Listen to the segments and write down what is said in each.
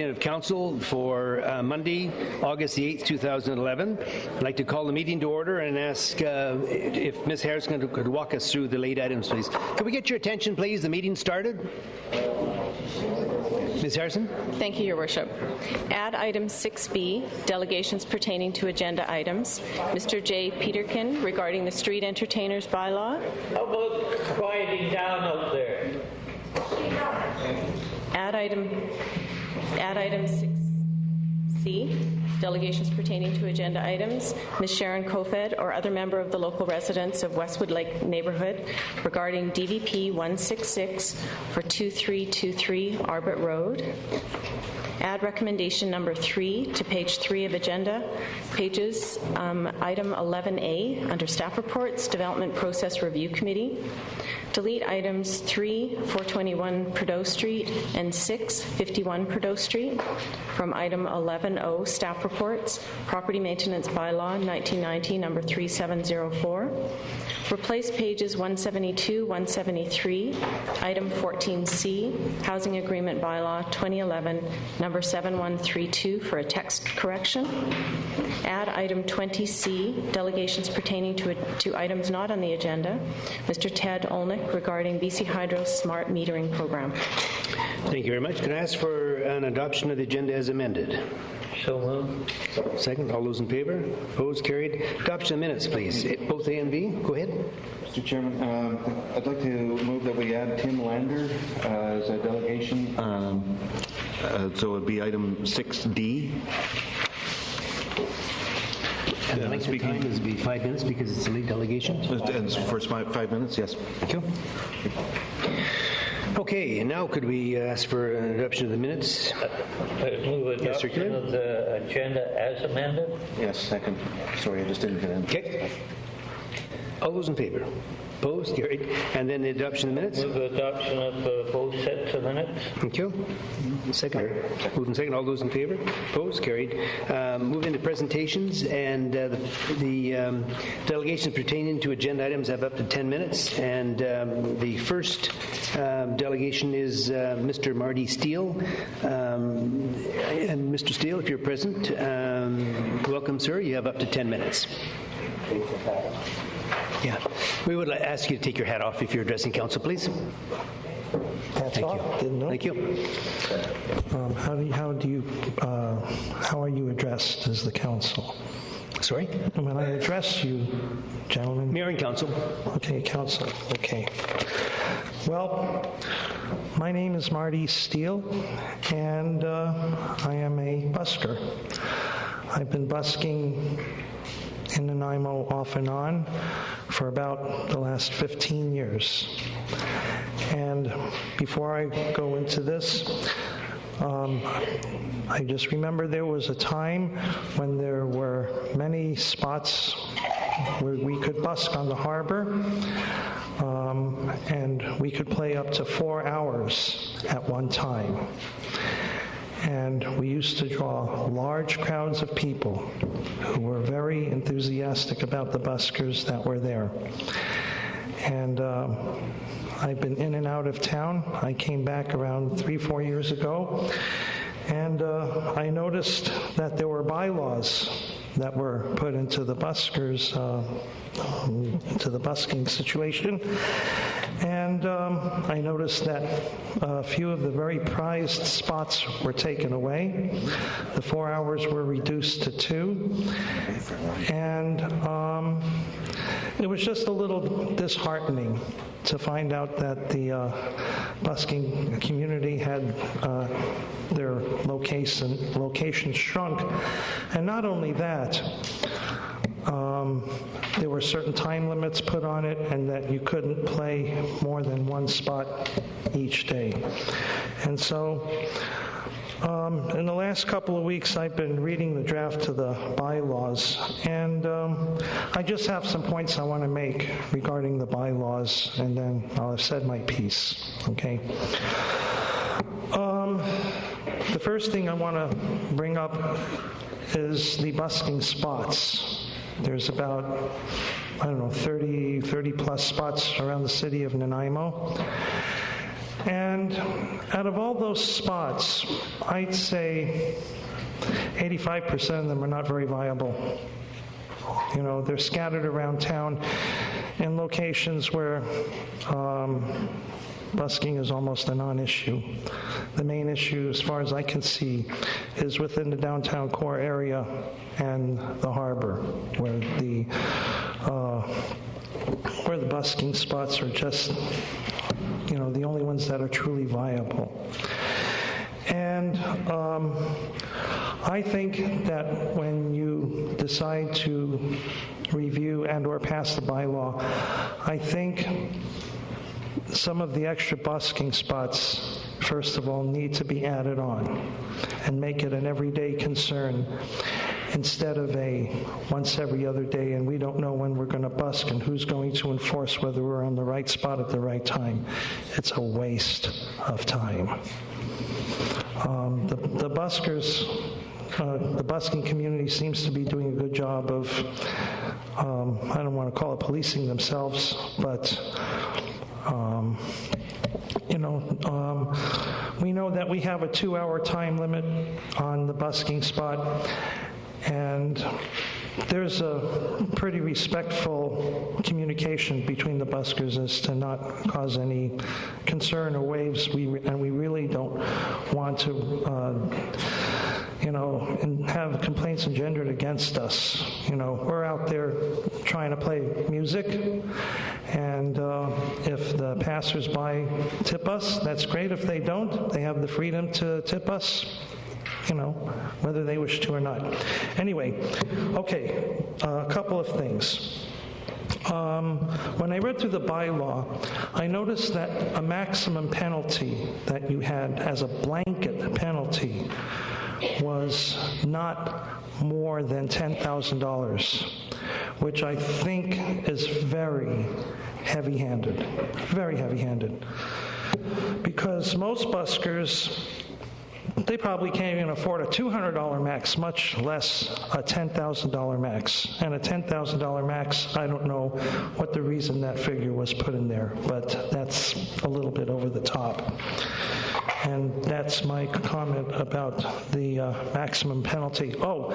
meeting of Council for Monday, August the 8th, 2011. I'd like to call the meeting to order and ask if Ms. Harrison could walk us through the late items, please. Could we get your attention, please? The meeting started. Ms. Harrison? Thank you, Your Worship. Add item 6B, delegations pertaining to agenda items. Mr. J. Peterkin regarding the street entertainers bylaw. How about quieting down out there? Add item 6C, delegations pertaining to agenda items. Ms. Sharon Kofed or other member of the local residents of Westwood Lake neighborhood regarding DVP 166 for 2323 Arbit Road. Add recommendation number 3 to page 3 of agenda, pages item 11A under staff reports, Development Process Review Committee. Delete items 3, 421 Prideaux Street and 6, 51 Prideaux Street from item 11O staff reports, Property Maintenance Bylaw 1990 number 3704. Replace pages 172, 173, item 14C, Housing Agreement Bylaw 2011 number 7132 for a text correction. Add item 20C, delegations pertaining to items not on the agenda. Mr. Ted Olnick regarding BC Hydro's smart metering program. Thank you very much. Can I ask for an adoption of the agenda as amended? So moved. Second. All those in favor? Opposed? Carried. Adoption of minutes, please. Both A and B. Go ahead. Mr. Chairman, I'd like to move that we add Tim Lander as a delegation. So it would be item 6D. And the length of time is be 5 minutes because it's a late delegation? And first 5 minutes, yes. Thank you. Okay, and now could we ask for an adoption of the minutes? Move adoption of the agenda as amended. Yes, second. Sorry, I just didn't get in. Okay. All those in favor? Opposed? Carried. And then the adoption of the minutes? Move adoption of both sets of minutes. Thank you. Second. Moved and second. All those in favor? Opposed? Carried. Move into presentations, and the delegations pertaining to agenda items have up to 10 minutes. And the first delegation is Mr. Marty Steele. And Mr. Steele, if you're present, welcome, sir. You have up to 10 minutes. Yeah. We would ask you to take your hat off if you're addressing council, please. That's Thank all. you. Didn't know. Thank you. How are you addressed as the council? Sorry? When I address you, gentlemen. Mayor and council. Okay, council. Okay. Well, my name is Marty Steele, and I am a busker. I've been busking in Nanaimo off and on for about the last 15 years. And before I go into this, I just remember there was a time when there were many spots where we could busk on the harbor, and we could play up to 4 hours at one time. And we used to draw large crowds of people who were very enthusiastic about the buskers that were there. And I've been in and out of town. I came back around 3-4 years ago, and I noticed that there were bylaws that were put into the buskers, into the busking situation. And I noticed that a few of the very prized spots were taken away. The 4 hours were reduced to 2. And it was just a little disheartening to find out that the busking community had their location shrunk. And not only that, there were certain time limits put on it, and that you couldn't play more than one spot each day. And so in the last couple of weeks, I've been reading the draft to the bylaws, and I just have some points I want to make regarding the bylaws, and then I'll have said my piece, okay? The first thing I want to bring up is the busking spots. There's about, 30 plus spots around the city of Nanaimo. And out of all those spots, I'd say 85% of them are not very viable. You know, they're scattered around town in locations where busking is almost a non-issue. The main issue, as far as I can see, is within the downtown core area and the harbor, where the busking spots are just, you know, the only ones that are truly viable. And I think that when you decide to review and or pass the bylaw, I think some of the extra busking spots, first of all, need to be added on and make it an everyday concern instead of a once every other day, and we don't know when we're going to busk and who's going to enforce whether we're on the right spot at the right time. It's a waste of time. The buskers, the busking community seems to be doing a good job of, I don't want to call it policing themselves, but we know that we have a 2-hour time limit on the busking spot, and there's a pretty respectful communication between the buskers as to not cause any concern or waves, and we really don't want to and have complaints engendered against us. You know, we're out there trying to play music, and if the passersby tip us, that's great. If they don't, they have the freedom to tip us, you know, whether they wish to or not. Anyway, okay, a couple of things. When I read through the bylaw, I noticed that a maximum penalty that you had as a blanket penalty was not more than $10,000, which I think is very heavy-handed, because most buskers, they probably can't even afford a $200 max, much less a $10,000 max. And a $10,000 max, I don't know what the reason that figure was put in there, but that's a little bit over the top. And that's my comment about the maximum penalty. Oh,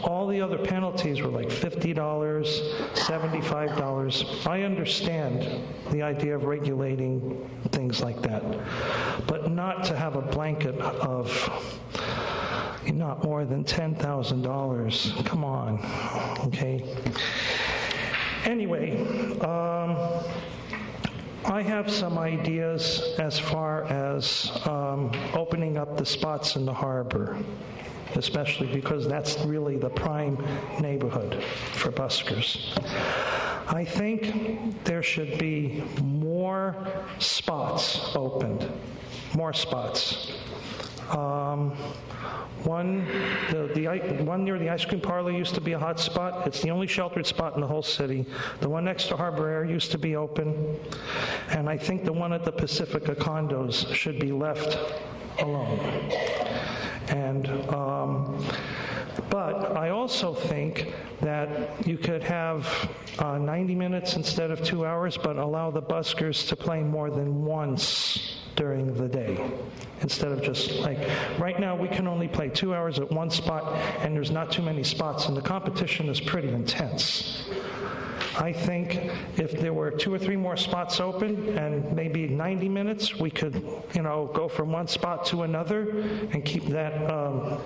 all the other penalties were like $50, $75. I understand the idea of regulating things like that, but not to have a blanket of not more than $10,000. Come on, okay? Anyway, I have some ideas as far as opening up the spots in the harbor, especially because that's really the prime neighborhood for buskers. I think there should be more spots opened, more spots. One near the ice cream parlor used to be a hot spot. It's the only sheltered spot in the whole city. The one next to Harbor Air used to be open. And I think the one at the Pacifica condos should be left alone. And but I also think that you could have 90 minutes instead of 2 hours, but allow the buskers to play more than once during the day, instead of just like, right now we can only play 2 hours at one spot, and there's not too many spots, and the competition is pretty intense. I think if there were 2 or 3 more spots open and maybe 90 minutes, we could, go from one spot to another and keep that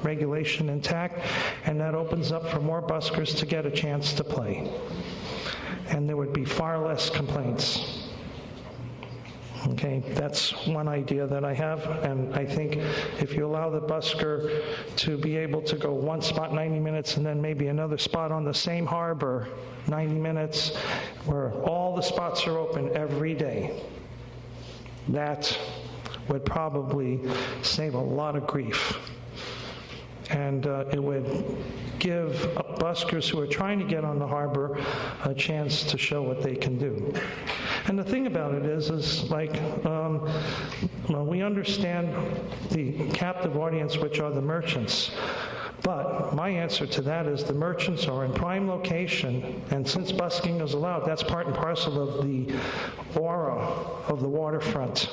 regulation intact, and that opens up for more buskers to get a chance to play. And there would be far less complaints. Okay, that's one idea that I have, and I think if you allow the busker to be able to go one spot 90 minutes and then maybe another spot on the same harbor 90 minutes, where all the spots are open every day, that would probably save a lot of grief. And it would give buskers who are trying to get on the harbor a chance to show what they can do. And the thing about it is we understand the captive audience, which are the merchants. But my answer to that is the merchants are in prime location, and since busking is allowed, that's part and parcel of the aura of the waterfront.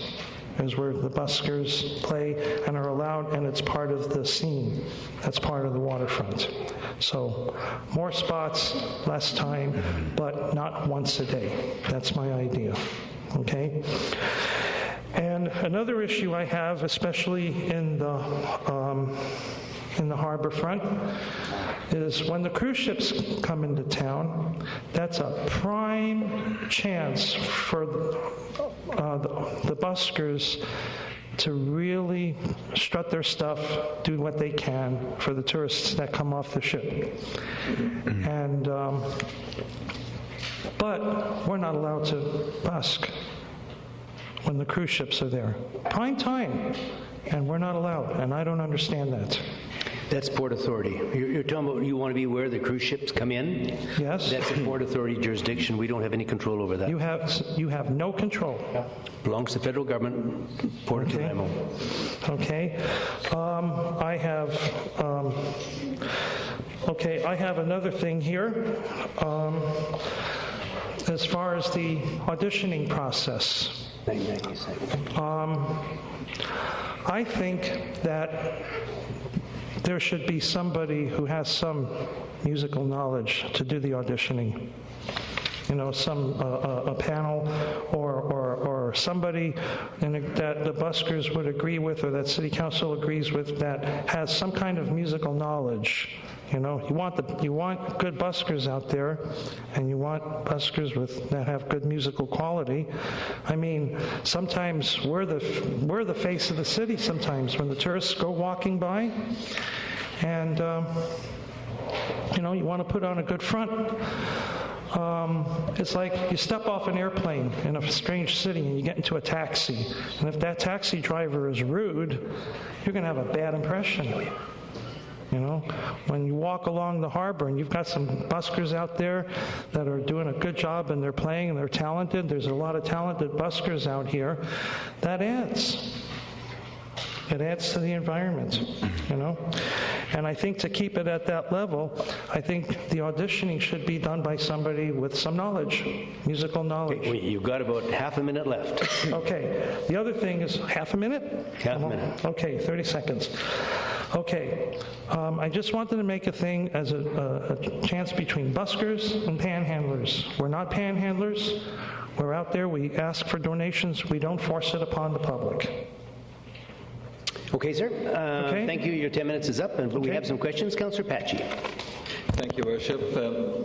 is where the buskers play and are allowed, and it's part of the scene. That's part of the waterfront. So more spots, less time, but not once a day. That's my idea. Okay? And another issue I have, especially in the harbor front, is when the cruise ships come into town, that's a prime chance for the buskers to really strut their stuff, do what they can for the tourists that come off the ship. And but we're not allowed to busk when the cruise ships are there. Prime time, and we're not allowed, and I don't understand that. That's Port Authority. You're talking about you want to be where the cruise ships come in? Yes. That's a Port Authority jurisdiction. We don't have any control over that. You have no control. Belongs to the federal government, Port of Nanaimo. Okay. I have another thing here. As far as the auditioning process, I think that there should be somebody who has some musical knowledge to do the auditioning. You know, a panel or somebody that the buskers would agree with, or that City Council agrees with, that has some kind of musical knowledge. You know, you want good buskers out there, and you want buskers that have good musical quality. I mean, sometimes we're the face of the city. Sometimes when the tourists go walking by, and you know, you want to put on a good front. It's like you step off an airplane in a strange city and you get into a taxi, and if that taxi driver is rude, you're going to have a bad impression. You know, when you walk along the harbor and you've got some buskers out there that are doing a good job and they're playing and they're talented, there's a lot of talented buskers out here, that adds. It adds to the environment, you know? And I think to keep it at that level, I think the auditioning should be done by somebody with some knowledge, musical knowledge. Okay, you've got about half a minute left. Okay. The other thing is half a minute? Half a minute. Okay, 30 seconds. Okay. I just wanted to make a thing as a chance between buskers and panhandlers. We're not panhandlers. We're out there. We ask for donations. We don't force it upon the public. Okay, sir. Okay. Thank you. Your 10 minutes is up, and we have some questions. Councillor Patchy. Thank you, Worship.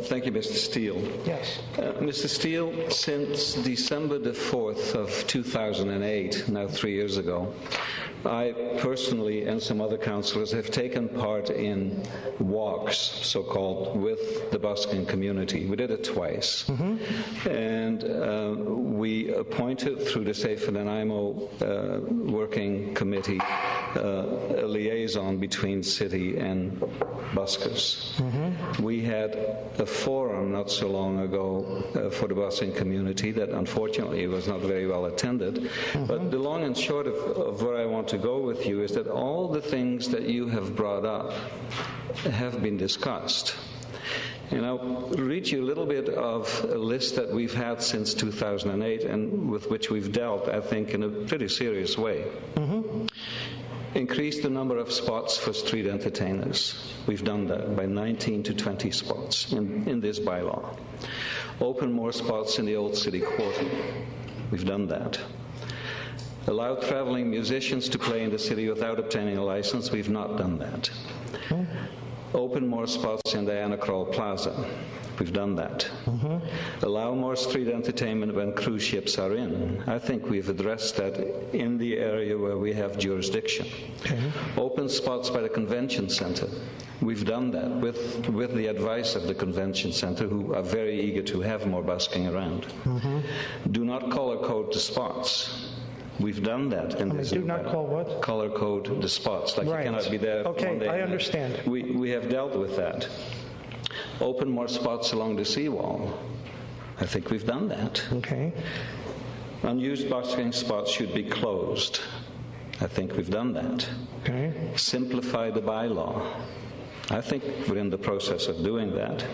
Thank you, Mr. Steele. Yes. Mr. Steele, since December the 4th of 2008, now 3 years ago, I personally and some other councillors have taken part in walks, so-called, with the busking community. We did it twice. And we appointed, through the Safe for Nanaimo working committee, a liaison between city and buskers. We had a forum not so long ago for the busing community that unfortunately was not very well attended. But the long and short of where I want to go with you is that all the things that you have brought up have been discussed. And I'll read you a little bit of a list that we've had since 2008 and with which we've dealt, I think, in a pretty serious way. Increase the number of spots for street entertainers. We've done that by 19 to 20 spots in this bylaw. Open more spots in the old city quarter. We've done that. Allow traveling musicians to play in the city without obtaining a license. We've not done that. Open more spots in Diana Krall Plaza. We've done that. Allow more street entertainment when cruise ships are in. I think we've addressed that in the area where we have jurisdiction. Open spots by the convention center. We've done that with the advice of the convention center, who are very eager to have more busking around. Do not color code the spots. We've done that in this. Do not call what? Color code the spots. Like Right. you cannot be there. Okay, one day I and understand. We have dealt with that. Open more spots along the seawall. I think we've done that. Okay. Unused busking spots should be closed. I think we've done that. Okay. Simplify the bylaw. I think we're in the process of doing that.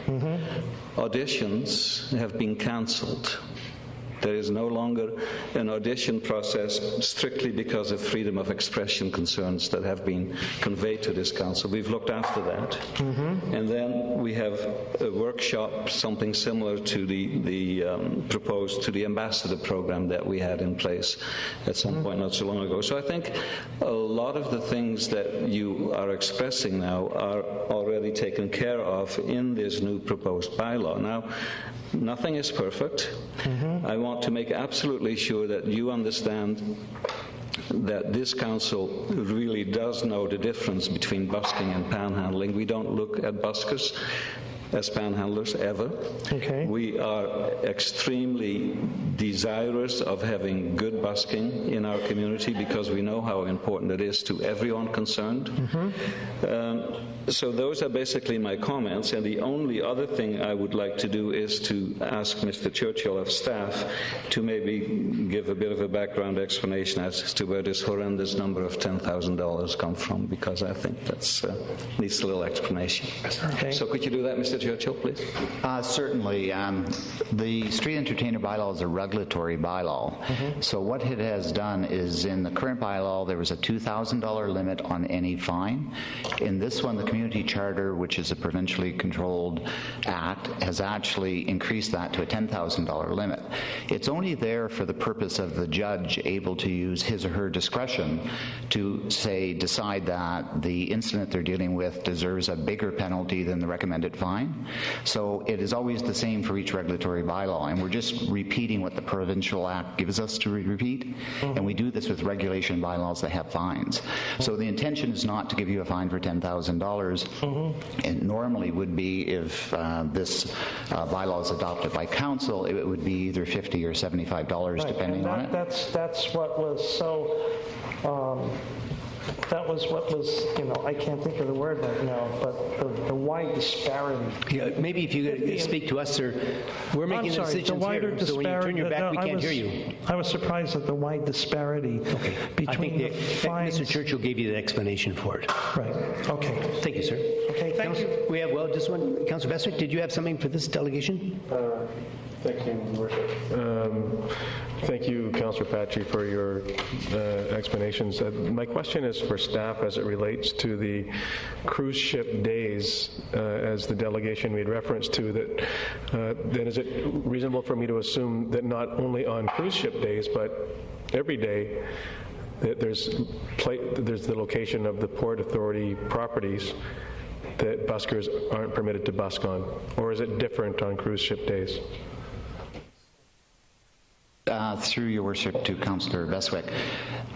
Auditions have been cancelled. There is no longer an audition process strictly because of freedom of expression concerns that have been conveyed to this council. We've looked after that. And then we have a workshop, something similar to the proposed to the ambassador program that we had in place at some point not so long ago. So I think a lot of the things that you are expressing now are already taken care of in this new proposed bylaw. Now, nothing is perfect. I want to make absolutely sure that you understand that this council really does know the difference between busking and panhandling. We don't look at buskers as panhandlers ever. Okay. We are extremely desirous of having good busking in our community because we know how important it is to everyone concerned. So those are basically my comments, and the only other thing I would like to do is to ask Mr. Churchill of staff to maybe give a bit of a background explanation as to where this horrendous number of $10,000 come from, because I think that's needs a little explanation. Okay. So could you do that, Mr. Churchill, please? Certainly. The street entertainer bylaw is a regulatory bylaw. So what it has done is, in the current bylaw, there was a $2,000 limit on any fine. In this one, the Community Charter, which is a provincially controlled act, has actually increased that to a $10,000 limit. It's only there for the purpose of the judge able to use his or her discretion to, say, decide that the incident they're dealing with deserves a bigger penalty than the recommended fine. So it is always the same for each regulatory bylaw, and we're just repeating what the provincial act gives us to repeat, and we do this with regulation bylaws that have fines. So the intention is not to give you a fine for $10,000. It normally would be, if this bylaw is adopted by council, it would be either $50 or $75, depending on it. That's what was so. That was what was, I can't think of the word right now, but the wide disparity. Yeah, maybe if you could speak to us, sir. We're making I'm sorry, decisions the wider here, so when you turn your back, we can't hear you. I was surprised at the wide disparity between the fines. Mr. Churchill gave you the explanation for it. Right. Okay. Thank you, sir. Okay. Thank you. We have, just one. Councillor Bestwick, did you have something for this delegation? Thank you, Your Worship. Thank you, Councillor Patchy, for your explanations. My question is for staff as it relates to the cruise ship days, as the delegation made reference to. Then is it reasonable for me to assume that not only on cruise ship days, but every day, that there's the location of the Port Authority properties that buskers aren't permitted to busk on? Or is it different on cruise ship days? Through your worship to Councillor Bestwick,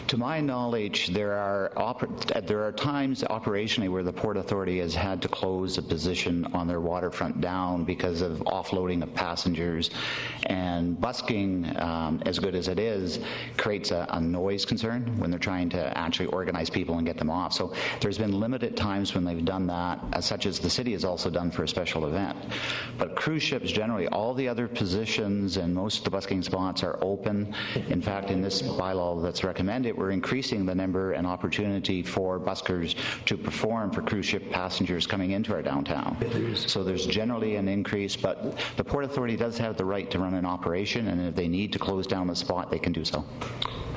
to my knowledge, there are times operationally where the Port Authority has had to close a position on their waterfront down because of offloading of passengers, and busking, as good as it is, creates a noise concern when they're trying to actually organize people and get them off. So there's been limited times when they've done that, such as the city has also done for a special event. But cruise ships generally, all the other positions and most of the busking spots are open. In fact, in this bylaw that's recommended, we're increasing the number and opportunity for buskers to perform for cruise ship passengers coming into our downtown. So there's generally an increase, but the Port Authority does have the right to run an operation, and if they need to close down the spot, they can do so.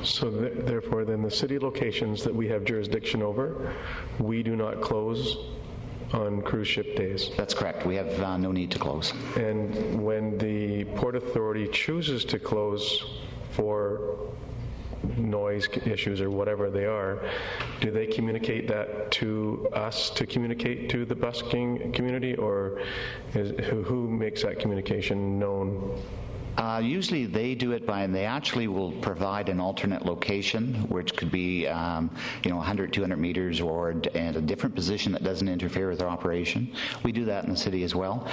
So therefore, then the city locations that we have jurisdiction over, we do not close on cruise ship days. That's correct. We have no need to close. And when the Port Authority chooses to close for noise issues or whatever they are, do they communicate that to us to communicate to the busking community, or who makes that communication known? Usually they do it and they actually will provide an alternate location, which could be 100, 200 meters or at a different position that doesn't interfere with their operation. We do that in the city as well.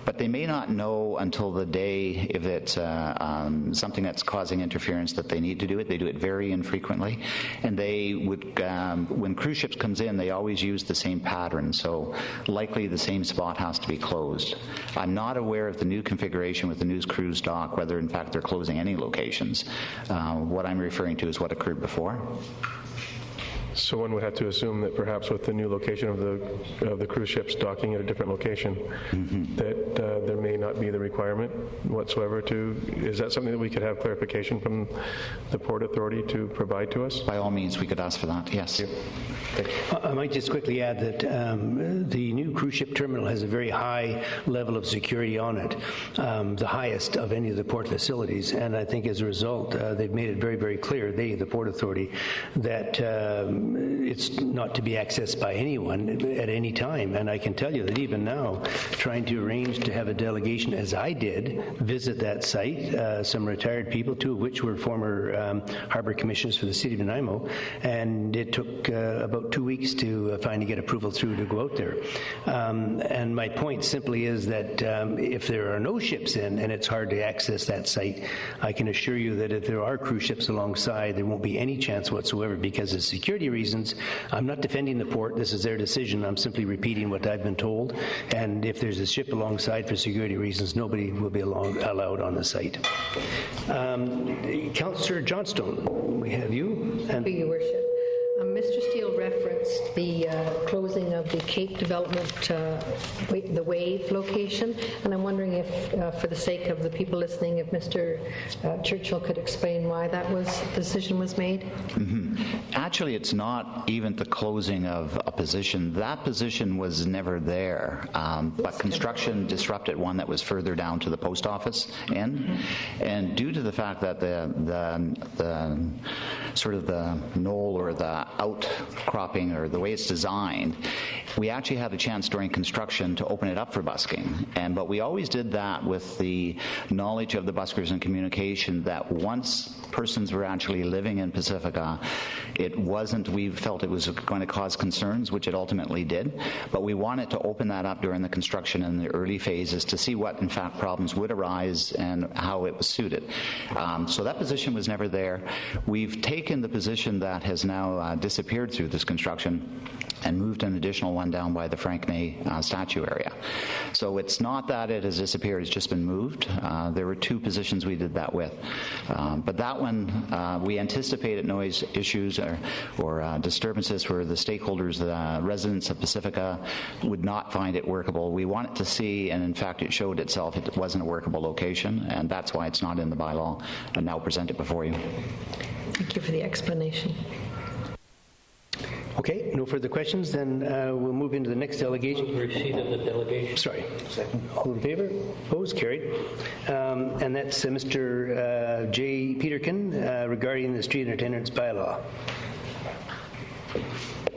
But they may not know until the day if it's something that's causing interference that they need to do it. They do it very infrequently. And they would, when cruise ships comes in, they always use the same pattern. So likely the same spot has to be closed. I'm not aware of the new configuration with the new cruise dock, whether in fact they're closing any locations. What I'm referring to is what occurred before. So one would have to assume that perhaps with the new location of the cruise ships docking at a different location, that there may not be the requirement whatsoever to, is that something that we could have clarification from the Port Authority to provide to us? By all means, we could ask for that, yes. I might just quickly add that the new cruise ship terminal has a very high level of security on it, the highest of any of the port facilities, and I think as a result, they've made it very, very clear, the Port Authority, that it's not to be accessed by anyone at any time. And I can tell you that even now, trying to arrange to have a delegation, as I did, visit that site, some retired people, two of which were former harbor commissioners for the city of Nanaimo, and it took about 2 weeks to finally get approval through to go out there. And my point simply is that if there are no ships in and it's hard to access that site, I can assure you that if there are cruise ships alongside, there won't be any chance whatsoever because of security reasons. I'm not defending the port. This is their decision. I'm simply repeating what I've been told. And if there's a ship alongside for security reasons, nobody will be allowed on the site. Councillor Johnstone, we have you. Thank you, Your Worship. Mr. Steele referenced the closing of the Cape Development, the WAVE location, and I'm wondering if, for the sake of the people listening, if Mr. Churchill could explain why that decision was made? Actually, it's not even the closing of a position. That position was never there, but construction disrupted one that was further down to the post office end, and due to the fact that the sort of the knoll or the outcropping or the way it's designed, we actually had a chance during construction to open it up for busking. But we always did that with the knowledge of the buskers and communication that once persons were actually living in Pacifica, we felt it was going to cause concerns, which it ultimately did, but we wanted to open that up during the construction in the early phases to see what, in fact, problems would arise and how it was suited. So that position was never there. We've taken the position that has now disappeared through this construction and moved an additional one down by the Frank May statue area. So it's not that it has disappeared, it's just been moved. There were two positions we did that with. But that one, we anticipated noise issues or disturbances where the stakeholders, the residents of Pacifica, would not find it workable. We wanted to see, and in fact it showed itself, it wasn't a workable location, and that's why it's not in the bylaw, and now present it before you. Thank you for the explanation. Okay, no further questions, then we'll move into the next delegation. Receipt of the delegation. Sorry. Second. All in favor? Opposed? Carried. And that's Mr. J. Peterkin regarding the street attendance bylaw.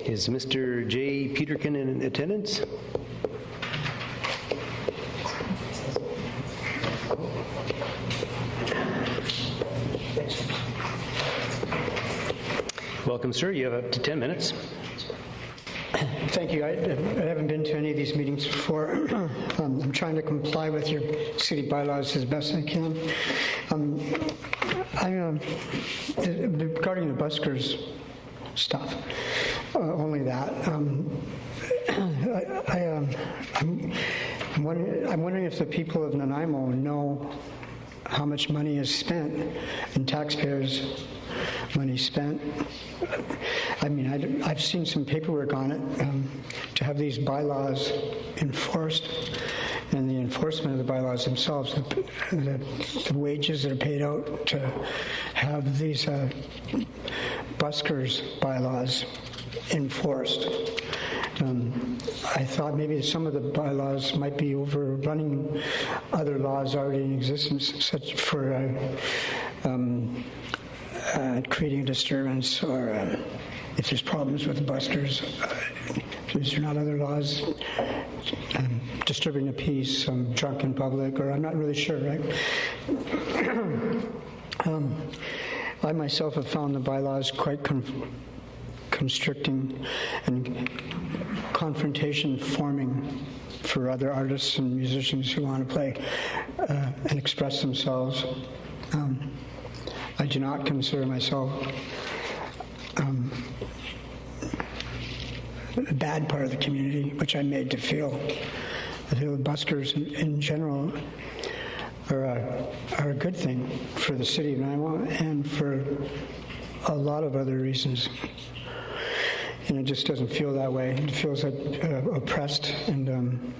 Is Mr. J. Peterkin in attendance? Welcome, sir. You have up to 10 minutes. Thank you. I haven't been to any of these meetings before. I'm trying to comply with your city bylaws as best I can. Regarding the buskers stuff, only that. I'm wondering if the people of Nanaimo know how much money is spent and taxpayers' money spent. I mean, I've seen some paperwork on it to have these bylaws enforced, and the enforcement of the bylaws themselves, the wages that are paid out to have these buskers bylaws enforced. I thought maybe some of the bylaws might be overrunning other laws already in existence, such for creating a disturbance, or if there's problems with the buskers, is there not other laws disturbing the peace, drunk in public, or I'm not really sure, right? I myself have found the bylaws quite constricting and confrontation forming for other artists and musicians who want to play and express themselves. I do not consider myself a bad part of the community, which I'm made to feel. I feel the buskers in general are a good thing for the city of Nanaimo and for a lot of other reasons. and it just doesn't feel that way. It feels oppressed, and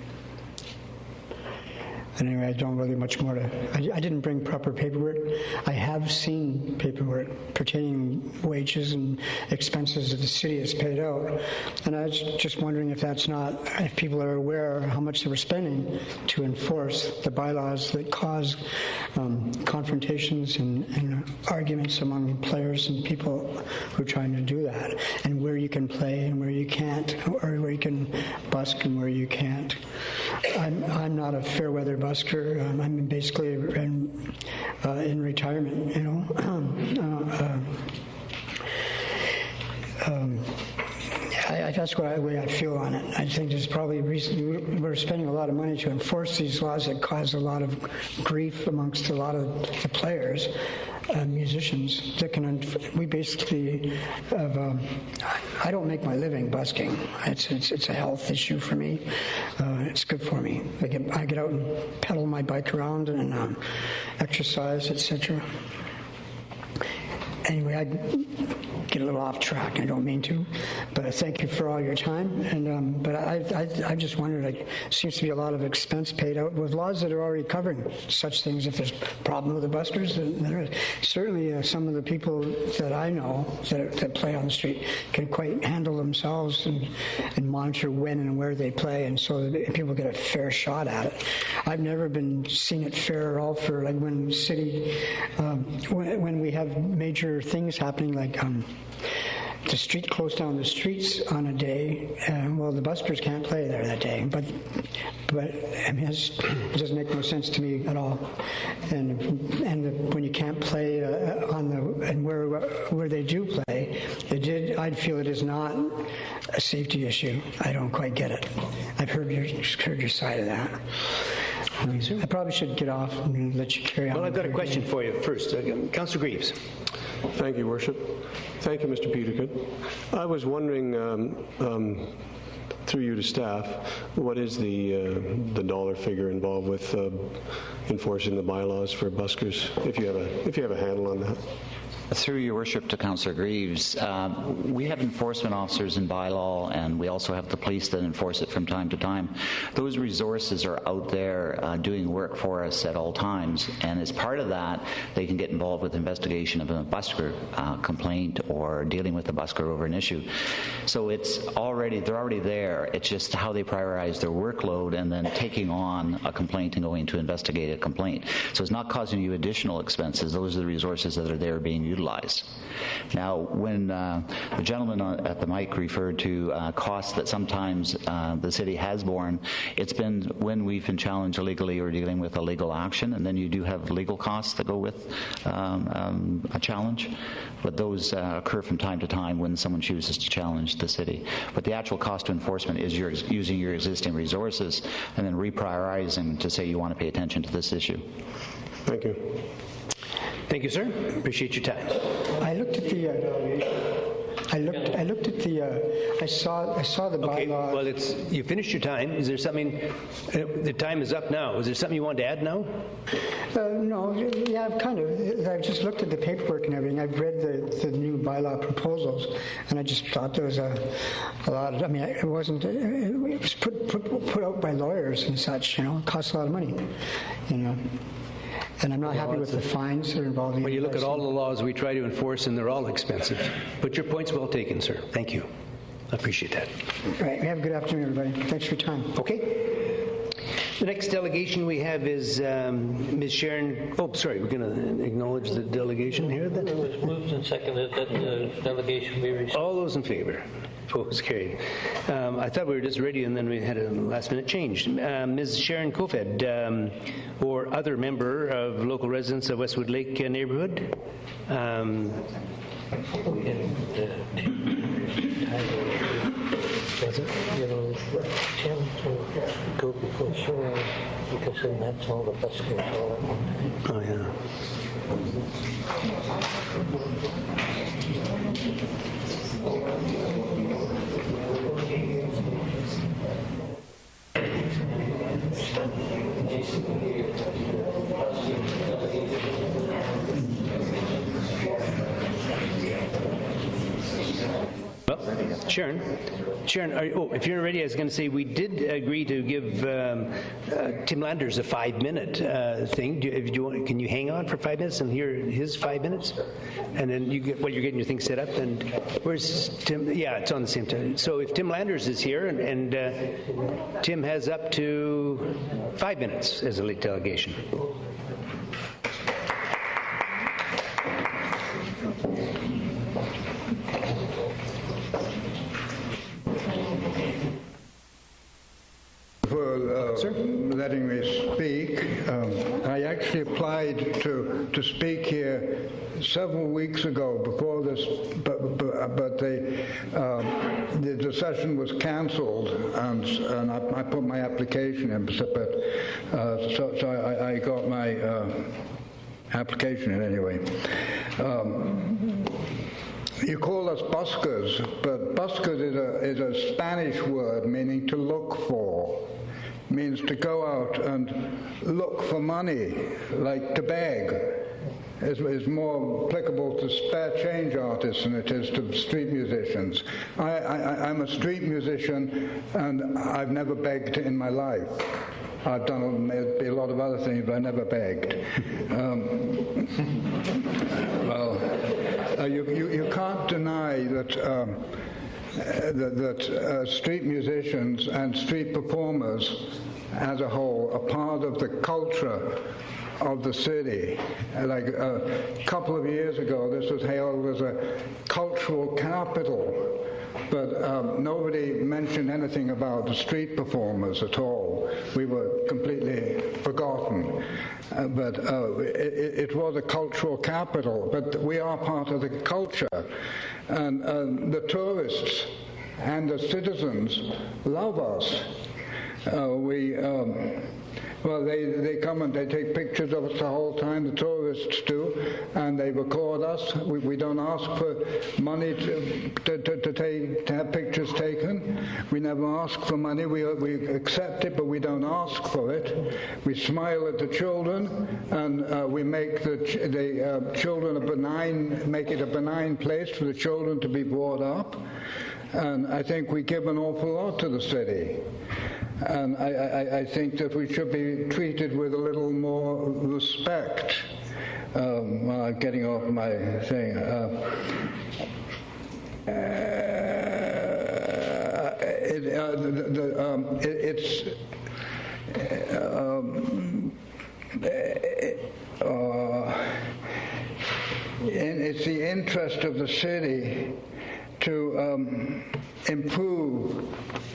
anyway, I don't really much more to... I didn't bring proper paperwork. I have seen paperwork pertaining wages and expenses that the city has paid out, and I was just wondering if that's not... if people are aware how much they were spending to enforce the bylaws that cause confrontations and arguments among players and people who are trying to do that, and where you can play and where you can't, or where you can busk and where you can't. I'm not a fair weather busker. I'm basically in retirement, you know. That's the way I feel on it. I think there's probably a reason we're spending a lot of money to enforce these laws that cause a lot of grief amongst a lot of the players, musicians. We basically have. I don't make my living busking. It's a health issue for me. It's good for me. I get out and pedal my bike around and exercise, etc. Anyway, I get a little off track. I don't mean to, but thank you for all your time. And but I just wondered. Like, seems to be a lot of expense paid out with laws that are already covering such things. If there's a problem with the buskers, there is. Certainly, some of the people that I know that play on the street can quite handle themselves and monitor when and where they play, and so that people get a fair shot at it. I've never seen it fair at all for like when city when we have major things happening like the street closed down the streets on a day, well, the buskers can't play there that day. But I mean, it doesn't make no sense to me at all. And when you can't play and where they do play, I'd feel it is not a safety issue. I don't quite get it. I've heard your side of that. I probably should get off and let you carry on. Well, I've got a question for you first. Councillor Greaves. Thank you, Worship. Thank you, Mr. Peterkin. I was wondering, through you to staff, what is the dollar figure involved with enforcing the bylaws for buskers, if you have a handle on that? Through your worship to Councillor Greaves, we have enforcement officers in bylaw, and we also have the police that enforce it from time to time. Those resources are out there doing work for us at all times, and as part of that, they can get involved with investigation of a busker complaint or dealing with a busker over an issue. So they're already there. It's just how they prioritize their workload and then taking on a complaint and going to investigate a complaint. So it's not causing you additional expenses. Those are the resources that are there being utilized. Now, when the gentleman at the mic referred to costs that sometimes the city has borne, it's been when we've been challenged illegally or dealing with a legal action, and then you do have legal costs that go with a challenge, but those occur from time to time when someone chooses to challenge the city. But the actual cost of enforcement is using your existing resources and then reprioritizing to say you want to pay attention to this issue. Thank you. Thank you, sir. Appreciate your time. I looked at the. I saw the bylaw. Okay. Well, you finished your time. Is there something? The time is up now. Is there something you want to add now? No. Yeah, kind of. I've just looked at the paperwork and everything. I've read the new bylaw proposals, and I just thought there was a lot of. I mean, it wasn't. It was put out by lawyers and such. You know, it costs a lot of money. You know. And I'm not happy with the fines that are involved. When you look at all the laws we try to enforce, and they're all expensive. But your point's well taken, sir. Thank you. I appreciate that. All right. Have a good afternoon, everybody. Thanks for your time. Okay. The next delegation we have is Ms. Sharon. Oh, sorry. We're going to acknowledge the delegation here. Then it was moved and seconded that the delegation be received. All those in favor? Opposed? Carried. I thought we were just ready, and then we had a last-minute change. Ms. Sharon Kofed, or other member of local residents of Westwood Lake neighborhood. Tell to go before sure, because then that's all the buskers all at one time. Oh, yeah. Well, Sharon, if you're ready, I was going to say we did agree to give Tim Landers a 5-minute thing. Can you hang on for 5 minutes and hear his 5 minutes? And then you're getting your thing set up. And where's Tim? Yeah, it's on the same time. So if Tim Landers is here, and Tim has up to 5 minutes as a late delegation. Letting me speak. I actually applied to speak here several weeks ago before this, but the session was cancelled, and I put my application in, so I got my application in anyway. You call us buskers, but buskers is a Spanish word meaning to look for. Means to go out and look for money, like to beg. Is more applicable to spare change artists than it is to street musicians. I'm a street musician, and I've never begged in my life. I've done a lot of other things, but I never begged. You can't deny that street musicians and street performers as a whole are part of the culture of the city. Like a couple of years ago, this was hailed as a cultural capital, but nobody mentioned anything about the street performers at all. We were completely forgotten. But it was a cultural capital, but we are part of the culture. And the tourists and the citizens love us. They come and they take pictures of us the whole time, the tourists do, and they record us. We don't ask for money to have pictures taken. We never ask for money. We accept it, but we don't ask for it. We smile at the children, and we make the children make it a benign place for the children to be brought up. And I think we give an awful lot to the city. And I think that we should be treated with a little more respect. I'm getting off my thing. It's the interest of the city to improve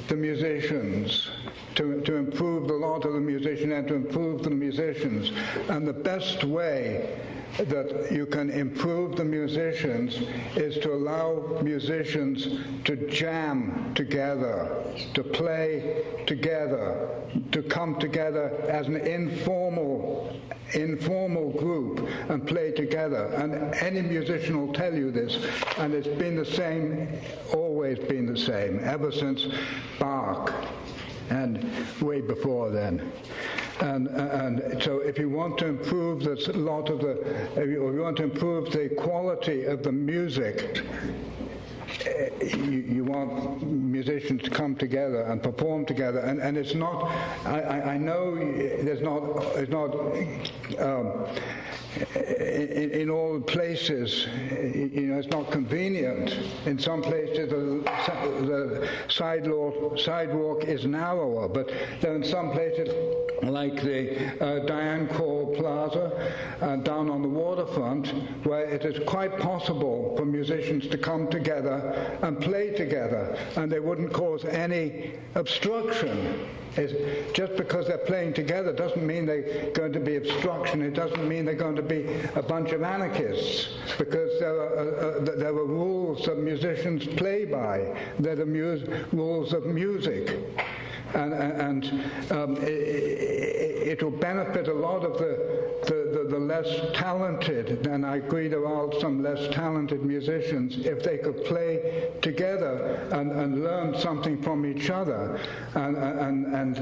the musicians, to improve the lot of the musicians and to improve the musicians. And the best way that you can improve the musicians is to allow musicians to jam together, to play together, to come together as an informal group and play together. And any musician will tell you this, and it's been the same, always been the same, ever since Bach and way before then. And so if you want to improve if you want to improve the quality of the music, you want musicians to come together and perform together, and it's not. I know it's not in all places. It's not convenient. In some places, the sidewalk is narrower, but then in some places, like the Diane Cole Plaza down on the waterfront, where it is quite possible for musicians to come together and play together, and they wouldn't cause any obstruction. Just because they're playing together doesn't mean they're going to be obstruction. It doesn't mean they're going to be a bunch of anarchists, because there are rules that musicians play by. They're the rules of music. And it will benefit a lot of the less talented, and I agree there are some less talented musicians, if they could play together and learn something from each other, and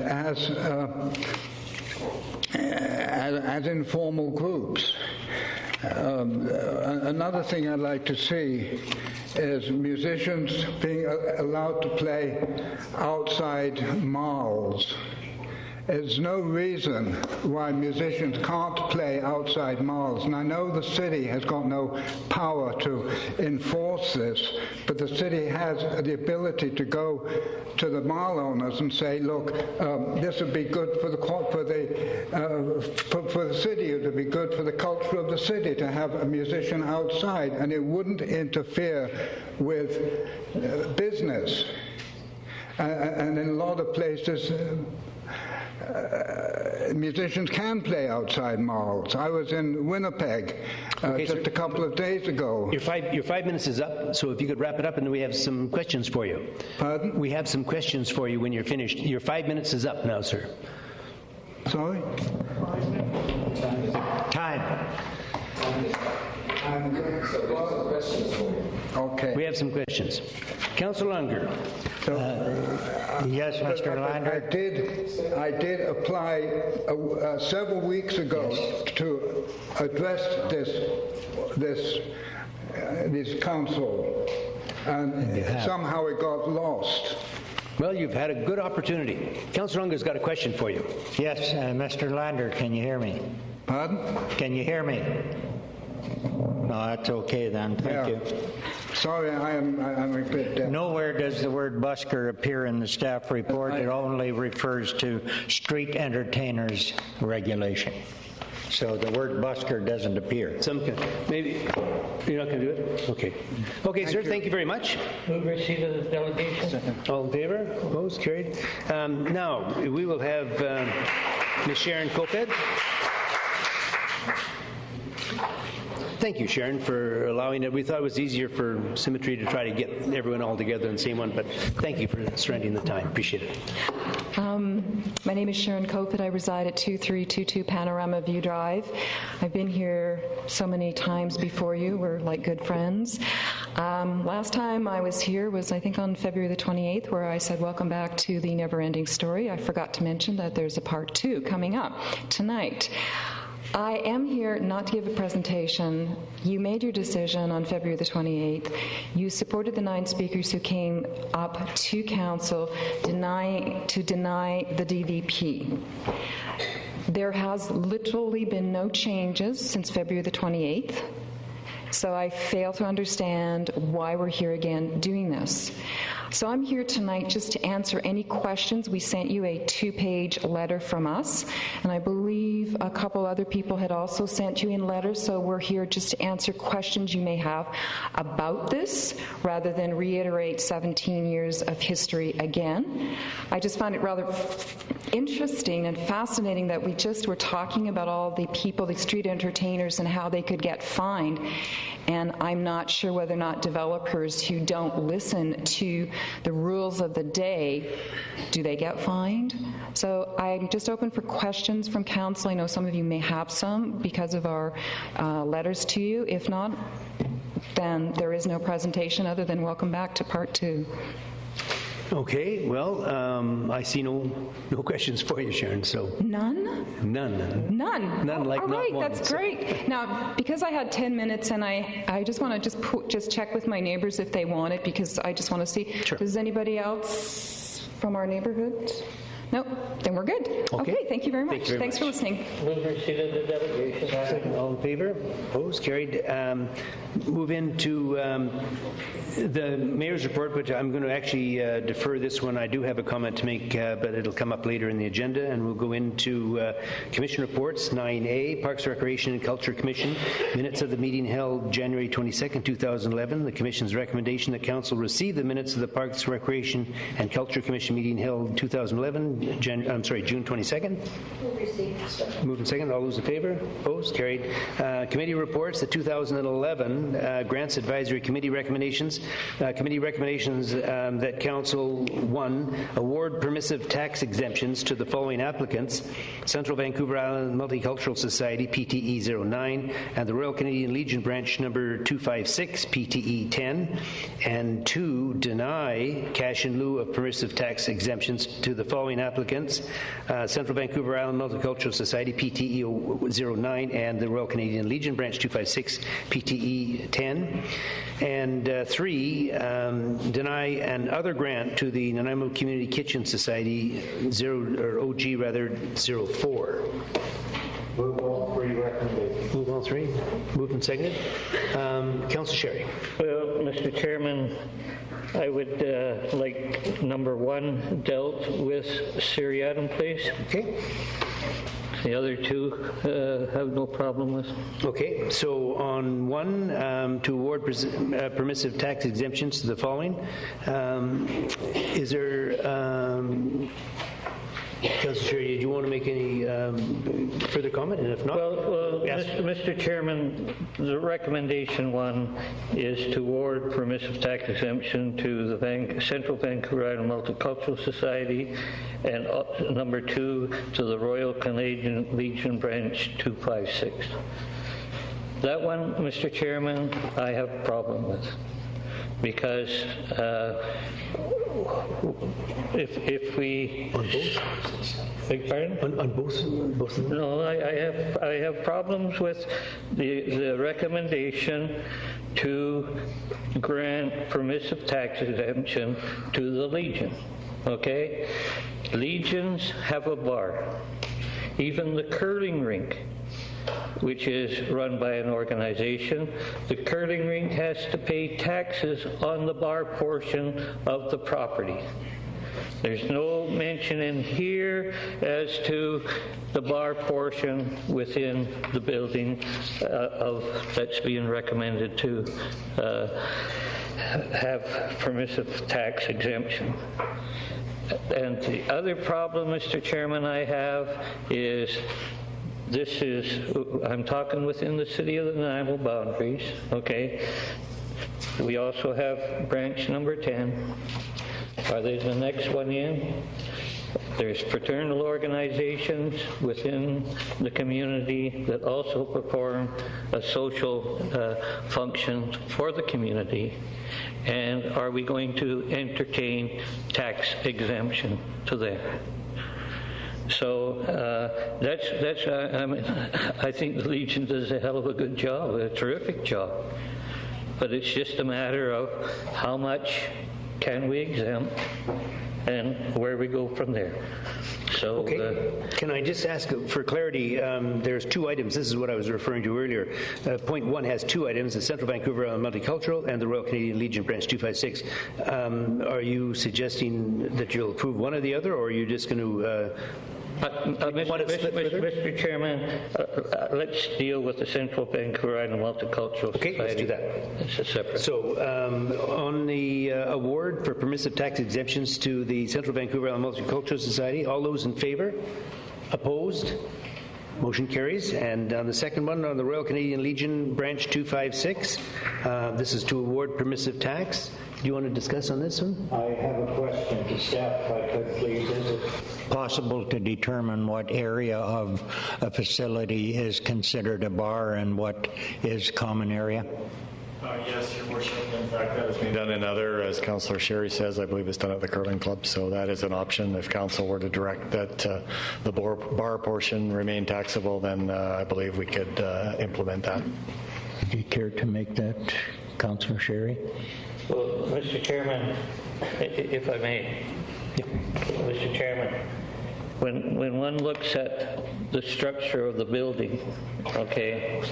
as informal groups. Another thing I'd like to see is musicians being allowed to play outside malls. There's no reason why musicians can't play outside malls. And I know the city has got no power to enforce this, but the city has the ability to go to the mall owners and say, look, this would be good for the city, it would be good for the culture of the city to have a musician outside, and it wouldn't interfere with business. And in a lot of places, musicians can play outside malls. I was in Winnipeg just a couple of days ago. Your 5 minutes is up, so if you could wrap it up, and then we have some questions for you. Pardon? We have some questions for you when you're finished. Your 5 minutes is up now, sir. Sorry? Time. Okay. We have some questions. Councillor Unger. Yes, Mr. Lander. I did apply several weeks ago to address this council, and somehow it got lost. Well, you've had a good opportunity. Councillor Unger's got a question for you. Yes, Mr. Lander, can you hear me? Pardon? Can you hear me? No, that's okay then. Thank you. Sorry, I'm a bit deaf. Nowhere does the word busker appear in the staff report. It only refers to street entertainers regulation. So the word busker doesn't appear. Maybe you're not going to do it? Okay. Okay, sir, thank you very much. Move receipt of the delegation. Second. All in favor? Opposed? Carried. Now, we will have Ms. Sharon Koped. Thank you, Sharon, for allowing it. We thought it was easier for Symmetry to try to get everyone all together in the same one, but thank you for surrendering the time. Appreciate it. My name is Sharon Koped. I reside at 2322 Panorama View Drive. I've been here so many times before you. We're like good friends. Last time I was here was, I think, on February the 28th, where I said, welcome back to the Never-Ending Story. I forgot to mention that there's a part 2 coming up tonight. I am here not to give a presentation. You made your decision on February the 28th. You supported the 9 speakers who came up to council to deny the DVP. There has literally been no changes since February the 28th. So I fail to understand why we're here again doing this. So I'm here tonight just to answer any questions. We sent you a 2-page letter from us, and I believe a couple other people had also sent you in letters, so we're here just to answer questions you may have about this, rather than reiterate 17 years of history again. I just found it rather interesting and fascinating that we just were talking about all the people, the street entertainers, and how they could get fined. And I'm not sure whether or not developers who don't listen to the rules of the day, do they get fined? So I'm just open for questions from council. I know some of you may have some because of our letters to you. If not, then there is no presentation other than welcome back to part 2. Okay, well, I see no questions for you, Sharon, so. None? None. None, like all not right, one, that's so. great. Now, because I had 10 minutes and I just want to just check with my neighbors if they want it, because I just want to see. Sure. Does anybody else from our neighborhood? No? Then we're good. Okay, thank you very much. Thanks for listening. Move receipt of the delegation. Second. All in favor? Opposed? Carried. Move into the mayor's report, which I'm going to actually defer this one. I do have a comment to make, but it'll come up later in the agenda, and we'll go into commission reports. 9A, Parks, Recreation and Culture Commission. Minutes of the meeting held January 22nd, 2011. The commission's recommendation that council receive the minutes of the Parks, Recreation and Culture Commission meeting held 2011, June 22nd. Moved and second. All those in favor? Opposed? Carried. Committee reports. The 2011 Grants Advisory Committee recommendations. Committee recommendations that Council 1 award permissive tax exemptions to the following applicants: Central Vancouver Island Multicultural Society, PTE 09, and the Royal Canadian Legion Branch number 256, PTE 10, and 2, deny cash in lieu of permissive tax exemptions to the following applicants, Central Vancouver Island Multicultural Society, PTE 09, and the Royal Canadian Legion, Branch 256, PTE 10. And 3, deny an other grant to the Nanaimo Community Kitchen Society, OG 04. Move all three recommendations. Move all three. Moved and seconded. Councillor Sherry. Well, Mr. Chairman, I would like number 1 dealt with Syrian, please. Okay. The other 2 have no problem with. Okay, so on 1, to award permissive tax exemptions to the following. Is there, Councillor Sherry, did you want to make any further comment? And if not, Well, Mr. Chairman, the recommendation 1 is to award permissive tax exemption to the Central Vancouver Island Multicultural Society, and number 2 to the Royal Canadian Legion Branch 256. That one, Mr. Chairman, I have a problem with, because if we... On both? Beg pardon? On both? No, I have problems with the recommendation to grant permissive tax exemption to the Legion, okay? Legions have a bar. Even the curling rink, which is run by an organization, the curling rink has to pay taxes on the bar portion of the property. There's no mention in here as to the bar portion within the building that's being recommended to have permissive tax exemption. And the other problem, Mr. Chairman, I have is I'm talking within the city of the Nanaimo boundaries, okay? We also have branch number 10. Are they the next one in? There's fraternal organizations within the community that also perform a social function for the community. And are we going to entertain tax exemption to them? So I think the Legion does a hell of a good job, a terrific job. But it's just a matter of how much can we exempt and where we go from there. So, okay. Can I just ask for clarity? There's 2 items. This is what I was referring to earlier. Point 1 has 2 items, the Central Vancouver Island Multicultural and the Royal Canadian Legion Branch 256. Are you suggesting that you'll approve one or the other, or are you just going to... Mr. Chairman, let's deal with the Central Vancouver Island Multicultural Society. Okay, let's do that. It's a separate. So, on the award for permissive tax exemptions to the Central Vancouver Island Multicultural Society, all those in favor? Opposed? Motion carries. And on the second one, on the Royal Canadian Legion Branch 256, this is to award permissive tax. Do you want to discuss on this one? I have a question to staff, if I could, please. Is it possible to determine what area of a facility is considered a bar and what is common area? Yes, Your Worship. In fact, that has been done in other, as Councillor Sherry says, I believe it's done at the curling club, so that is an option. If Council were to direct that the bar portion remain taxable, then I believe we could implement that. Do you care to make that, Councillor Sherry? Well, Mr. Chairman, if I may, Mr. Chairman, when one looks at the structure of the building, okay,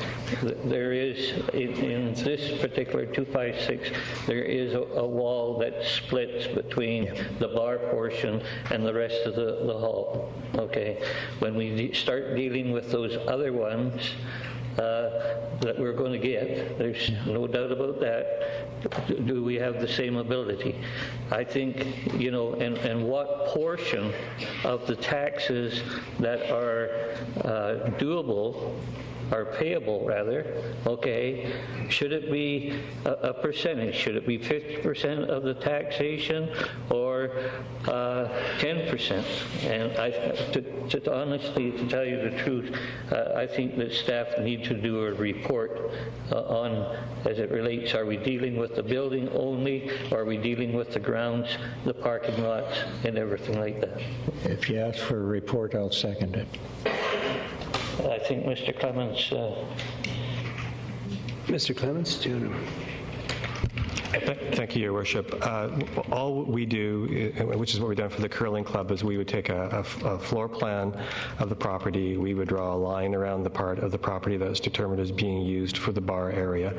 there is, in this particular 256, there is a wall that splits between the bar portion and the rest of the hall, okay? When we start dealing with those other ones, that we're going to get, there's no doubt about that. Do we have the same ability? I think, and what portion of the taxes that are doable or payable rather, okay, should it be a percentage? Should it be 50% of the taxation or 10%? And honestly, to tell you the truth, I think that staff need to do a report on, as it relates, are we dealing with the building only, or are we dealing with the grounds, the parking lots, and everything like that? If you ask for a report, I'll second it. I think Mr. Clements... Mr. Clements, do you want to... Thank you, Your Worship. All we do, which is what we've done for the curling club, is we would take a floor plan of the property. We would draw a line around the part of the property that's determined as being used for the bar area.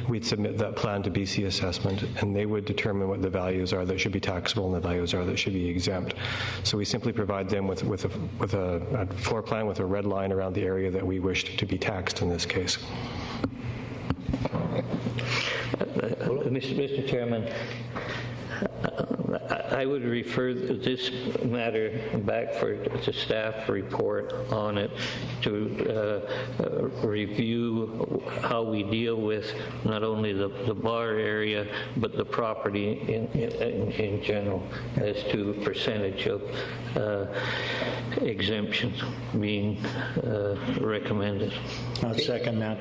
We'd submit that plan to BC Assessment, and they would determine what the values are that should be taxable and the values are that should be exempt. So we simply provide them with a floor plan with a red line around the area that we wished to be taxed in this case. Mr. Chairman, I would refer this matter back to staff report on it to review how we deal with not only the bar area but the property in general as to percentage of exemptions being recommended. I'll second that.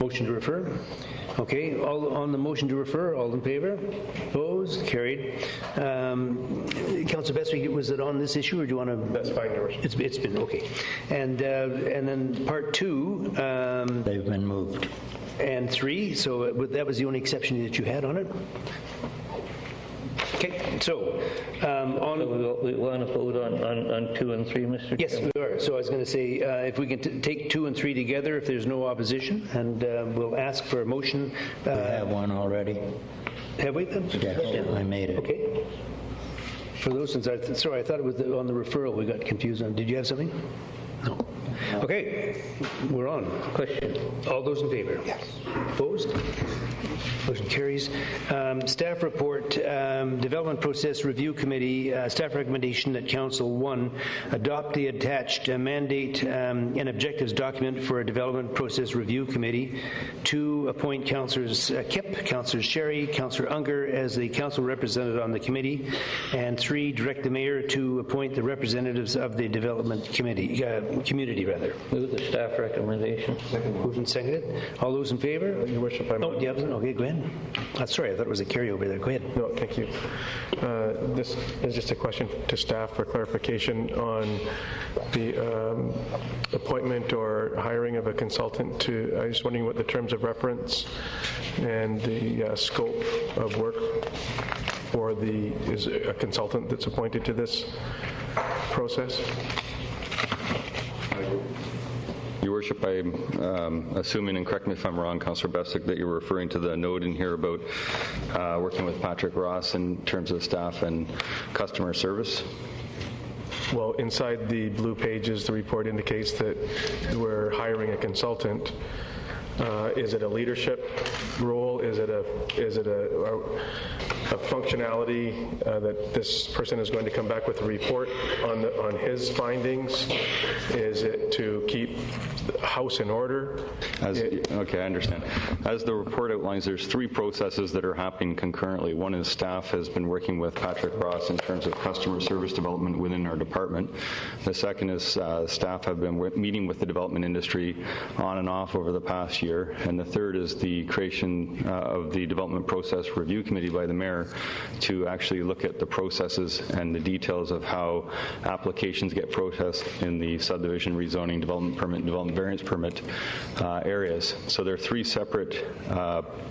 Motion to refer? Okay, all on the motion to refer, all in favor? Opposed? Carried. Councillor Besser, was it on this issue, or do you want to? That's fine, Your Worship. It's been, okay. And then part 2. They've been moved. And 3, so that was the only exception that you had on it? Okay, so we want to vote on 2 and 3, Mr. Yes, Chairman. we are. So I was going to say, if we can take 2 and 3 together, if there's no opposition, and we'll ask for a motion. We have one already. Have we then? Yes, I made it. Okay. For those, sorry, I thought it was on the referral we got confused on. Did you have something? No. Okay, we're on. Question. All those in favor? Yes. Opposed? Motion carries. Staff report, Development Process Review Committee, staff recommendation that Council 1 adopt the attached mandate and objectives document for a Development Process Review Committee. 2, appoint Councillors Kipp, Councillor Sherry, Councillor Unger as the council representative on the committee. And 3, direct the mayor to appoint the representatives of the Development Committee, community rather. Move the staff recommendation. Moved and seconded. All those in favor? Your Worship, I'm... Oh, yeah, okay, go ahead. Sorry, I thought it was a carryover there. Go ahead. No, thank you. This is just a question to staff for clarification on the appointment or hiring of a consultant to, I was just wondering what the terms of reference and the scope of work for is a consultant that's appointed to this process? Your Worship, I'm assuming, and correct me if I'm wrong, Councillor Bessick, that you're referring to the note in here about working with Patrick Ross in terms of staff and customer service. Well, inside the blue pages, the report indicates that we're hiring a consultant. Is it a leadership role? Is it a functionality that this person is going to come back with a report on his findings? Is it to keep the house in order? Okay, I understand. As the report outlines, there's 3 processes that are happening concurrently. One is staff has been working with Patrick Ross in terms of customer service development within our department. The second is staff have been meeting with the development industry on and off over the past year. And the third is the creation of the Development Process Review Committee by the Mayor to actually look at the processes and the details of how applications get processed in the subdivision, rezoning, development permit, and development variance permit areas. So there are 3 separate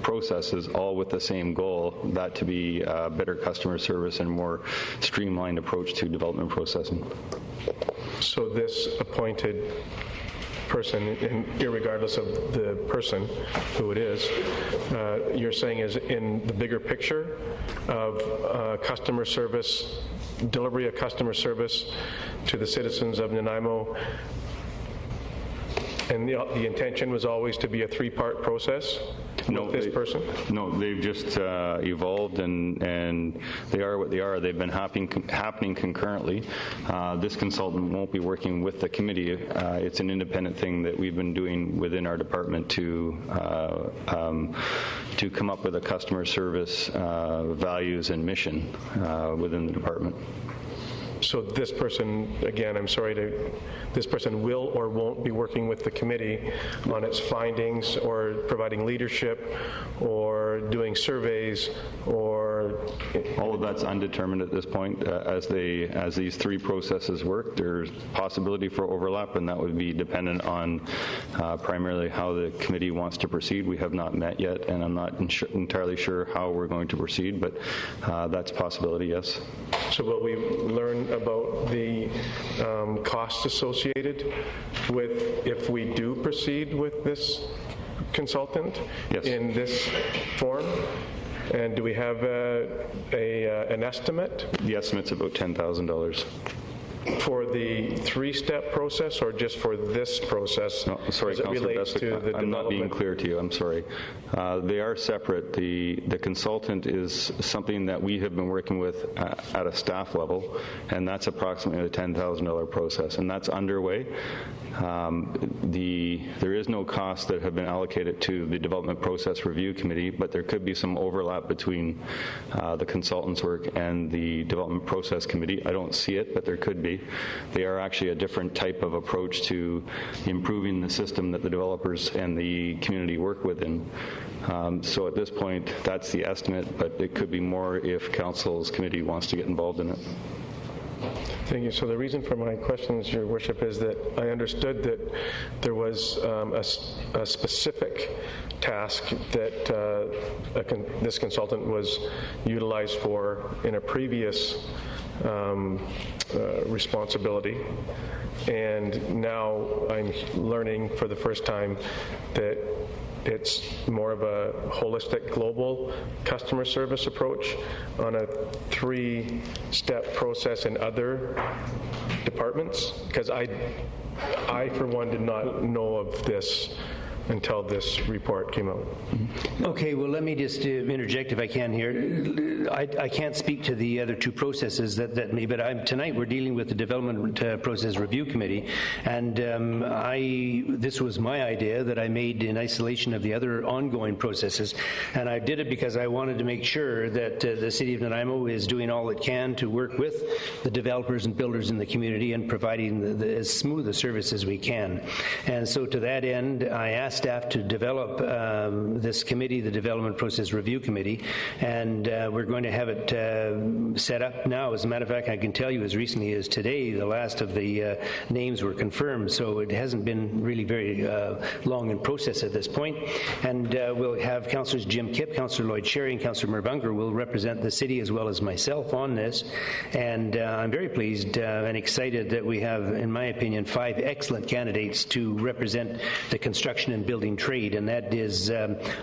processes, all with the same goal, that to be better customer service and more streamlined approach to development processing. So this appointed person, and irregardless of the person, who it is, you're saying is in the bigger picture of customer service, delivery of customer service to the citizens of Nanaimo, and the intention was always to be a 3-part process? with this person? No, they've just evolved, and they are what they are. They've been happening concurrently. This consultant won't be working with the committee. It's an independent thing that we've been doing within our department to come up with a customer service values and mission within the department. So this person, again, this person will or won't be working with the committee on its findings or providing leadership or doing surveys or... All of that's undetermined at this point. As these three processes work, there's possibility for overlap, and that would be dependent on primarily how the committee wants to proceed. We have not met yet, and I'm not entirely sure how we're going to proceed, but that's a possibility, yes. So will we learn about the costs associated with if we do proceed with this consultant in this form? And do we have an estimate? The estimate's about $10,000. For the three-step process or just for this process? No, sorry, Councillor, I'm not being clear to you. I'm sorry. They are separate. The consultant is something that we have been working with at a staff level, and that's approximately a $10,000 process, and that's underway. There is no costs that have been allocated to the Development Process Review Committee, but there could be some overlap between the consultant's work and the Development Process Committee. I don't see it, but there could be. They are actually a different type of approach to improving the system that the developers and the community work within. So at this point, that's the estimate, but it could be more if Council's committee wants to get involved in it. Thank you. So the reason for my questions, Your Worship, is that I understood that there was a specific task that this consultant was utilized for in a previous responsibility, and now I'm learning for the first time that it's more of a holistic global customer service approach on a three-step process in other departments, because I for one did not know of this until this report came out. Okay, well, let me just interject if I can here. I can't speak to the other two processes but tonight we're dealing with the Development Process Review Committee, and this was my idea that I made in isolation of the other ongoing processes, and I did it because I wanted to make sure that the City of Nanaimo is doing all it can to work with the developers and builders in the community and providing as smooth a service as we can. And so to that end, I asked staff to develop this committee, the Development Process Review Committee, and we're going to have it set up now. As a matter of fact, I can tell you as recently as today, the last of the names were confirmed, so it hasn't been really very long in process at this point. And we'll have Councillors Jim Kipp, Councillor Lloyd Sherry, and Councillor Murbunker will represent the city as well as myself on this. And I'm very pleased and excited that we have, in my opinion, 5 excellent candidates to represent the construction and building trade, and that is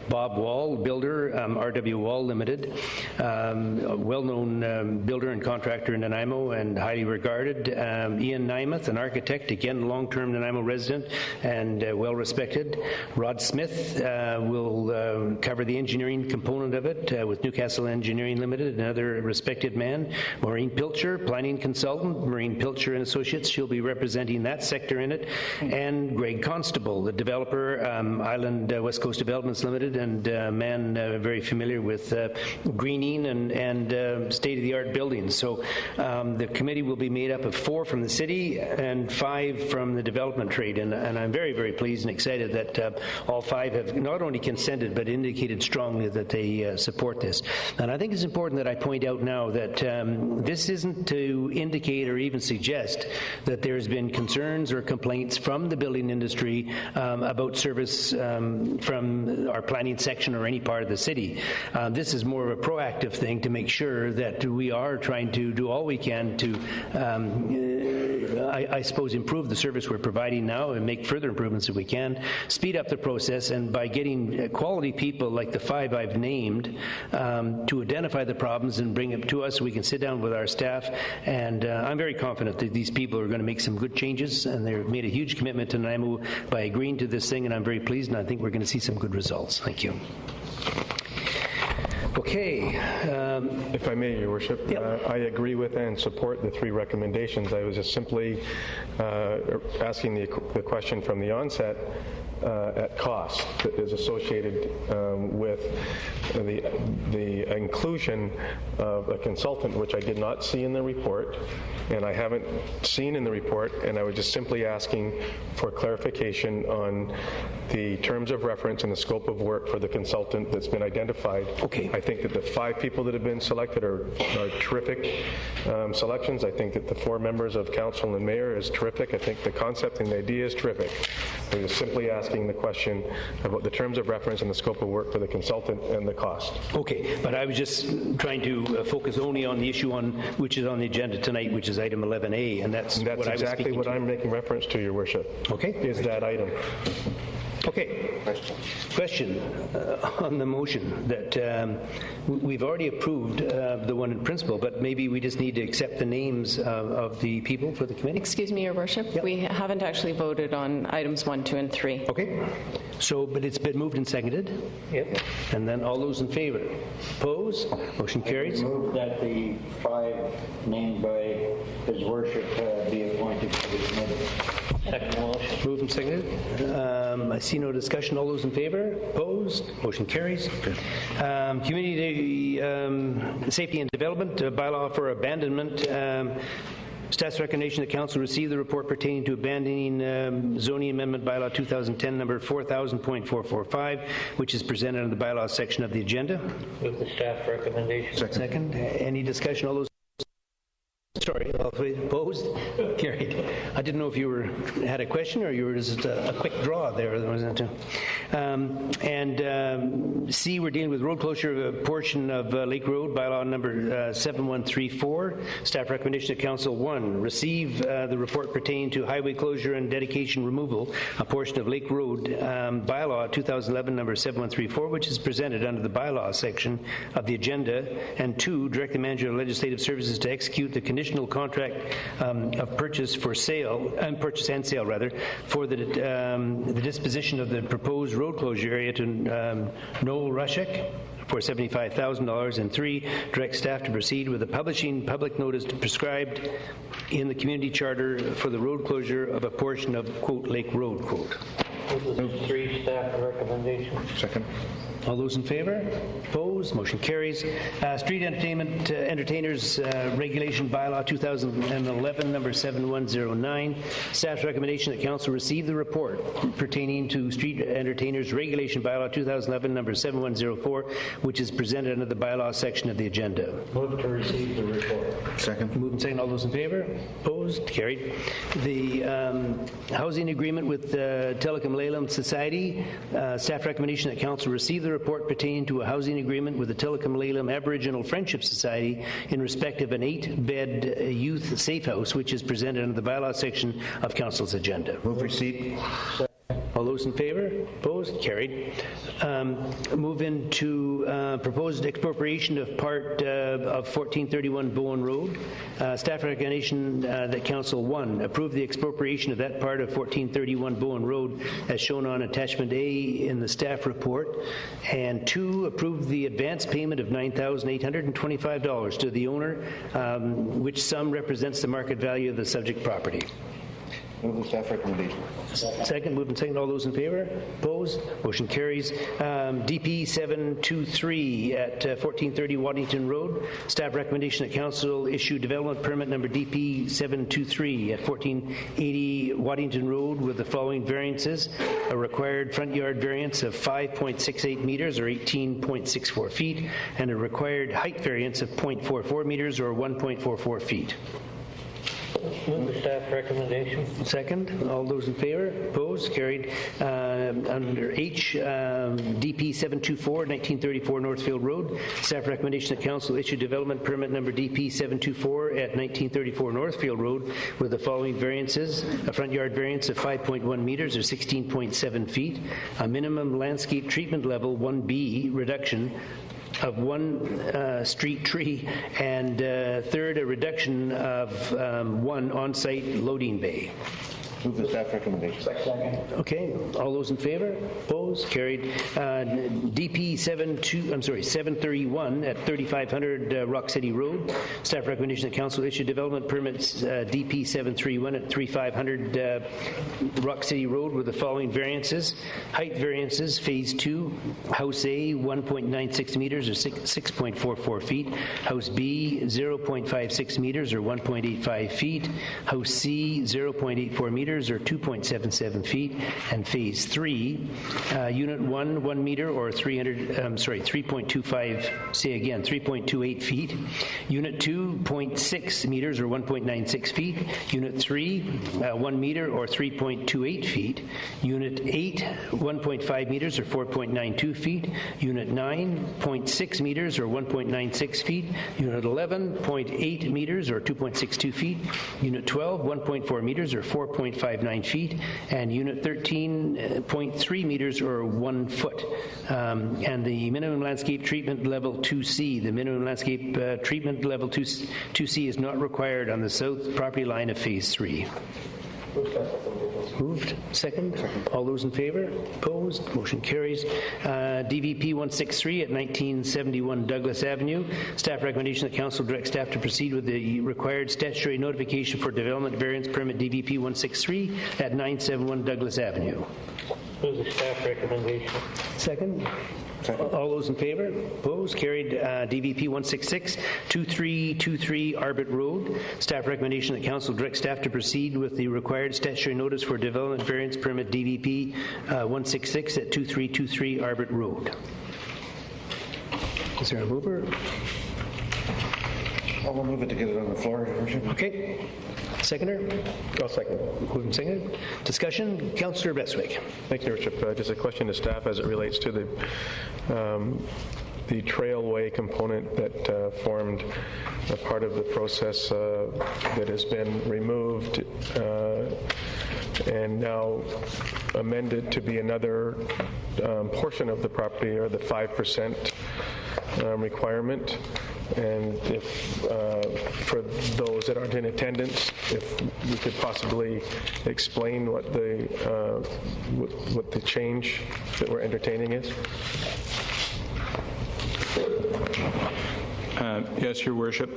Bob Wall, builder, RW Wall Limited, a well-known builder and contractor in Nanaimo and highly regarded. Ian Nymeth, an architect, again long-term Nanaimo resident and well-respected. Rod Smith will cover the engineering component of it with Newcastle Engineering Limited, another respected man. Maureen Pilcher, planning consultant, Maureen Pilcher and Associates, she'll be representing that sector in it. And Greg Constable, the developer, Island West Coast Developments Limited, and a man very familiar with greening and state-of-the-art buildings. So the committee will be made up of 4 from the city and 5 from the development trade, and I'm very, very pleased and excited that all 5 have not only consented but indicated strongly that they support this. And I think it's important that I point out now that this isn't to indicate or even suggest that there's been concerns or complaints from the building industry about service from our planning section or any part of the city. This is more of a proactive thing to make sure that we are trying to do all we can to I suppose, improve the service we're providing now and make further improvements if we can, speed up the process, and by getting quality people like the 5 I've named to identify the problems and bring it to us so we can sit down with our staff. And I'm very confident that these people are going to make some good changes, and they've made a huge commitment to Nanaimo by agreeing to this thing, and I'm very pleased, and I think we're going to see some good results. Thank you. Okay. If I may, Your Worship, I agree with and support the 3 recommendations. I was just simply asking the question from the onset at cost that is associated with the inclusion of a consultant, which I did not see in the report, and I haven't seen in the report, and I was just simply asking for clarification on the terms of reference and the scope of work for the consultant that's been identified. Okay. I think that the 5 people that have been selected are terrific selections. I think that the 4 members of council and mayor is terrific. I think the concept and the idea is terrific. I was simply asking the question about the terms of reference and the scope of work for the consultant and the cost. Okay, but I was just trying to focus only on the issue which is on the agenda tonight, which is item 11A, and that's what I was exactly speaking what to. I'm making reference to, Your Worship. Okay. Is that item. Okay. Question on the motion that we've already approved the one in principle, but maybe we just need to accept the names of the people for the committee? Excuse me, Your Worship. We haven't actually voted on items 1, 2, and 3. Okay. So, but it's been moved and seconded? Yep. And then all those in favor? Opposed? Motion carries. I move that the 5 named by His Worship be appointed to the committee. Second motion. Moved and seconded. I see no discussion. All those in favor? Opposed? Motion carries. Community Safety and Development bylaw for abandonment. Staff's recommendation that council receive the report pertaining to abandoning zoning amendment bylaw 2010 number 4000.445, which is presented in the bylaws section of the agenda. With the staff recommendation. Second. Any discussion? All those Sorry, all opposed? Carried. I didn't know if you had a question or you were just a quick draw there. Wasn't it? C, we're dealing with road closure of a portion of Lake Road, bylaw number 7134. Staff recommendation to Council 1, receive the report pertaining to highway closure and dedication removal, a portion of Lake Road, bylaw 2011 number 7134, which is presented under the bylaw section of the agenda. And 2, direct the manager of legislative services to execute the conditional contract of purchase and sale for the disposition of the proposed road closure area to Noel Rushek for $75,000, and 3, direct staff to proceed with the publishing public notice prescribed in the community charter for the road closure of a portion of, quote, Lake Road, quote. With the 3 staff recommendations. Second. All those in favor? Opposed? Motion carries. Street entertainers regulation bylaw 2011 number 7109. Staff's recommendation that council receive the report pertaining to street entertainers regulation bylaw 2011 number 7104, which is presented under the bylaw section of the agenda. Move to receive the report. Second. Move and second. All those in favor? Opposed? Carried. The housing agreement with Telecom Leyland Society. Staff recommendation that council receive the report pertaining to a housing agreement with the Telecom Leyland Aboriginal Friendship Society in respect of an 8-bed youth safe house, which is presented under the bylaw section of council's agenda. Move receipt. All those in favor? Opposed? Carried. Move into proposed expropriation of part of 1431 Bowen Road. Staff recommendation that Council 1 approve the expropriation of that part of 1431 Bowen Road as shown on attachment A in the staff report, and 2, approve the advance payment of $9,825 to the owner, which sum represents the market value of the subject property. Move the staff recommendation. Second, moved and second. All those in favor? Opposed? Motion carries. DP 723 at 1430 Waddington Road. Staff recommendation that council issue development permit number DP 723 at 1480 Waddington Road with the following variances: a required front yard variance of 5.68 meters or 18.64 feet, and a required height variance of 0.44 meters or 1.44 feet. Move the staff recommendation. Second. All those in favor? Opposed? Carried. Under H, DP 724, 1934 Northfield Road. Staff recommendation that council issue development permit number DP 724 at 1934 Northfield Road with the following variances: a front yard variance of 5.1 meters or 16.7 feet, a minimum landscape treatment level 1B reduction of one street tree, and third, a reduction of one on-site loading bay. Move the staff recommendation. Second. Okay, all those in favor? Opposed? Carried. DP 731 at 3500 Rock City Road. Staff recommendation that council issue development permits DP 731 at 3500 Rock City Road with the following variances: height variances, Phase 2, House A 1.96 meters or 6.44 feet, House B 0.56 meters or 1.85 feet, House C 0.84 meters or 2.77 feet, and Phase 3, Unit 1, 1 meter or 3.28 feet, Unit 2, 0.6 meters or 1.96 feet, Unit 3, 1 meter or 3.28 feet, Unit 8, 1.5 meters or 4.92 feet, Unit 9, 0.6 meters or 1.96 feet, Unit 11, 0.8 meters or 2.62 feet, Unit 12, 1.4 meters or 4.59 feet, and Unit 13.3 meters or 1 foot. And the minimum landscape treatment level 2C. The minimum landscape treatment level 2C is not required on the south property line of Phase 3. Moved. Second. All those in favor? Opposed? Motion carries. DVP 163 at 1971 Douglas Avenue. Staff recommendation that council direct staff to proceed with the required statutory notification for development variance permit DVP 163 at 971 Douglas Avenue. Move the staff recommendation. Second. All those in favor? Opposed? Carried. DVP 166, 2323 Arbit Road. Staff recommendation that council direct staff to proceed with the required statutory notice for development variance permit DVP 166 at 2323 Arbit Road. Is there a mover? I'll move it to get it on the floor. Okay. Seconder? I'll second. Moved and seconded. Discussion? Councillor Bestwick. Thank you, Your Worship. Just a question to staff as it relates to the trailway component that formed a part of the process that has been removed and now amended to be another portion of the property, or the 5% requirement. And if, for those that aren't in attendance, if we could possibly explain what the change that we're entertaining is. Yes, Your Worship.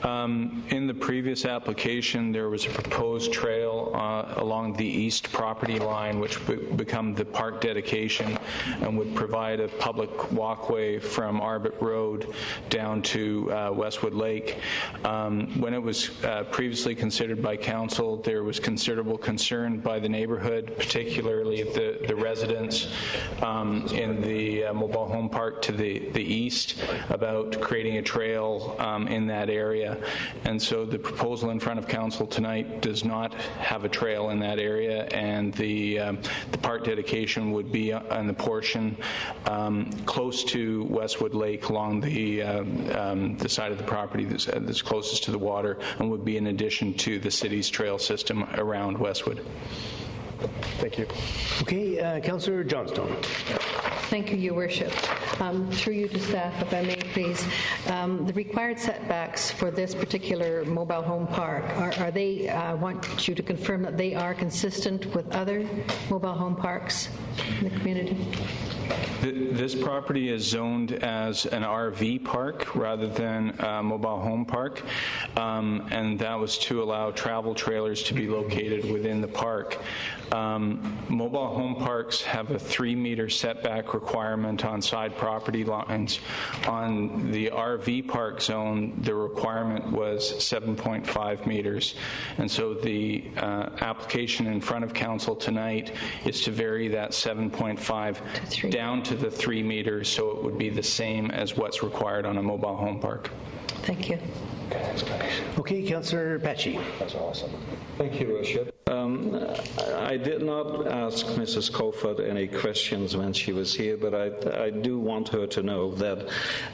In the previous application, there was a proposed trail along the east property line, which would become the park dedication and would provide a public walkway from Arbit Road down to Westwood Lake. When it was previously considered by council, there was considerable concern by the neighborhood, particularly the residents in the mobile home park to the east, about creating a trail in that area. And so the proposal in front of council tonight does not have a trail in that area, and the park dedication would be on the portion close to Westwood Lake along the side of the property that's closest to the water, and would be in addition to the city's trail system around Westwood. Thank you. Okay, Councillor Johnstone. Thank you, Your Worship. Through you to staff, if I may, please. The required setbacks for this particular mobile home park, are they, I want you to confirm that they are consistent with other mobile home parks in the community? This property is zoned as an RV park rather than a mobile home park, and that was to allow travel trailers to be located within the park. Mobile home parks have a 3-meter setback requirement on side property lines. On the RV park zone, the requirement was 7.5 meters. And so the application in front of council tonight is to vary that 7.5 down to the 3 meters, so it would be the same as what's required on a mobile home park. Thank you. Okay, Councillor Patchy. That's awesome. Thank you, Worship. I did not ask Mrs. Kofod any questions when she was here, but I do want her to know that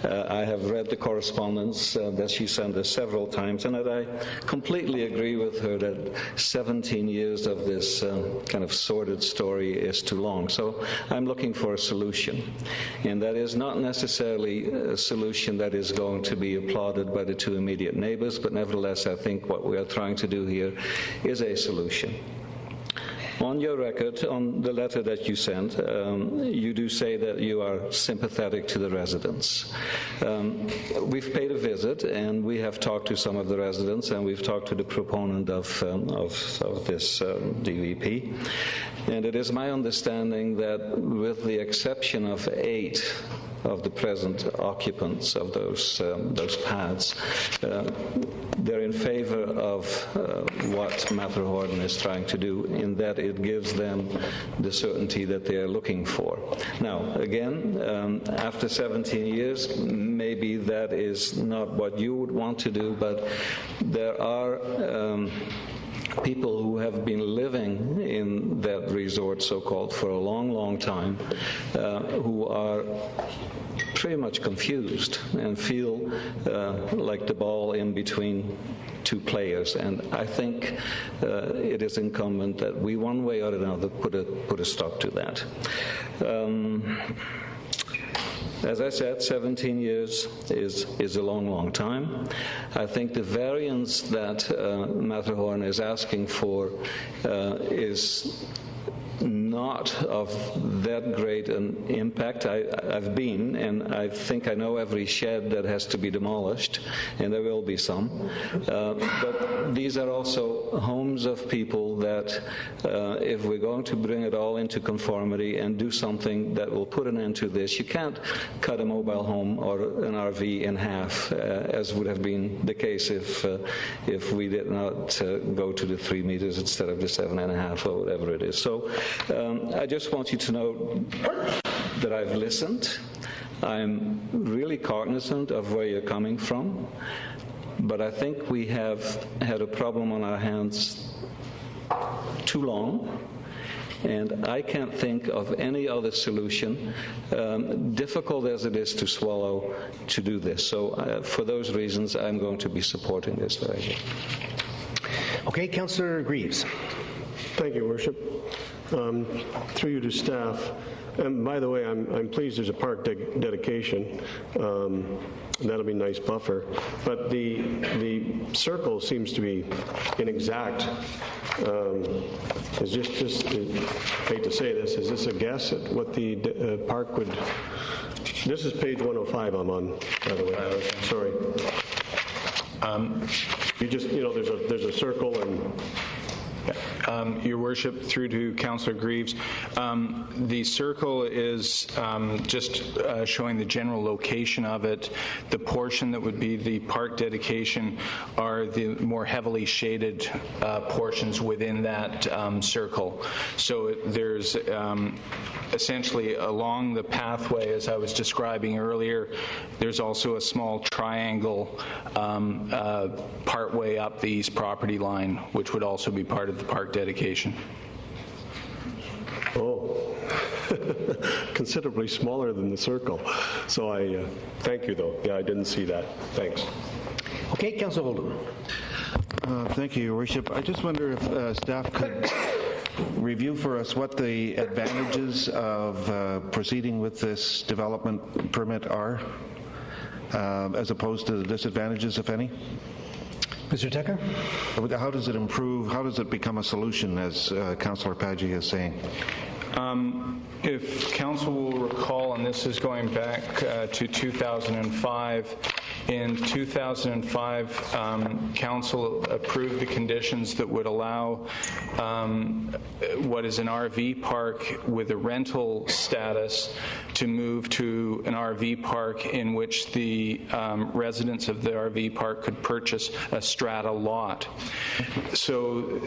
I have read the correspondence that she sent us several times, and that I completely agree with her that 17 years of this kind of sordid story is too long. So I'm looking for a solution, and that is not necessarily a solution that is going to be applauded by the two immediate neighbors, but nevertheless I think what we are trying to do here is a solution. On your record, on the letter that you sent, you do say that you are sympathetic to the residents. We've paid a visit, and we have talked to some of the residents, and we've talked to the proponent of this DVP. And it is my understanding that with the exception of 8 of the present occupants of those pads, they're in favor of what Matterhorn is trying to do, in that it gives them the certainty that they are looking for. Now, again, after 17 years, maybe that is not what you would want to do, but there are people who have been living in that resort, so-called, for a long, long time, who are pretty much confused and feel like the ball in between two players. And I think it is incumbent that we, one way or another, put a stop to that. As I said, 17 years is a long, long time. I think the variance that Matterhorn is asking for is not of that great an impact. I've been, and I think I know every shed that has to be demolished, and there will be some. But these are also homes of people that, if we're going to bring it all into conformity and do something that will put an end to this, you can't cut a mobile home or an RV in half, as would have been the case if we did not go to the 3 meters instead of the 7.5 or whatever it is. So I just want you to know that I've listened. I'm really cognizant of where you're coming from, but I think we have had a problem on our hands too long, and I can't think of any other solution, difficult as it is to swallow, to do this. So for those reasons, I'm going to be supporting this idea. Okay, Councillor Greaves. Thank you, Worship. Through you to staff. And by the way, I'm pleased there's a park dedication. That'll be a nice buffer. But the circle seems to be inexact. Is just hate to say this, is this a guess at what the park would? This is page 105 I'm on, by the way. Sorry. There's a circle and. Your Worship, through to Councillor Greaves, the circle is just showing the general location of it. The portion that would be the park dedication are the more heavily shaded portions within that circle. So there's essentially along the pathway, as I was describing earlier, there's also a small triangle partway up the east property line, which would also be part of the park dedication. Oh, considerably smaller than the circle. So I thank you, though. Yeah, I didn't see that. Thanks. Okay, Councillor Holden. Thank you, Your Worship. I just wonder if staff could review for us what the advantages of proceeding with this development permit are, as opposed to the disadvantages, if any. Mr. Tucker? How does it improve? How does it become a solution, as Councillor Paggi is saying? If Council will recall, and this is going back to 2005, in 2005, Council approved the conditions that would allow what is an RV park with a rental status to move to an RV park in which the residents of the RV park could purchase a strata lot. So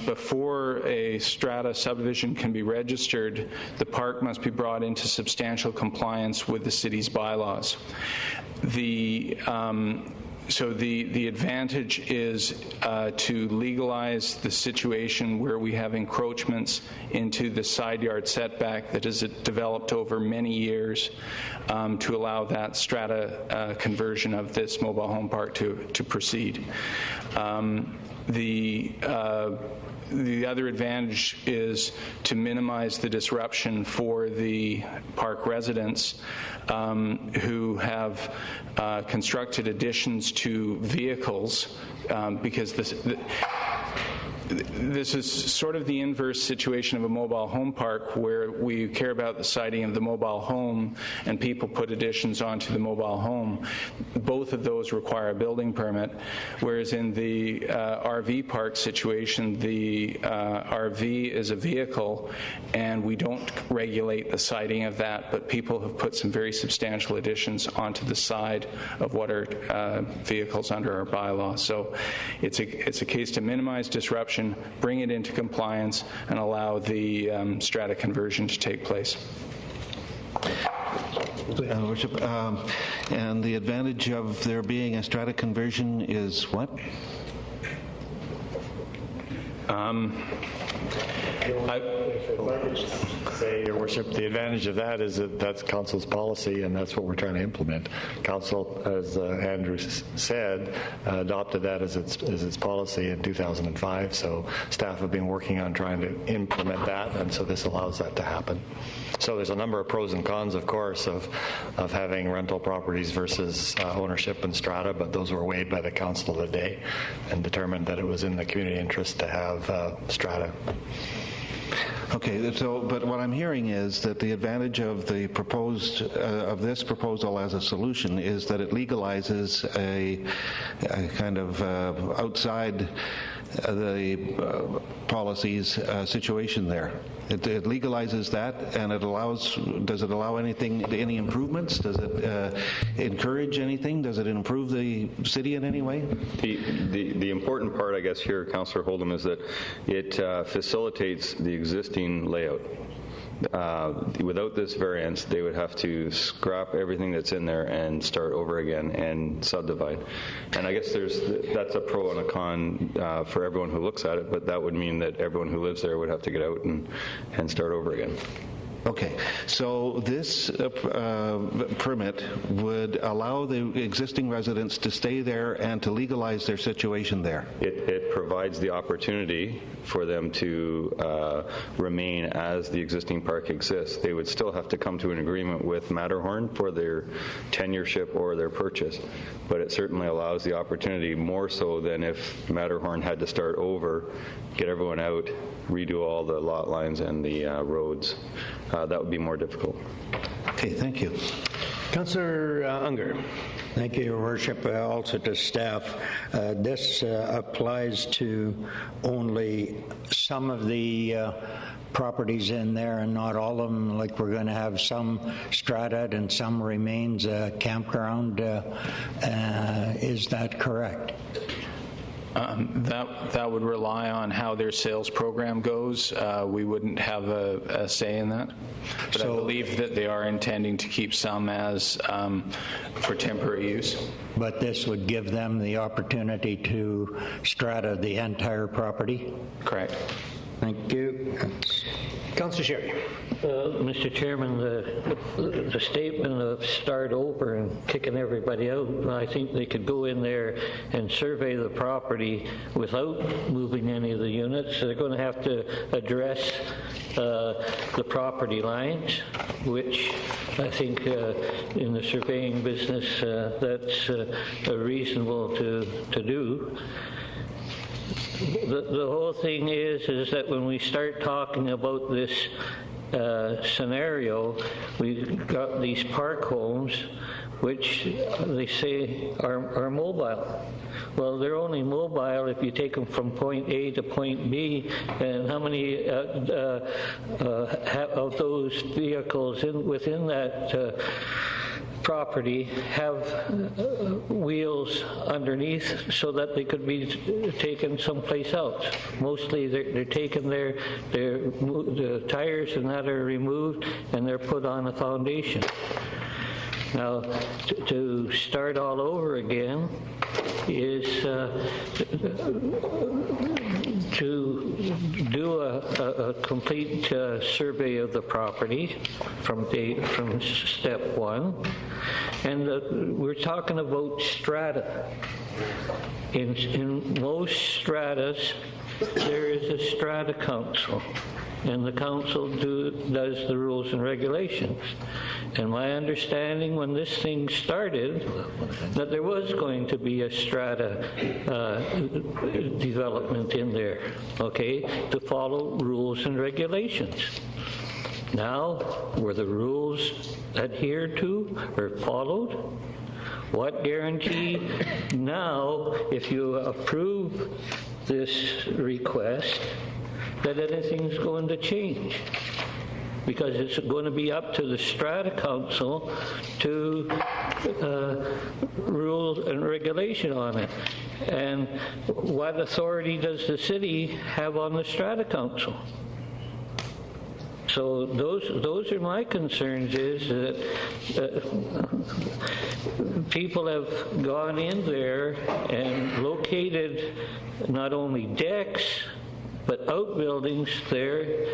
before a strata subdivision can be registered, the park must be brought into substantial compliance with the city's bylaws. So the advantage is to legalize the situation where we have encroachments into the side yard setback that has developed over many years, to allow that strata conversion of this mobile home park to proceed. The other advantage is to minimize the disruption for the park residents who have constructed additions to vehicles, because this is sort of the inverse situation of a mobile home park, where we care about the siting of the mobile home and people put additions onto the mobile home. Both of those require a building permit, whereas in the RV park situation, the RV is a vehicle and we don't regulate the siting of that, but people have put some very substantial additions onto the side of what are vehicles under our bylaw. So it's a case to minimize disruption, bring it into compliance, and allow the strata conversion to take place. Worship, and the advantage of there being a strata conversion is what? Say, Your Worship, the advantage of that is that that's Council's policy, and that's what we're trying to implement. Council, as Andrew said, adopted that as its policy in 2005, so staff have been working on trying to implement that, and so this allows that to happen. So there's a number of pros and cons, of course, of having rental properties versus ownership and strata, but those were weighed by the council of the day and determined that it was in the community interest to have strata. Okay, so, but what I'm hearing is that the advantage of the proposed, of this proposal as a solution is that it legalizes a kind of outside the policies situation there. It legalizes that, and it allows, does it allow any improvements? Does it encourage anything? Does it improve the city in any way? The important part, I guess, here, Councillor Holdham, is that it facilitates the existing layout. Without this variance, they would have to scrap everything that's in there and start over again and subdivide. And I guess that's a pro and a con for everyone who looks at it, but that would mean that everyone who lives there would have to get out and start over again. Okay, so this permit would allow the existing residents to stay there and to legalize their situation there. It provides the opportunity for them to remain as the existing park exists. They would still have to come to an agreement with Matterhorn for their tenureship or their purchase, but it certainly allows the opportunity, more so than if Matterhorn had to start over, get everyone out, redo all the lot lines and the roads. That would be more difficult. Okay, thank you. Councillor Unger. Thank you, Your Worship. Also to staff, this applies to only some of the properties in there and not all of them. Like, we're going to have some strata and some remains campground. Is that correct? That would rely on how their sales program goes. We wouldn't have a say in that. But I believe that they are intending to keep some as for temporary use. But this would give them the opportunity to strata the entire property? Correct. Thank you. Councillor Sherry. Mr. Chairman, the statement of start over and kicking everybody out, I think they could go in there and survey the property without moving any of the units. They're going to have to address the property lines, which I think in the surveying business that's reasonable to do. The whole thing is that when we start talking about this scenario, we've got these park homes which they say are mobile. Well, they're only mobile if you take them from point A to point B, and how many of those vehicles within that property have wheels underneath so that they could be taken someplace else. Mostly they're taken there, the tires and that are removed and they're put on a foundation. Now, to start all over again, is to do a complete survey of the property from step one. And we're talking about strata. In most stratas, there is a strata council, and the council does the rules and regulations. And my understanding when this thing started, that there was going to be a strata development in there, okay, to follow rules and regulations. Now, were the rules adhered to or followed? What guarantee now, if you approve this request, that anything's going to change? Because it's going to be up to the Strata Council to rule and regulation on it. And what authority does the city have on the Strata Council? So those are my concerns, is that people have gone in there and located not only decks, but outbuildings there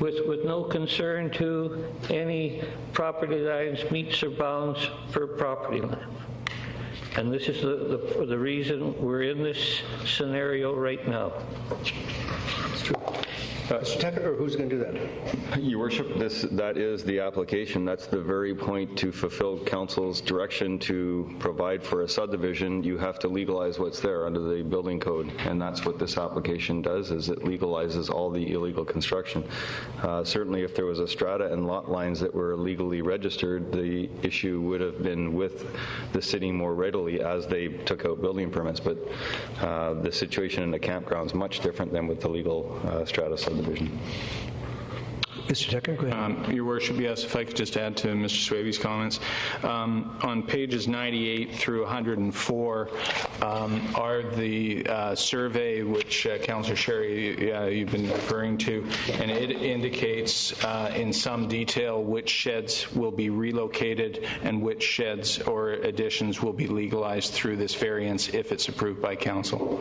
with no concern to any property lines, meets or bounds for property line. And this is the reason we're in this scenario right now. It's true. Mr. Tucker, or who's going to do that? Your Worship, that is the application. That's the very point to fulfill Council's direction to provide for a subdivision. You have to legalize what's there under the building code, and that's what this application does, is it legalizes all the illegal construction. Certainly if there was a strata and lot lines that were legally registered, the issue would have been with the city more readily as they took out building permits, but the situation in the campground is much different than with the legal strata subdivision. Mr. Tucker, go ahead. Your Worship, yes, if I could just add to Mr. Swaby's comments. On pages 98 through 104 are the survey which Councillor Sherry, you've been referring to, and it indicates in some detail which sheds will be relocated and which sheds or additions will be legalized through this variance if it's approved by Council.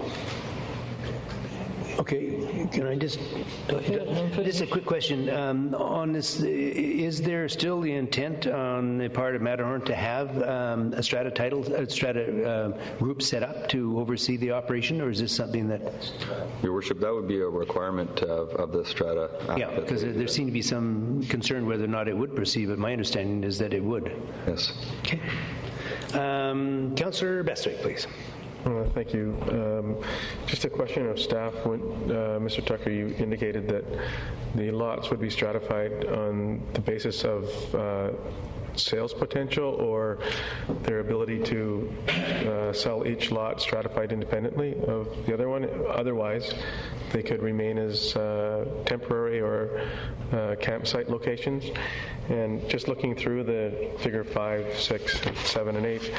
Okay, can I just a quick question on this? Is there still the intent on the part of Matterhorn to have a strata group set up to oversee the operation, or is this something that? Your Worship, that would be a requirement of the strata. Yeah, because there seemed to be some concern whether or not it would proceed, but my understanding is that it would. Yes. Okay. Councillor Bestwick, please. Thank you. Just a question of staff. When, Mr. Tucker, you indicated that the lots would be stratified on the basis of sales potential or their ability to sell each lot stratified independently of the other one. Otherwise, they could remain as temporary or campsite locations. And just looking through the figure 5, 6, 7, and 8,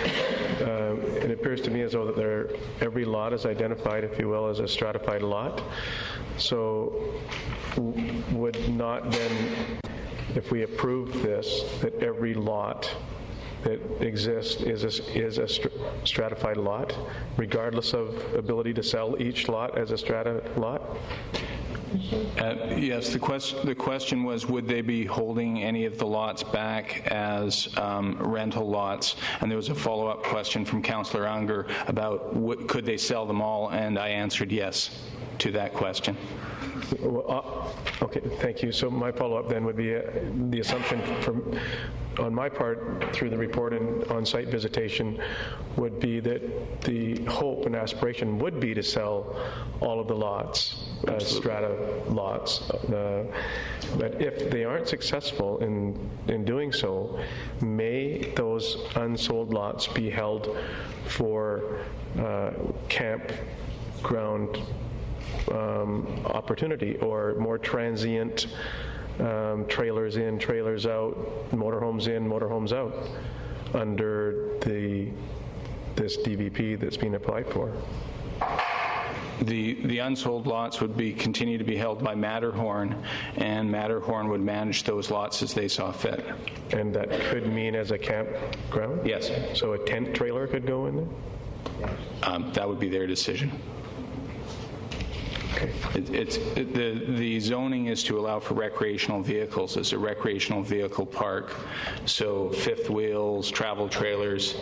it appears to me as though that every lot is identified, if you will, as a stratified lot. So would not then, if we approve this, that every lot that exists is a stratified lot, regardless of ability to sell each lot as a strata lot? Yes, the question was, would they be holding any of the lots back as rental lots? And there was a follow-up question from Councillor Unger about could they sell them all, and I answered yes to that question. Okay, thank you. So my follow-up then would be the assumption on my part through the report and on-site visitation would be that the hope and aspiration would be to sell all of the lots as strata lots. But if they aren't successful in doing so, may those unsold lots be held for campground opportunity or more transient trailers in, trailers out, motorhomes in, motorhomes out under this DVP that's being applied for? The unsold lots would continue to be held by Matterhorn, and Matterhorn would manage those lots as they saw fit. And that could mean as a campground? Yes. So a tent trailer could go in there? That would be their decision. The zoning is to allow for recreational vehicles. It's a recreational vehicle park, so fifth wheels, travel trailers,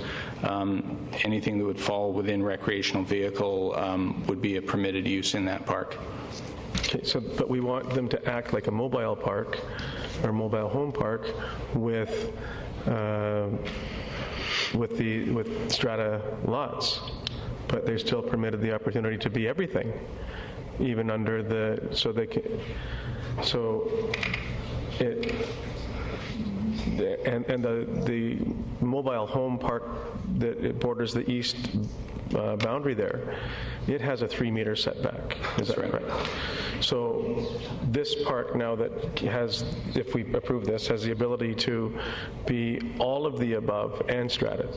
anything that would fall within recreational vehicle would be a permitted use in that park. Okay, but we want them to act like a mobile park or mobile home park with strata lots, but they're still permitted the opportunity to be everything, even under the, the mobile home park that it borders the east boundary there, it has a 3-meter setback. Is that correct? So this park now that has, if we approve this, has the ability to be all of the above and strata.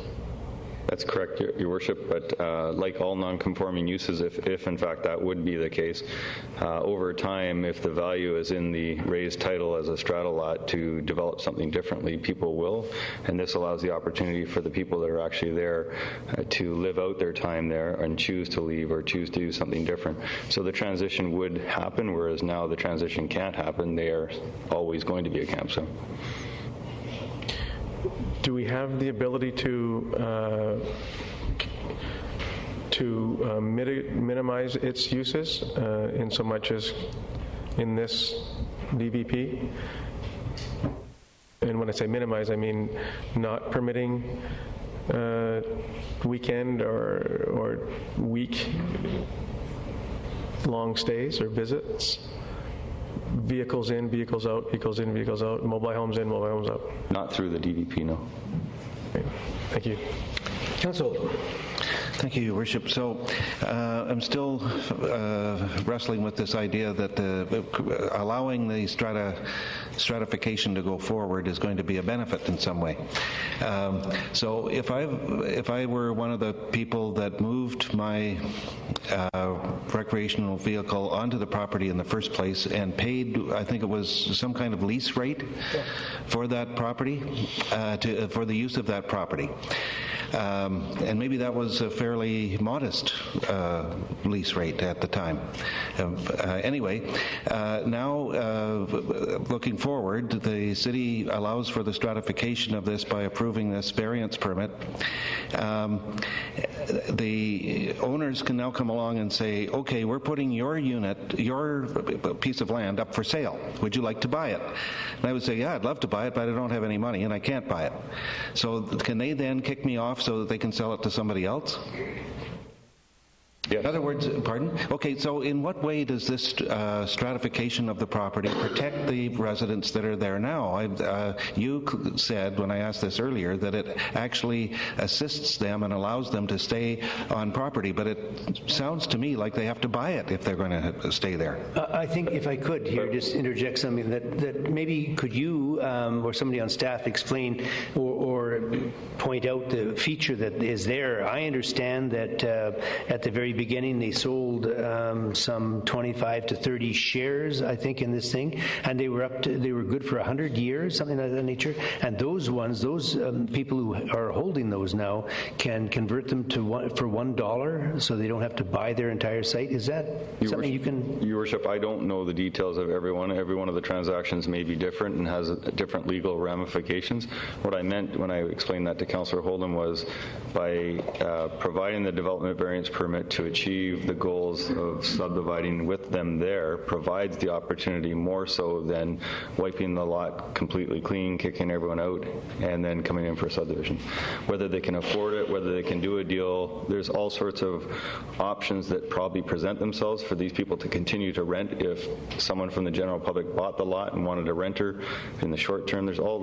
That's correct, Your Worship, but like all non-conforming uses, if in fact that would be the case, over time, if the value is in the raised title as a strata lot to develop something differently, people will, and this allows the opportunity for the people that are actually there to live out their time there and choose to leave or choose to do something different. So the transition would happen, whereas now the transition can't happen. They are always going to be a campsite. Do we have the ability to minimize its uses in so much as in this DVP? And when I say minimize, I mean not permitting weekend or week long stays or visits? Vehicles in, vehicles out, vehicles in, vehicles out, mobile homes in, mobile homes out? Not through the DVP, no. Okay. Thank you. Council. Thank you, Your Worship. So I'm still wrestling with this idea that allowing the stratification to go forward is going to be a benefit in some way. So if I were one of the people that moved my recreational vehicle onto the property in the first place and paid, I think it was some kind of lease rate for that property, for the use of that property. And maybe that was a fairly modest lease rate at the time. Anyway, now looking forward, the city allows for the stratification of this by approving this variance permit. The owners can now come along and say, okay, we're putting your unit, your piece of land up for sale. Would you like to buy it? And I would say, yeah, I'd love to buy it, but I don't have any money and I can't buy it. So can they then kick me off so that they can sell it to somebody else? Yes. In other words, pardon? Okay, so in what way does this stratification of the property protect the residents that are there now? You said, when I asked this earlier, that it actually assists them and allows them to stay on property, but it sounds to me like they have to buy it if they're going to stay there. I think if I could here just interject something that maybe could you or somebody on staff explain or point out the feature that is there. I understand that at the very beginning they sold some 25 to 30 shares, I think, in this thing, and they were good for 100 years, something of that nature. And those people who are holding those now can convert them to for $1, so they don't have to buy their entire site. Is that something you can? Your Worship, I don't know the details of every one. Every one of the transactions may be different and has different legal ramifications. What I meant when I explained that to Councillor Holden was by providing the development variance permit to achieve the goals of subdividing with them there provides the opportunity more so than wiping the lot completely clean, kicking everyone out, and then coming in for a subdivision. Whether they can afford it, whether they can do a deal, there's all sorts of options that probably present themselves for these people to continue to rent if someone from the general public bought the lot and wanted a renter in the short term. There's all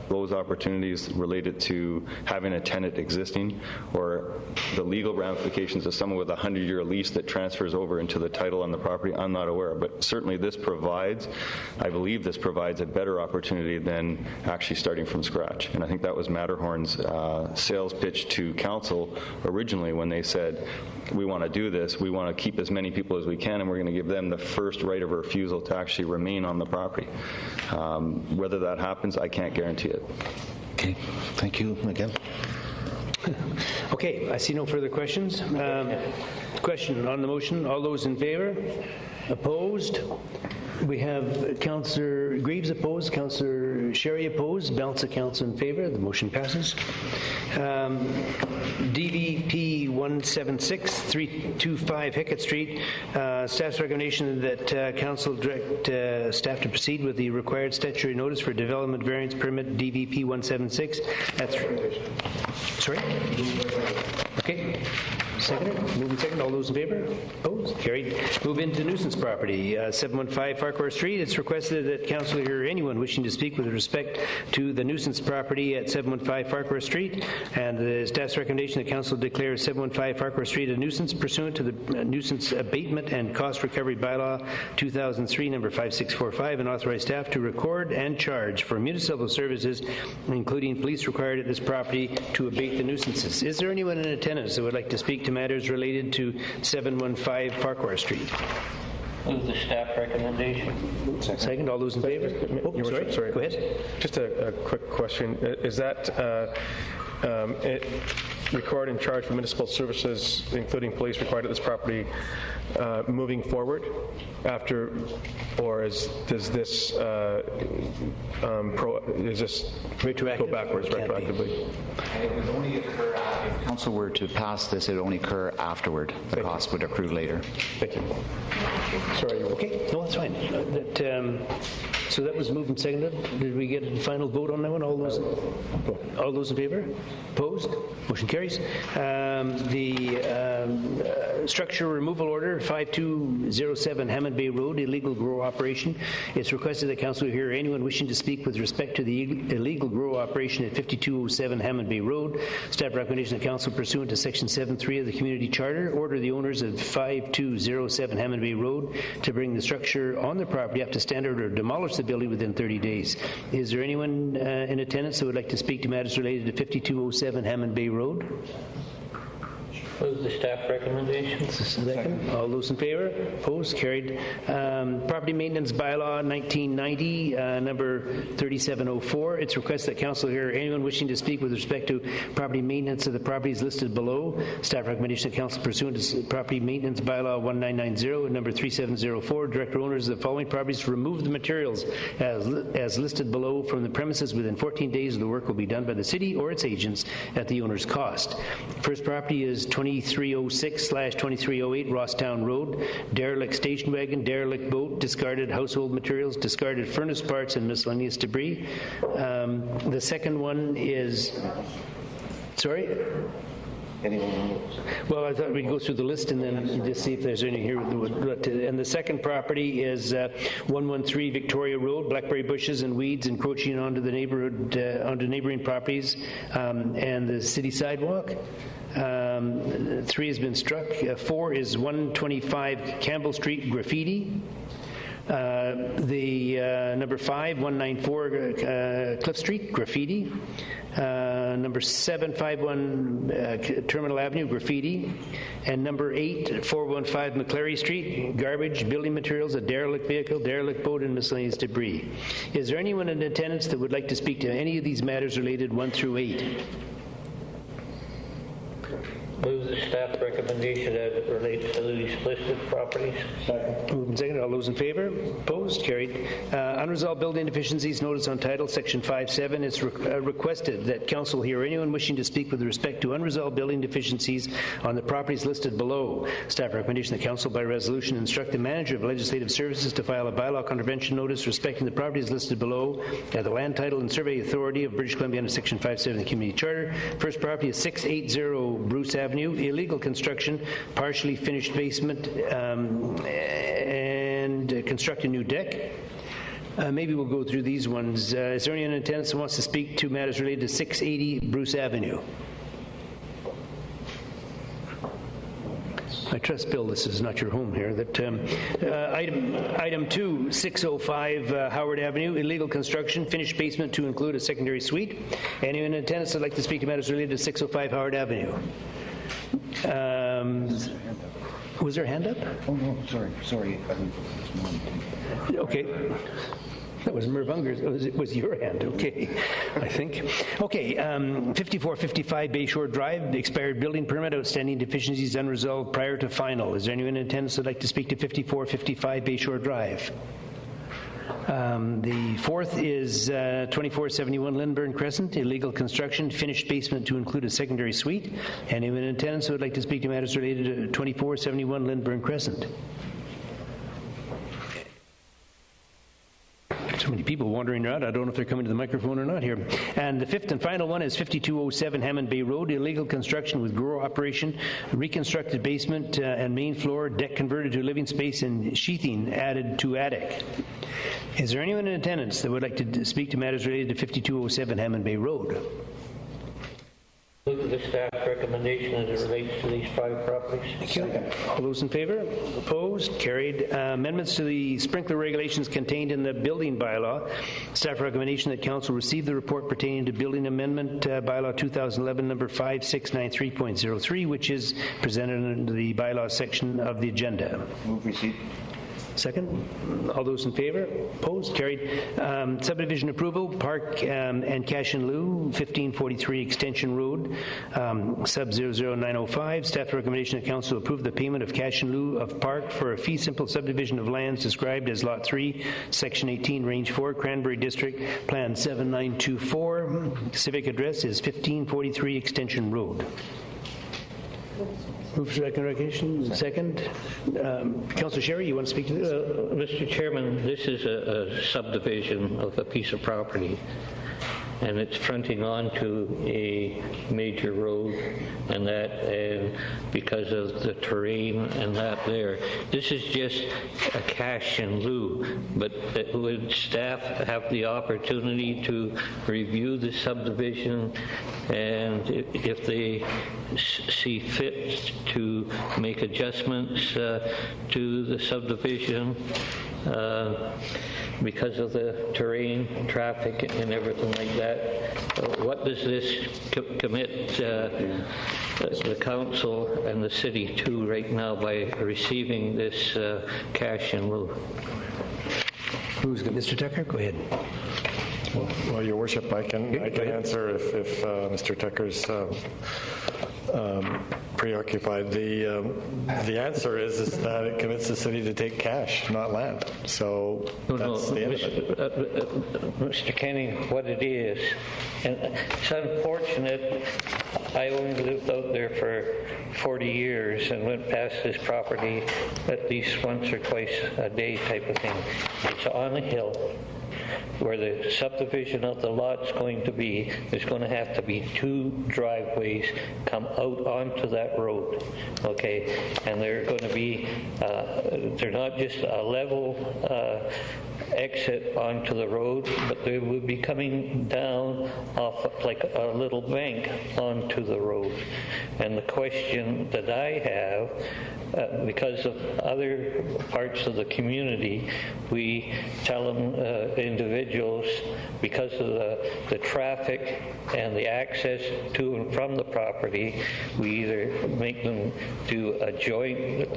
those opportunities related to having a tenant existing, or the legal ramifications of someone with a 100-year lease that transfers over into the title on the property. I'm not aware, but certainly I believe this provides a better opportunity than actually starting from scratch. And I think that was Matterhorn's sales pitch to council originally when they said, we want to do this, we want to keep as many people as we can, and we're going to give them the first right of refusal to actually remain on the property. Whether that happens, I can't guarantee it. Okay, thank you again. Okay, I see no further questions. Question on the motion. All those in favor? Opposed? We have Councillor Greaves opposed, Councillor Sherry opposed, balance of council in favor. The motion passes. DVP 176-325 Hickett Street. Staff's recommendation that council direct staff to proceed with the required statutory notice for development variance permit DVP 176. That's sorry. Okay. Second. Moving second. All those in favor? Opposed? Carried. Move into nuisance property. 715 Farquhar Street. It's requested that council hear anyone wishing to speak with respect to the nuisance property at 715 Farquhar Street. And the staff's recommendation that council declare 715 Farquhar Street a nuisance pursuant to the Nuisance Abatement and Cost Recovery Bylaw 2003 number 5645 and authorize staff to record and charge for municipal services, including police required at this property to abate the nuisances. Is there anyone in attendance that would like to speak to matters related to 715 Farquhar Street? Move the staff recommendation. Second. All those in favor? Oh, sorry. Go ahead. Just a quick question. Is that record and charge for municipal services, including police required at this property, moving forward after, or does this go backwards retroactively? It would only occur if council were to pass this. It would only occur afterward. The cost would accrue later. Thank you. Sorry. Okay. No, that's fine. So that was moved and seconded. Did we get a final vote on that one? All those in favor? Opposed? Motion carries. The structure removal order 5207 Hammond Bay Road, illegal grow operation. It's requested that council hear anyone wishing to speak with respect to the illegal grow operation at 5207 Hammond Bay Road. Staff recommendation that council pursuant to section 7.3 of the community charter order the owners of 5207 Hammond Bay Road to bring the structure on their property up to standard or demolish the building within 30 days. Is there anyone in attendance that would like to speak to matters related to 5207 Hammond Bay Road? Move the staff recommendations. Second. All those in favor? Opposed? Carried. Property Maintenance Bylaw 1990, number 3704. It's requested that council hear anyone wishing to speak with respect to property maintenance of the properties listed below. Staff recommendation that council pursuant to Property Maintenance Bylaw 1990, number 3704, direct owners of the following properties to remove the materials as listed below from the premises within 14 days of the work will be done by the city or its agents at the owner's cost. First property is 2306/2308 Rosstown Road, derelict station wagon, derelict boat, discarded household materials, discarded furnace parts, and miscellaneous debris. The second one is, sorry? Well, I thought we'd go through the list and then just see if there's any here. And the second property is 113 Victoria Road, blackberry bushes and weeds encroaching onto the neighborhood, onto neighboring properties, and the city sidewalk. 3 has been struck. 4 is 125 Campbell Street graffiti. Number 5, 194 Cliff Street graffiti. Number 751 Terminal Avenue graffiti. And number 8, 415 McClary Street, garbage, building materials, a derelict vehicle, derelict boat, and miscellaneous debris. Is there anyone in attendance that would like to speak to any of these matters related 1 through 8? Move the staff recommendation as it relates to these listed properties. Moved and seconded. All those in favor? Opposed? Carried. Unresolved building deficiencies notice on title, section 5.7. It's requested that council hear anyone wishing to speak with respect to unresolved building deficiencies on the properties listed below. Staff recommendation that council by resolution instruct the manager of legislative services to file a bylaw contravention notice respecting the properties listed below at the Land Title and Survey Authority of British Columbia under section 5.7 of the Community Charter. First property is 680 Bruce Avenue, illegal construction, partially finished basement, and construct a new deck. Maybe we'll go through these ones. Is there anyone in attendance who wants to speak to matters related to 680 Bruce Avenue? I trust, Bill, this is not your home here. That item 2, 605 Howard Avenue, illegal construction, finished basement to include a secondary suite. Anyone in attendance would like to speak to matters related to 605 Howard Avenue? Was there a hand up? Oh, no, sorry. Okay. That was Merv Unger's. It was your hand, okay, I think. Okay, 5455 Bayshore Drive, expired building permit, outstanding deficiencies unresolved prior to final. Is there anyone in attendance who would like to speak to 5455 Bayshore Drive? The fourth is 2471 Lindburn Crescent, illegal construction, finished basement to include a secondary suite. Anyone in attendance who would like to speak to matters related to 2471 Lindburn Crescent? So many people wandering around. I don't know if they're coming to the microphone or not here. And the fifth and final one is 5207 Hammond Bay Road, illegal construction with grow operation, reconstructed basement and main floor, deck converted to living space, and sheathing added to attic. Is there anyone in attendance that would like to speak to matters related to 5207 Hammond Bay Road? Look at the staff recommendation as it relates to these 5 properties. Thank you. All those in favor? Opposed? Carried. Amendments to the sprinkler regulations contained in the building bylaw. Staff recommendation that council receive the report pertaining to building amendment bylaw 2011 number 5693.03, which is presented in the bylaw section of the agenda. Move receipt. Second. All those in favor? Opposed? Carried. Subdivision approval, Park and Cash in Lieu, 1543 Extension Road, sub 00905. Staff recommendation that council approve the payment of cash in lieu of Park for a fee simple subdivision of lands described as Lot 3, Section 18, Range 4, Cranberry District, Plan 7924. Civic address is 1543 Extension Road. Move for recommendation. Second. Councillor Sherry, you want to speak to this? Mr. Chairman, this is a subdivision of a piece of property, and it's fronting onto a major road, and because of the terrain and that there. This is just a cash in lieu, but would staff have the opportunity to review the subdivision, and if they see fit to make adjustments to the subdivision because of the terrain, traffic, and everything like that. What does this commit the council and the city to right now by receiving this cash in lieu? Who's good? Mr. Tucker, go ahead. Well, Your Worship, I can answer if Mr. Tucker's preoccupied. The answer is that it commits the city to take cash, not land. So that's the end of it. Mr. Kenny, what it is, and it's unfortunate, I only lived out there for 40 years and went past this property at least once or twice a day type of thing. It's on a hill. Where the subdivision of the lot's going to be, there's going to have to be 2 driveways come out onto that road, okay? And they're going to be, they're not just a level exit onto the road, but they will be coming down off like a little bank onto the road. And the question that I have, because of other parts of the community, we tell them, individuals, because of the traffic and the access to and from the property, we either make them do a joint,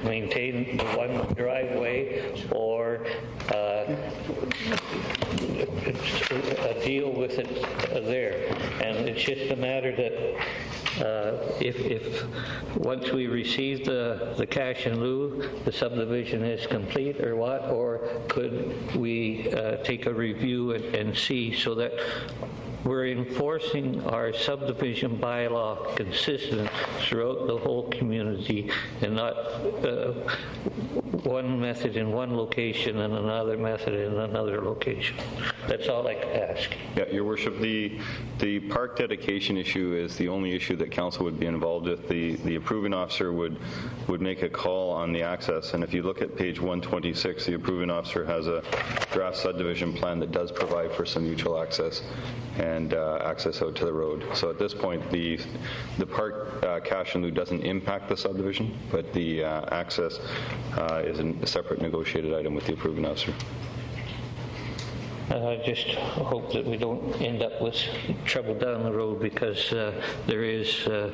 maintain the one driveway, or deal with it there. And it's just a matter that if once we receive the cash in lieu, the subdivision is complete or what, or could we take a review and see so that we're enforcing our subdivision bylaw consistent throughout the whole community and not one method in one location and another method in another location. That's all I could ask. Yeah, Your Worship, the park dedication issue is the only issue that council would be involved with. The approving officer would make a call on the access, and if you look at page 126, the approving officer has a draft subdivision plan that does provide for some mutual access and access out to the road. So at this point, the park cash in lieu doesn't impact the subdivision, but the access is a separate negotiated item with the approving officer. I just hope that we don't end up with trouble down the road, because there is the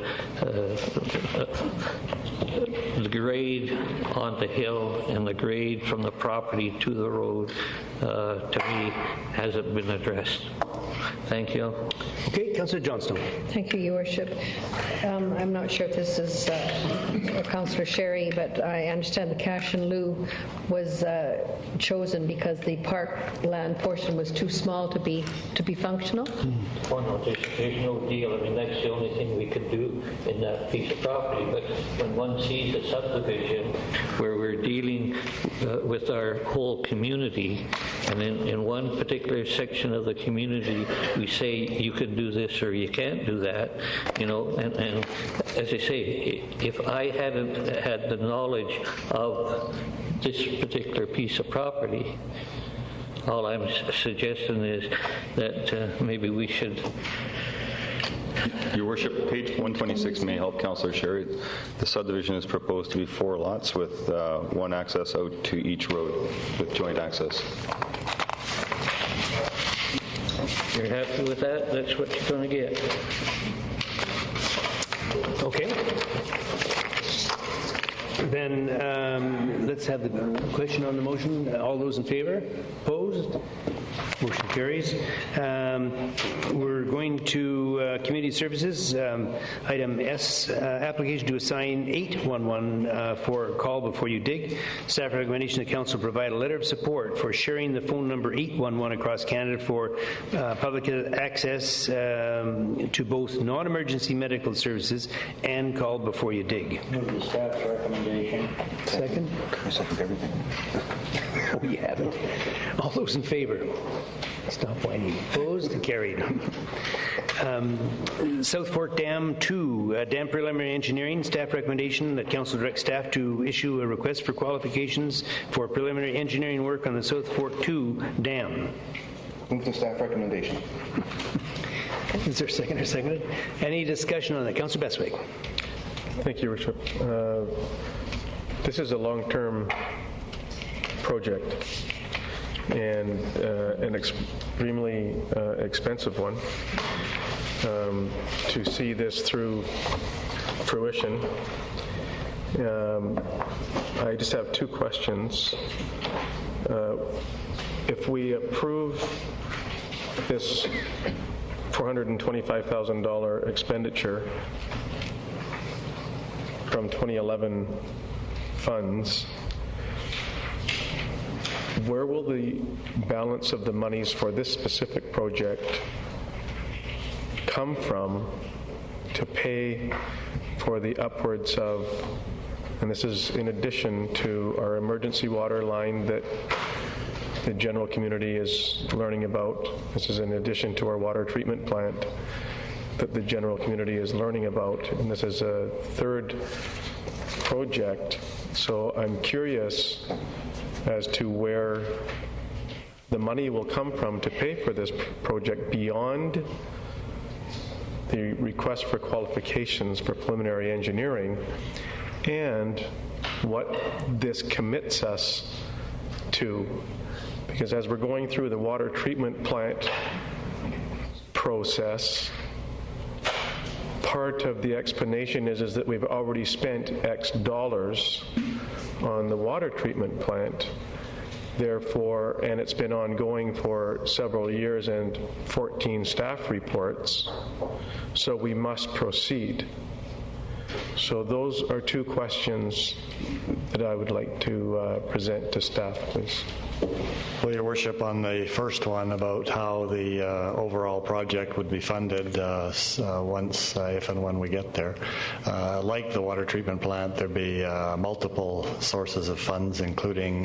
grade on the hill and the grade from the property to the road, to me, hasn't been addressed. Thank you. Okay, Councillor Johnstone. Thank you, Your Worship. I'm not sure if this is Councillor Sherry, but I understand the cash in lieu was chosen because the parkland portion was too small to be functional. Well, no, there's no deal. I mean, that's the only thing we could do in that piece of property. But when one sees a subdivision where we're dealing with our whole community, and in one particular section of the community, we say you can do this or you can't do that, you know, and as I say, if I hadn't had the knowledge of this particular piece of property, all I'm suggesting is that maybe we should. Your Worship, page 126 may help Councillor Sherry. The subdivision is proposed to be 4 lots with one access out to each road with joint access. You're happy with that? That's what you're going to get. Okay. Then let's have the question on the motion. All those in favor? Opposed? Motion carries. We're going to Community Services. Item S, application to assign 811 for call before you dig. Staff recommendation the Council provide a letter of support for sharing the phone number 811 across Canada for public access to both non-emergency medical services and call before you dig. Move the staff's recommendation. Second? I second everything. We haven't. All those in favor? Stop whining. Opposed? Carried. South Fork Dam 2, dam preliminary engineering. Staff recommendation that Council direct staff to issue a request for qualifications for preliminary engineering work on the South Fork 2 dam. Move the staff recommendation. Is there a second or seconded? Any discussion on that? Councillor Bestwick. Thank you, Worship. This is a long-term project and an extremely expensive one. To see this through fruition, I just have 2 questions. If we approve this $425,000 expenditure from 2011 funds, where will the balance of the monies for this specific project come from to pay for the upwards of, and this is in addition to our emergency water line that the general community is learning about. This is in addition to our water treatment plant that the general community is learning about, and this is a 3rd project. So I'm curious as to where the money will come from to pay for this project beyond the request for qualifications for preliminary engineering, and what this commits us to. Because as we're going through the water treatment plant process, part of the explanation is that we've already spent X dollars on the water treatment plant. Therefore, and it's been ongoing for several years and 14 staff reports, so we must proceed. So those are 2 questions that I would like to present to staff, please. Well, Your Worship, on the first one about how the overall project would be funded once, if and when we get there, like the water treatment plant, there'd be multiple sources of funds, including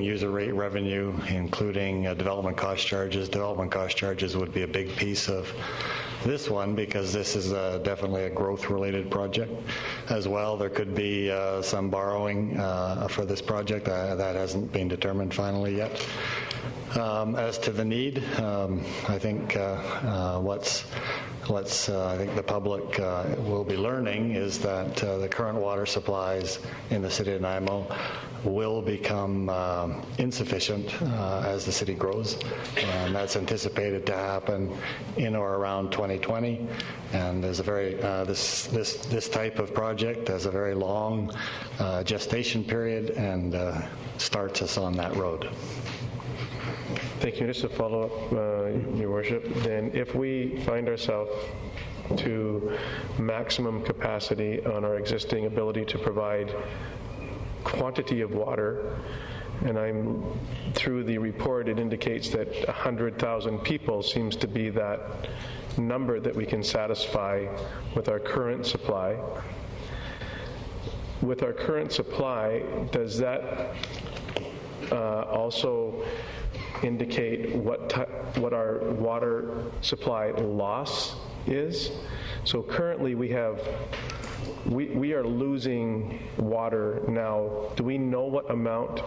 user rate revenue, including development cost charges. Development cost charges would be a big piece of this one because this is definitely a growth-related project as well. There could be some borrowing for this project. That hasn't been determined finally yet. As to the need, I think what's I think the public will be learning is that the current water supplies in the city of Nanaimo will become insufficient as the city grows, and that's anticipated to happen in or around 2020. And there's a very this type of project has a very long gestation period and starts us on that road. Thank you. Just to follow up, Your Worship, then if we find ourselves to maximum capacity on our existing ability to provide quantity of water, and through the report it indicates that 100,000 people seems to be that number that we can satisfy with our current supply. With our current supply, does that also indicate what our water supply loss is? So currently we are losing water now. Do we know what amount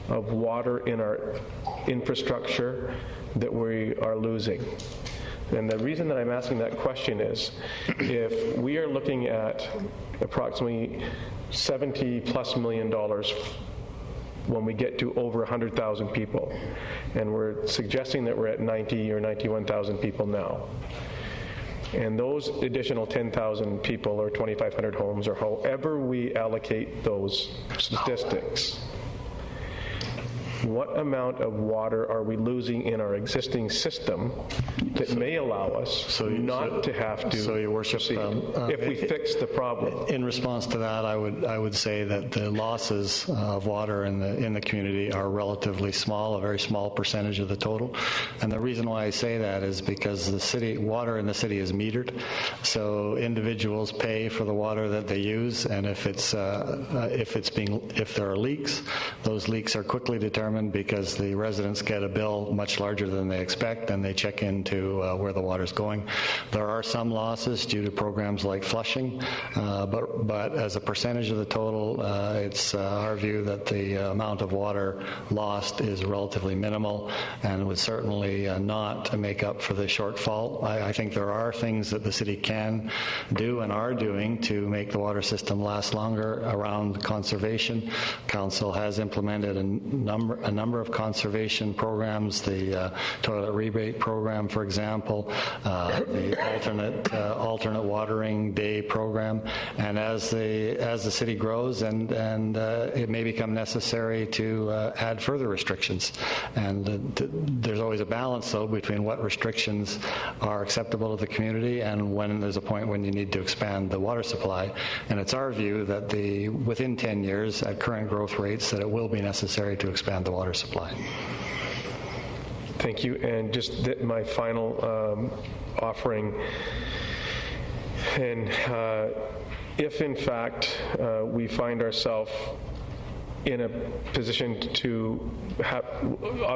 of water in our infrastructure that we are losing? And the reason that I'm asking that question is, if we are looking at approximately $70+ million when we get to over 100,000 people, and we're suggesting that we're at 90 or 91,000 people now, and those additional 10,000 people or 2,500 homes, or however we allocate those statistics, what amount of water are we losing in our existing system that may allow us not to have to Your Worship, if we fix the problem? In response to that, I would say that the losses of water in the community are relatively small, a very small percentage of the total. And the reason why I say that is because water in the city is metered, so individuals pay for the water that they use, and if there are leaks, those leaks are quickly determined because the residents get a bill much larger than they expect, and they check into where the water's going. There are some losses due to programs like flushing, but as a percentage of the total, it's our view that the amount of water lost is relatively minimal and would certainly not make up for the shortfall. I think there are things that the city can do and are doing to make the water system last longer around conservation. Council has implemented a number of conservation programs, the toilet rebate program, for example, the alternate watering day program, and as the city grows and it may become necessary to add further restrictions. And there's always a balance, though, between what restrictions are acceptable to the community and when there's a point when you need to expand the water supply. And it's our view that within 10 years, at current growth rates, that it will be necessary to expand the water supply. Thank you. And just my final offering, and if in fact we find ourselves in a position to have,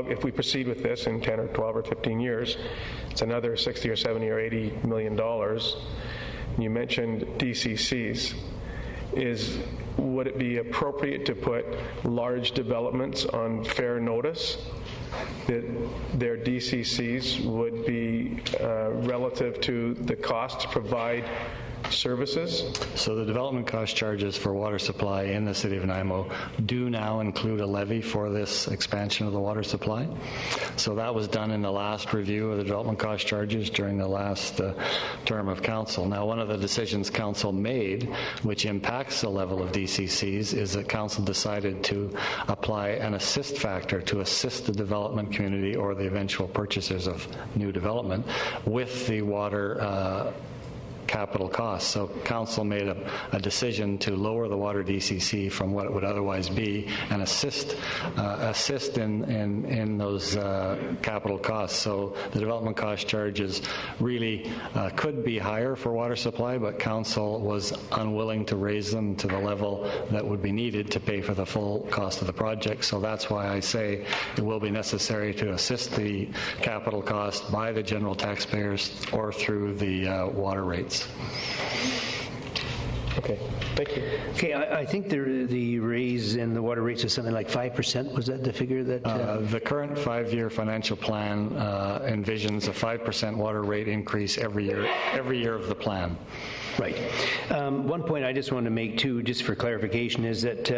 if we proceed with this in 10 or 12 or 15 years, it's another 60 or 70 or 80 million dollars. You mentioned DCCs. Would it be appropriate to put large developments on fair notice that their DCCs would be relative to the cost to provide services? So the development cost charges for water supply in the city of Nanaimo do now include a levy for this expansion of the water supply. So that was done in the last review of the development cost charges during the last term of council. Now, one of the decisions council made, which impacts the level of DCCs, is that council decided to apply an assist factor to assist the development community or the eventual purchasers of new development with the water capital costs. So council made a decision to lower the water DCC from what it would otherwise be and assist in those capital costs. So the development cost charges really could be higher for water supply, but council was unwilling to raise them to the level that would be needed to pay for the full cost of the project. So that's why I say it will be necessary to assist the capital cost by the general taxpayers or through the water rates. Okay, thank you. Okay, I think the raise in the water rates is something like 5%. Was that the figure that? The current 5-year financial plan envisions a 5% water rate increase every year of the plan. Right. One point I just want to make, too, just for clarification, is that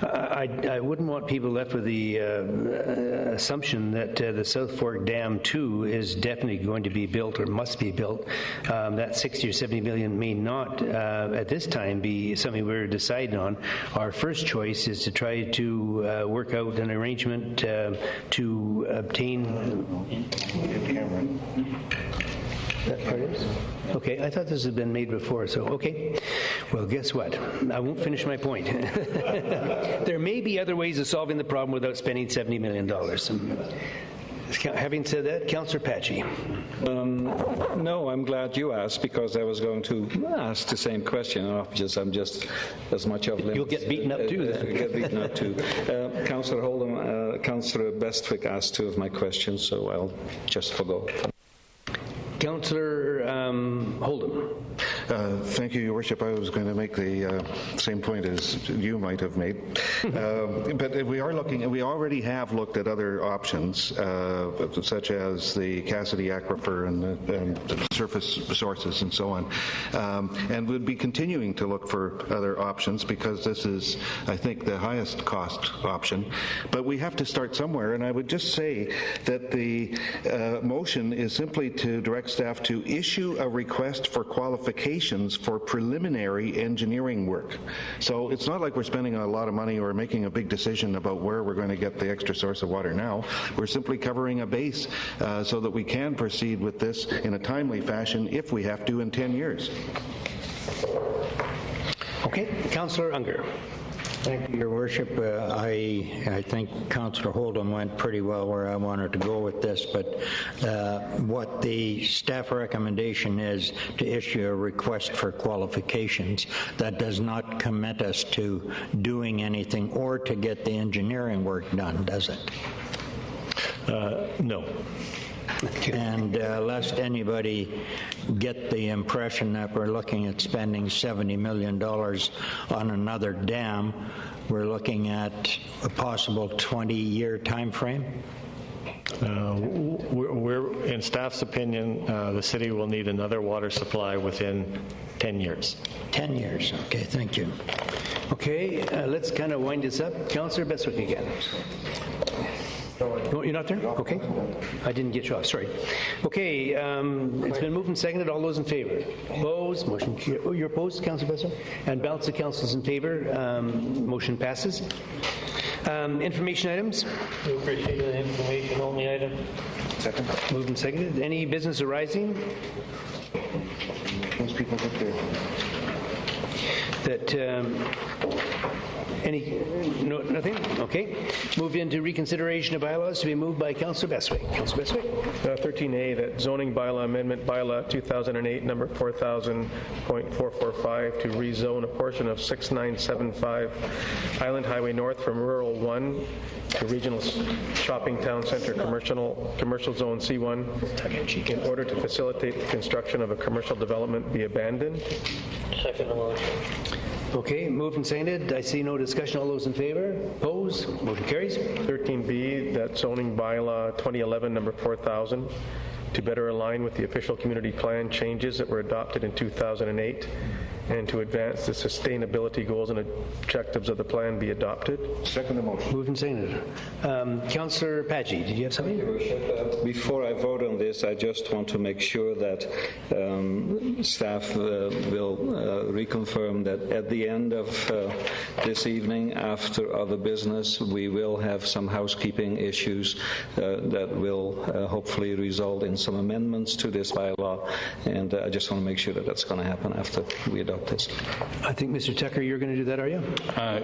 I wouldn't want people left with the assumption that the South Fork Dam 2 is definitely going to be built or must be built. That 60 or 70 million may not, at this time, be something we're deciding on. Our first choice is to try to work out an arrangement to obtain... That part is? Okay, I thought this had been made before, so okay. Well, guess what? I won't finish my point. There may be other ways of solving the problem without spending $70 million. Having said that, Councillor Patchy. No, I'm glad you asked, because I was going to ask the same question. I'm just as much of You'll get beaten up too, then. Get beaten up too. Councillor Oldham, Councillor Bestwick asked 2 of my questions, so I'll just forgo. Councillor Oldham. Thank you, Your Worship. I was going to make the same point as you might have made. But we already have looked at other options, such as the Cassidy Aquifer and surface sources and so on. And we'd be continuing to look for other options, because this is, I think, the highest cost option. But we have to start somewhere, and I would just say that the motion is simply to direct staff to issue a request for qualifications for preliminary engineering work. So it's not like we're spending a lot of money or making a big decision about where we're going to get the extra source of water now. We're simply covering a base so that we can proceed with this in a timely fashion if we have to in 10 years. Okay, Councillor Unger. Thank you, Your Worship. I think Councillor Oldham went pretty well where I wanted to go with this, but what the staff recommendation is to issue a request for qualifications. That does not commit us to doing anything or to get the engineering work done, does it? No. And lest anybody get the impression that we're looking at spending $70 million on another dam, we're looking at a possible 20-year time frame? We're in staff's opinion, the city will need another water supply within 10 years. 10 years, okay, thank you. Okay, let's kind of wind this up. Councillor Bestwick again. No, you're not there? Okay. I didn't get you off, sorry. Okay, it's been moved and seconded. All those in favor? Opposed? Motion carries. Oh, you're opposed, Councillor Besser? And balance of councils in favor. Motion passes. Information items? We appreciate the information only item. Second. Moved and seconded. Any business arising? Most people get there. Nothing? Okay. Move into reconsideration of bylaws to be moved by Councillor Bestwick. Councillor Bestwick. 13A, that zoning bylaw amendment, bylaw 2008, number 4000.445, to rezone a portion of 6975 Highland Highway North from Rural 1 to Regional Shopping Town Center Commercial Zone C1 in order to facilitate the construction of a commercial development be abandoned. Second motion. Okay, moved and seconded. I see no discussion. All those in favor? Opposed? Motion carries. 13B, that zoning bylaw 2011, number 4000, to better align with the official community plan changes that were adopted in 2008 and to advance the sustainability goals and objectives of the plan be adopted. Second motion. Moved and seconded. Councillor Padgett, did you have something? Before I vote on this, I just want to make sure that staff will reconfirm that at the end of this evening, after other business, we will have some housekeeping issues that will hopefully result in some amendments to this bylaw, and I just want to make sure that that's going to happen after we adopt this. I think, Mr. Tucker, you're going to do that, are you?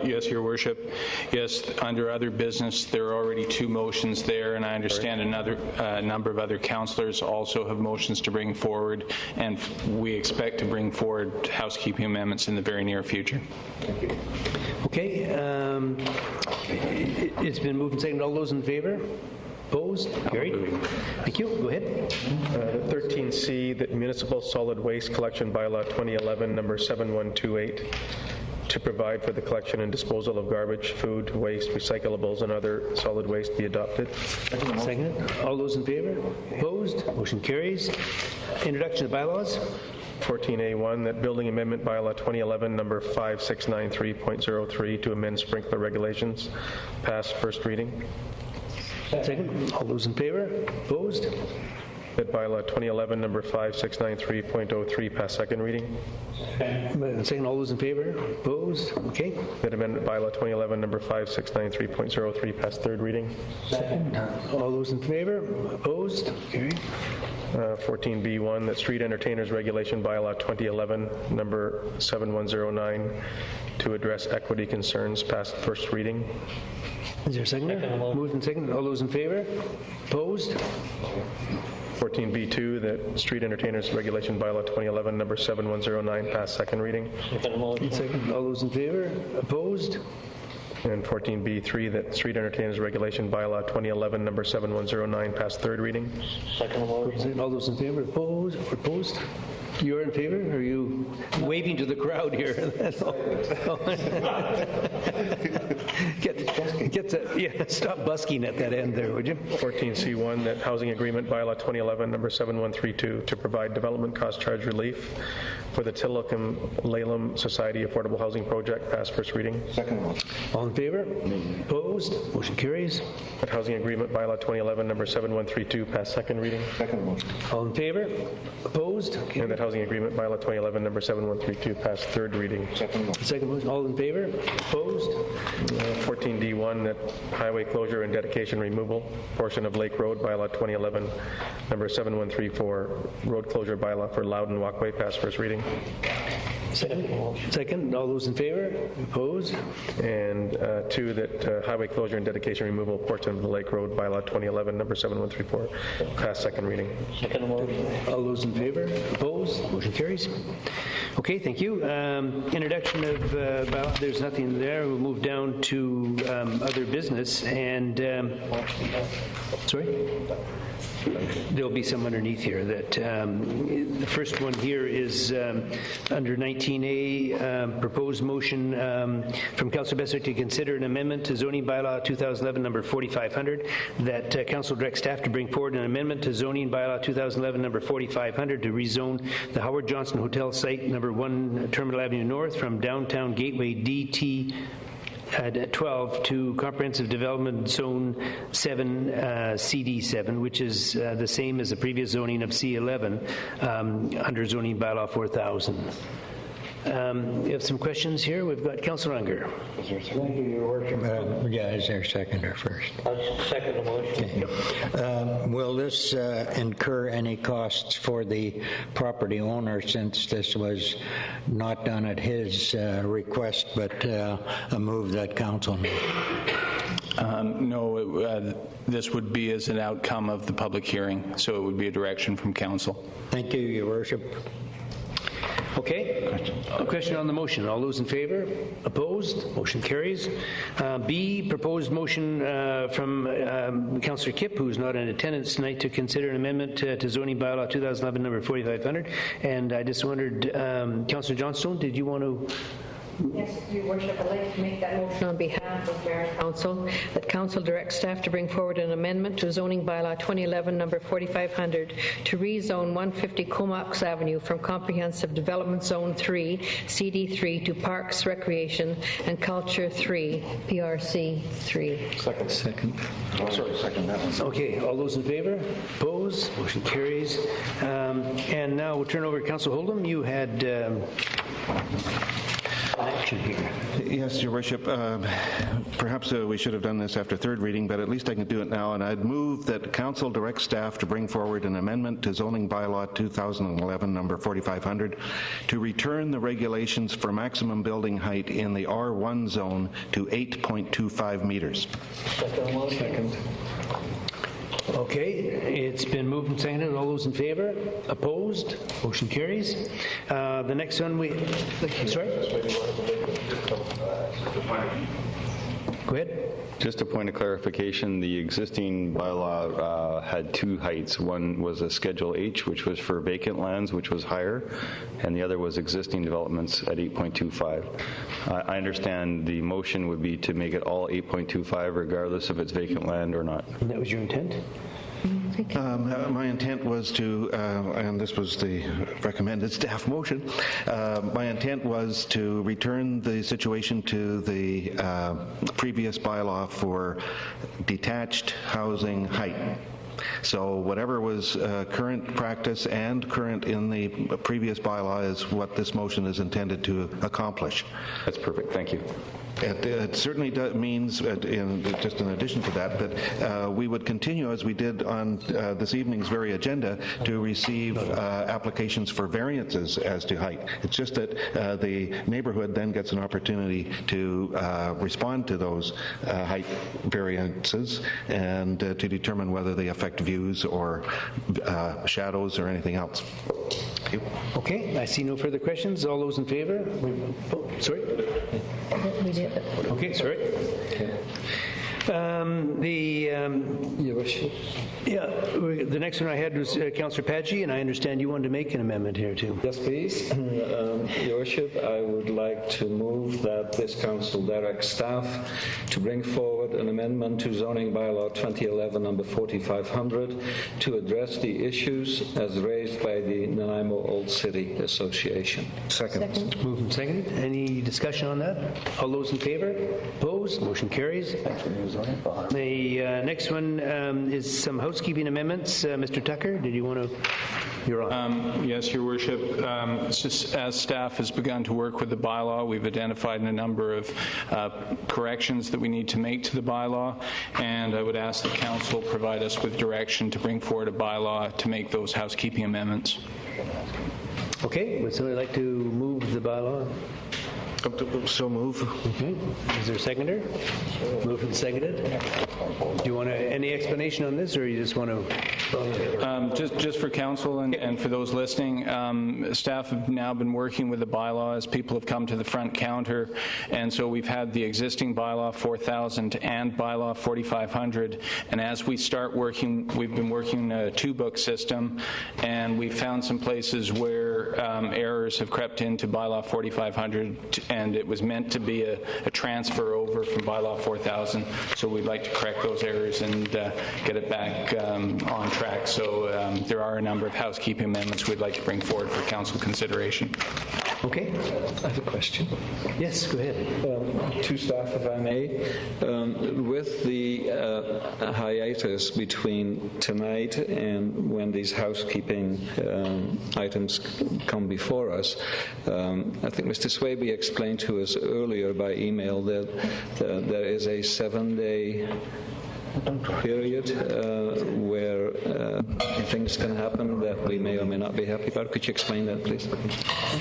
Yes, Your Worship. Yes, under other business, there are already 2 motions there, and I understand another number of other councillors also have motions to bring forward, and we expect to bring forward housekeeping amendments in the very near future. Thank you. Okay. It's been moved and seconded. All those in favor? Opposed? Carried. Thank you. Go ahead. 13C, that municipal solid waste collection bylaw 2011, number 7128, to provide for the collection and disposal of garbage, food, waste, recyclables, and other solid waste be adopted. Second. All those in favor? Opposed? Motion carries. Introduction of bylaws. 14A1, that building amendment bylaw 2011, number 5693.03, to amend sprinkler regulations, pass first reading. Second. All those in favor? Opposed? That bylaw 2011, number 5693.03, pass second reading. Second. All those in favor? Opposed? Okay. That amendment bylaw 2011, number 5693.03, pass third reading. Second. All those in favor? Opposed? Carried. 14B1, that street entertainers regulation bylaw 2011, number 7109, to address equity concerns, pass first reading. Is there a second? Moved and second. All those in favor? Opposed? 14B2, that street entertainers regulation bylaw 2011, number 7109, pass second reading. Second. All those in favor? Opposed? And 14B3, that street entertainers regulation bylaw 2011, number 7109, pass third reading. All those in favor? Opposed? Opposed? You're in favor? Or are you waving to the crowd here? That's all. Stop busking at that end there, would you? 14C1, that housing agreement bylaw 2011, number 7132, to provide development cost charge relief for the Tillicum-Lalem Society Affordable Housing Project, pass first reading. Second motion. All in favor? Opposed? Motion carries. That housing agreement bylaw 2011, number 7132, pass second reading. Second motion. All in favor? Opposed? And that housing agreement bylaw 2011, number 7132, pass third reading. Second motion. Second motion. All in favor? Opposed? 14D1, that highway closure and dedication removal portion of Lake Road bylaw 2011, number 7134, road closure bylaw for Loudon Walkway, pass first reading. Second. All those in favor? Opposed? And 2, that highway closure and dedication removal portion of the Lake Road bylaw 2011, number 7134, pass second reading. All those in favor? Opposed? Motion carries. Okay, thank you. Introduction of, there's nothing there. We'll move down to other business. And, sorry? There'll be some underneath here that the first one here is under 19A, proposed motion from Councillor Besser to consider an amendment to zoning bylaw 2011 number 4500, that Council direct staff to bring forward an amendment to zoning bylaw 2011 number 4500 to rezone the Howard Johnson Hotel site number 1 Terminal Avenue North from downtown Gateway DT 12 to Comprehensive Development Zone 7, CD7, which is the same as the previous zoning of C11 under zoning bylaw 4000. We have some questions here. We've got Councillor Unger. Thank you, Your Worship. Is there a seconder first? I'll second the motion. Okay. Will this incur any costs for the property owner, since this was not done at his request, but a move that council made? No, this would be as an outcome of the public hearing, so it would be a direction from council. Thank you, Your Worship. Okay. A question on the motion. All those in favor? Opposed? Motion carries. B, proposed motion from Councillor Kipp, who's not in attendance tonight, to consider an amendment to zoning bylaw 2011 number 4500. And I just wondered, Councillor Johnstone, did you want to... Yes, Your Worship, I'd like to make that motion on behalf of Mayor and Council, that Council direct staff to bring forward an amendment to zoning bylaw 2011 number 4500 to rezone 150 Comox Avenue from Comprehensive Development Zone 3, CD3, to Parks, Recreation, and Culture 3, PRC 3. Second. Oh, sorry, second that one. Okay, all those in favor? Opposed? Motion carries. And now we'll turn over to Councillor Hold'em. You had... action here. Yes, Your Worship. Perhaps we should have done this after third reading, but at least I can do it now. And I'd move that Council direct staff to bring forward an amendment to zoning bylaw 2011 number 4500 to return the regulations for maximum building height in the R1 zone to 8.25 meters. Second. Okay, it's been moved and seconded. All those in favor? Opposed? Motion carries. The next one sorry? Go ahead. Just a point of clarification, the existing bylaw had two heights. One was a Schedule H, which was for vacant lands, which was higher, and the other was existing developments at 8.25. I understand the motion would be to make it all 8.25 regardless if it's vacant land or not. And that was your intent? My intent was to, and this was the recommended staff motion, my intent was to return the situation to the previous bylaw for detached housing height. So whatever was current practice and current in the previous bylaw is what this motion is intended to accomplish. That's perfect. Thank you. It certainly means, just in addition to that, that we would continue as we did on this evening's very agenda to receive applications for variances as to height. It's just that the neighborhood then gets an opportunity to respond to those height variances and to determine whether they affect views or shadows or anything else. Okay, I see no further questions. All those in favor? Sorry? Okay, sorry. The next one I had was Councillor Padgett, and I understand you wanted to make an amendment here too. Yes, please. Your Worship, I would like to move that this council directs staff to bring forward an amendment to zoning bylaw 2011 number 4500 to address the issues as raised by the Nanaimo Old City Association. Second. Moved and seconded. Any discussion on that? All those in favor? Opposed? Motion carries. The next one is some housekeeping amendments. Mr. Tucker, did you want to? You're on. Yes, Your Worship. As staff has begun to work with the bylaw, we've identified a number of corrections that we need to make to the bylaw, and I would ask the Council provide us with direction to bring forward a bylaw to make those housekeeping amendments. Okay, would somebody like to move the bylaw? So move. Okay. Is there a seconder? Moved and seconded. Do you want any explanation on this, or you just want to? Just for council and for those listening, staff have now been working with the bylaw as people have come to the front counter, and so we've had the existing bylaw 4000 and bylaw 4500, and as we start working, we've been working a two-book system, and we've found some places where errors have crept into bylaw 4500, and it was meant to be a transfer over from bylaw 4000, so we'd like to correct those errors and get it back on track. So there are a number of housekeeping amendments we'd like to bring forward for council consideration. Okay. I have a question. Yes, go ahead. To staff, if I may. With the hiatus between tonight and when these housekeeping items come before us, I think Mr. Swaby explained to us earlier by email that there is a 7-day period where things can happen that we may or may not be happy about. Could you explain that, please?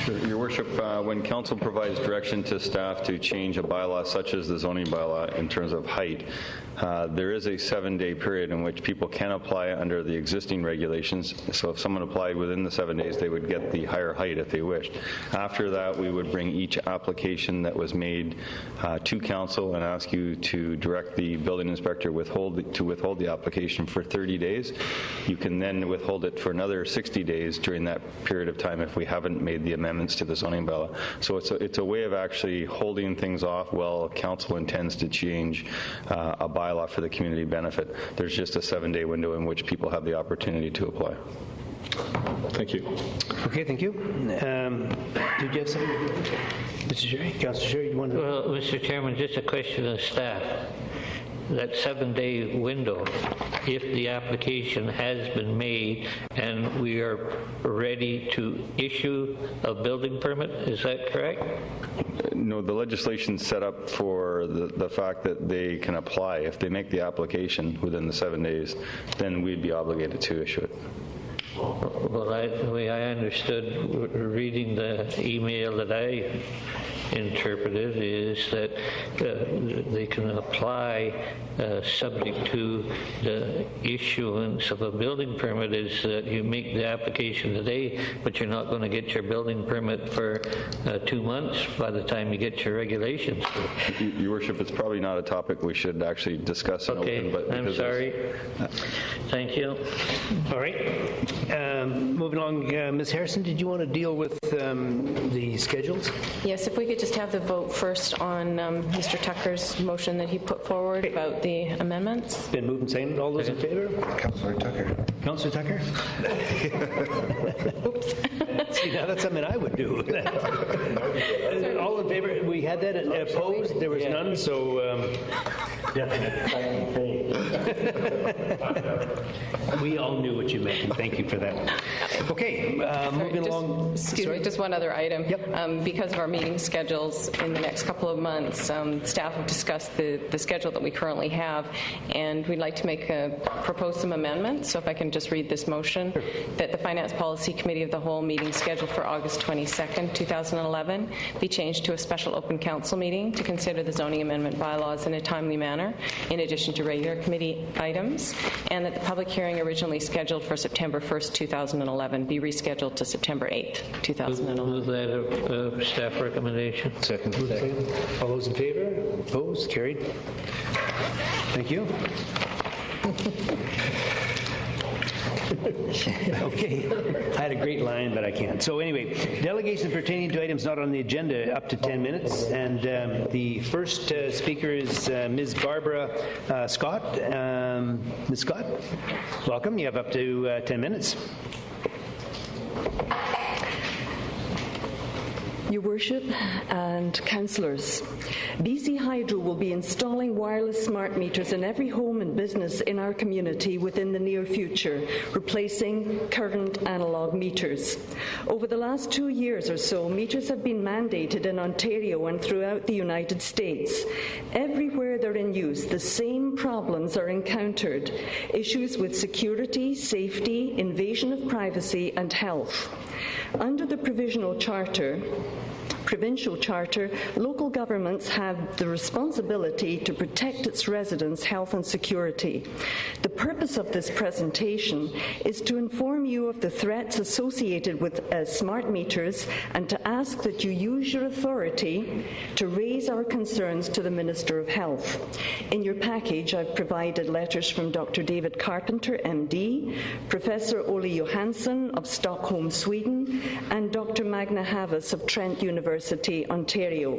Sure. Your Worship, when council provides direction to staff to change a bylaw such as the zoning bylaw in terms of height, there is a 7-day period in which people can apply under the existing regulations. So if someone applied within the 7 days, they would get the higher height if they wished. After that, we would bring each application that was made to council and ask you to direct the building inspector to withhold the application for 30 days. You can then withhold it for another 60 days during that period of time if we haven't made the amendments to the zoning bylaw. So it's a way of actually holding things off while council intends to change a bylaw for the community benefit. There's just a 7-day window in which people have the opportunity to apply. Thank you. Okay, thank you. Did you have something? Mr. Sherry? Councillor Sherry, you want to? Well, Mr. Chairman, just a question of staff. That 7-day window, if the application has been made and we are ready to issue a building permit, is that correct? No, the legislation's set up for the fact that they can apply. If they make the application within the 7 days, then we'd be obligated to issue it. Well, the way I understood reading the email that I interpret it is that they can apply subject to the issuance of a building permit, is that you make the application today, but you're not going to get your building permit for 2 months by the time you get your regulations. Your Worship, it's probably not a topic we should actually discuss in Okay, open. But I'm sorry. Thank you. All right. Moving along, Ms. Harrison, did you want to deal with the schedules? Yes, if we could just have the vote first on Mr. Tucker's motion that he put forward about the amendments. Been moved and seconded. All those in favor? Councillor Tucker. Councillor Tucker? Oops. See, now that's something I would do. All in favor? We had that opposed. There was none, so we all knew what you meant, and thank you for that. Okay, moving along. Excuse me, just one other item. Yep. Because of our meeting schedules in the next couple of months, staff have discussed the schedule that we currently have, and we'd like to propose some amendments. So if I can just read this motion, that the Finance Policy Committee of the Whole meeting scheduled for August 22nd, 2011 be changed to a special open council meeting to consider the zoning amendment bylaws in a timely manner, in addition to regular committee items, and that the public hearing originally scheduled for September 1st, 2011 be rescheduled to September 8th, 2011. Move that staff recommendation. Second. All those in favor? Opposed? Carried. Thank you. Okay. I had a great line, but I can't. So anyway, delegations pertaining to items not on the agenda up to 10 minutes. And the first speaker is Ms. Barbara Scott. Ms. Scott, welcome. You have up to 10 minutes. Your Worship and councillors, BC Hydro will be installing wireless smart meters in every home and business in our community within the near future, replacing current analogue meters. Over the last 2 years or so, meters have been mandated in Ontario and throughout the United States. Everywhere they're in use, the same problems are encountered: issues with security, safety, invasion of privacy, and health. Under the provincial charter, local governments have the responsibility to protect its residents' health and security. The purpose of this presentation is to inform you of the threats associated with smart meters and to ask that you use your authority to raise our concerns to the Minister of Health. In your package, I've provided letters from Dr. David Carpenter, MD, Professor Ole Johansson of Stockholm, Sweden, and Dr. Magna Havas of Trent University, Ontario.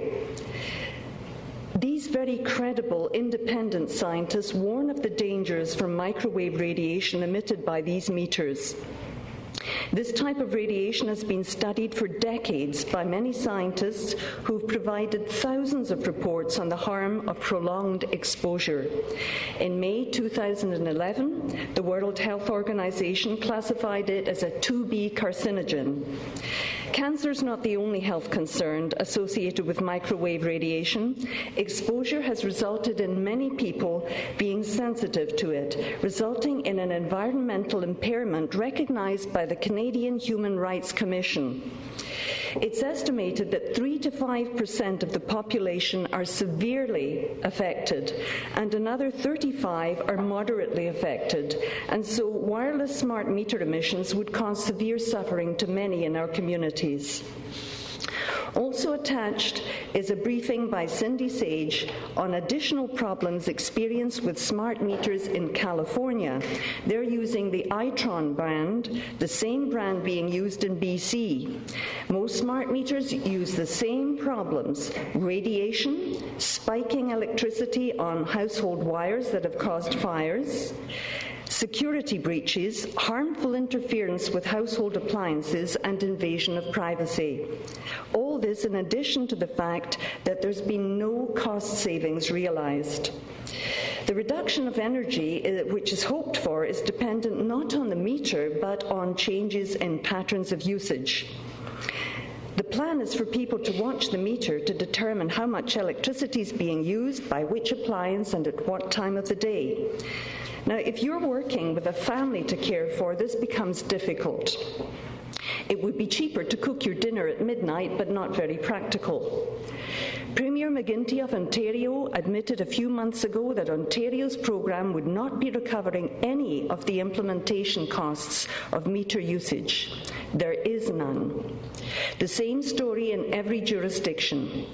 These very credible, independent scientists warn of the dangers from microwave radiation emitted by these meters. This type of radiation has been studied for decades by many scientists who've provided thousands of reports on the harm of prolonged exposure. In May 2011, the World Health Organization classified it as a 2B carcinogen. Cancer is not the only health concern associated with microwave radiation. Exposure has resulted in many people being sensitive to it, resulting in an environmental impairment recognized by the Canadian Human Rights Commission. It's estimated that 3 to 5% of the population are severely affected, and another 35% are moderately affected, and so wireless smart meter emissions would cause severe suffering to many in our communities. Also attached is a briefing by Cindy Sage on additional problems experienced with smart meters in California. They're using the Itron brand, the same brand being used in BC. Most smart meters use the same problems: radiation, spiking electricity on household wires that have caused fires, security breaches, harmful interference with household appliances, and invasion of privacy. All this in addition to the fact that there's been no cost savings realized. The reduction of energy which is hoped for is dependent not on the meter but on changes in patterns of usage. The plan is for people to watch the meter to determine how much electricity is being used by which appliance and at what time of the day. Now, if you're working with a family to care for, this becomes difficult. It would be cheaper to cook your dinner at midnight, but not very practical. Premier McGuinty of Ontario admitted a few months ago that Ontario's program would not be recovering any of the implementation costs of meter usage. There is none. The same story in every jurisdiction.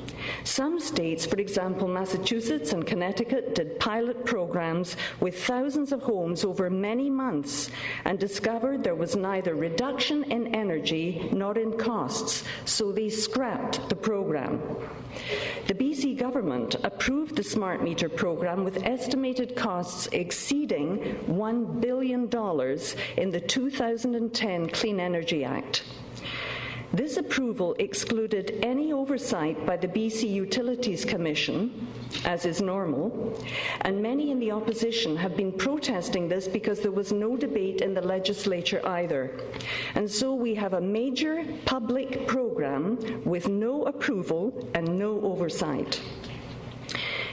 Some states, for example Massachusetts and Connecticut, did pilot programs with thousands of homes over many months and discovered there was neither reduction in energy nor in costs, so they scrapped the program. The BC government approved the smart meter program with estimated costs exceeding $1 billion in the 2010 Clean Energy Act. This approval excluded any oversight by the BC Utilities Commission, as is normal, and many in the opposition have been protesting this because there was no debate in the legislature either. And so we have a major public program with no approval and no oversight.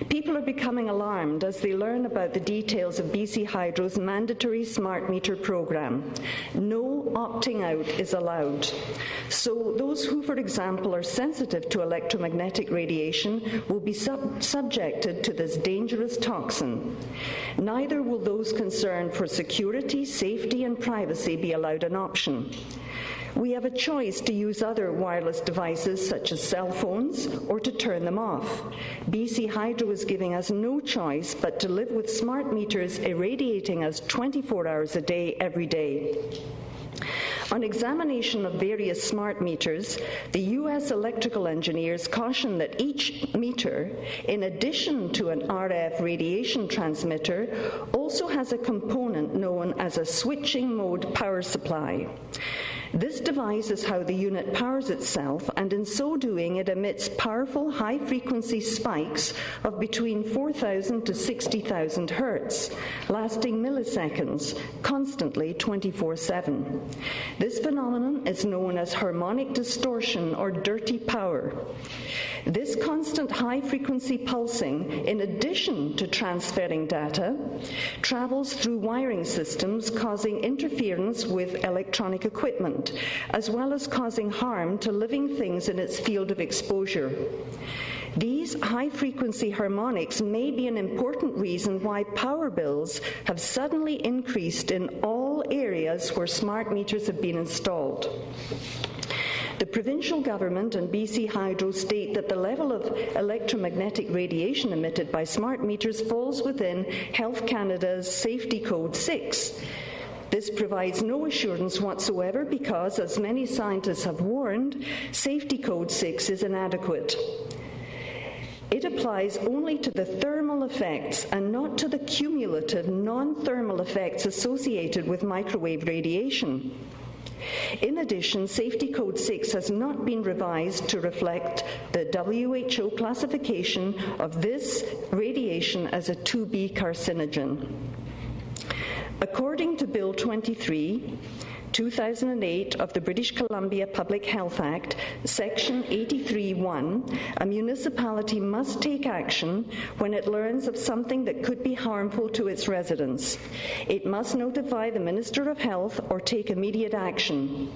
People are becoming alarmed as they learn about the details of BC Hydro's mandatory smart meter program. No opting out is allowed. So those who, for example, are sensitive to electromagnetic radiation will be subjected to this dangerous toxin. Neither will those concerned for security, safety, and privacy be allowed an option. We have a choice to use other wireless devices such as cell phones or to turn them off. BC Hydro is giving us no choice but to live with smart meters irradiating us 24 hours a day, every day. On examination of various smart meters, the U.S. electrical engineers caution that each meter, in addition to an RF radiation transmitter, also has a component known as a switching mode power supply. This device is how the unit powers itself, and in so doing it emits powerful high-frequency spikes of between 4,000 to 60,000 hertz, lasting milliseconds, constantly 24/7. This phenomenon is known as harmonic distortion or dirty power. This constant high-frequency pulsing, in addition to transferring data, travels through wiring systems, causing interference with electronic equipment, as well as causing harm to living things in its field of exposure. These high-frequency harmonics may be an important reason why power bills have suddenly increased in all areas where smart meters have been installed. The provincial government and BC Hydro state that the level of electromagnetic radiation emitted by smart meters falls within Health Canada's Safety Code 6. This provides no assurance whatsoever because, as many scientists have warned, Safety Code 6 is inadequate. It applies only to the thermal effects and not to the cumulative non-thermal effects associated with microwave radiation. In addition, Safety Code 6 has not been revised to reflect the WHO classification of this radiation as a 2B carcinogen. According to Bill 23, 2008 of the British Columbia Public Health Act, Section 83(1), a municipality must take action when it learns of something that could be harmful to its residents. It must notify the Minister of Health or take immediate action.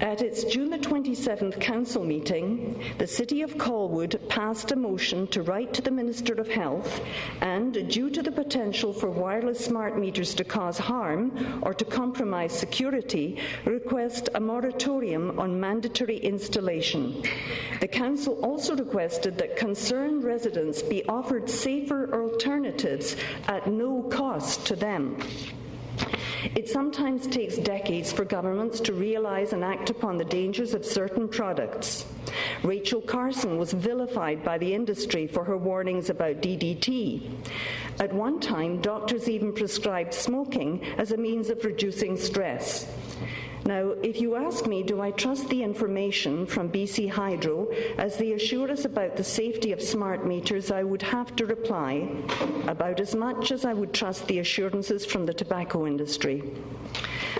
At its June the 27th council meeting, the City of Colwood passed a motion to write to the Minister of Health and, due to the potential for wireless smart meters to cause harm or to compromise security, request a moratorium on mandatory installation. The council also requested that concerned residents be offered safer alternatives at no cost to them. It sometimes takes decades for governments to realize and act upon the dangers of certain products. Rachel Carson was vilified by the industry for her warnings about DDT. At one time, doctors even prescribed smoking as a means of reducing stress. Now, if you ask me, do I trust the information from BC Hydro as they assure us about the safety of smart meters, I would have to reply about as much as I would trust the assurances from the tobacco industry.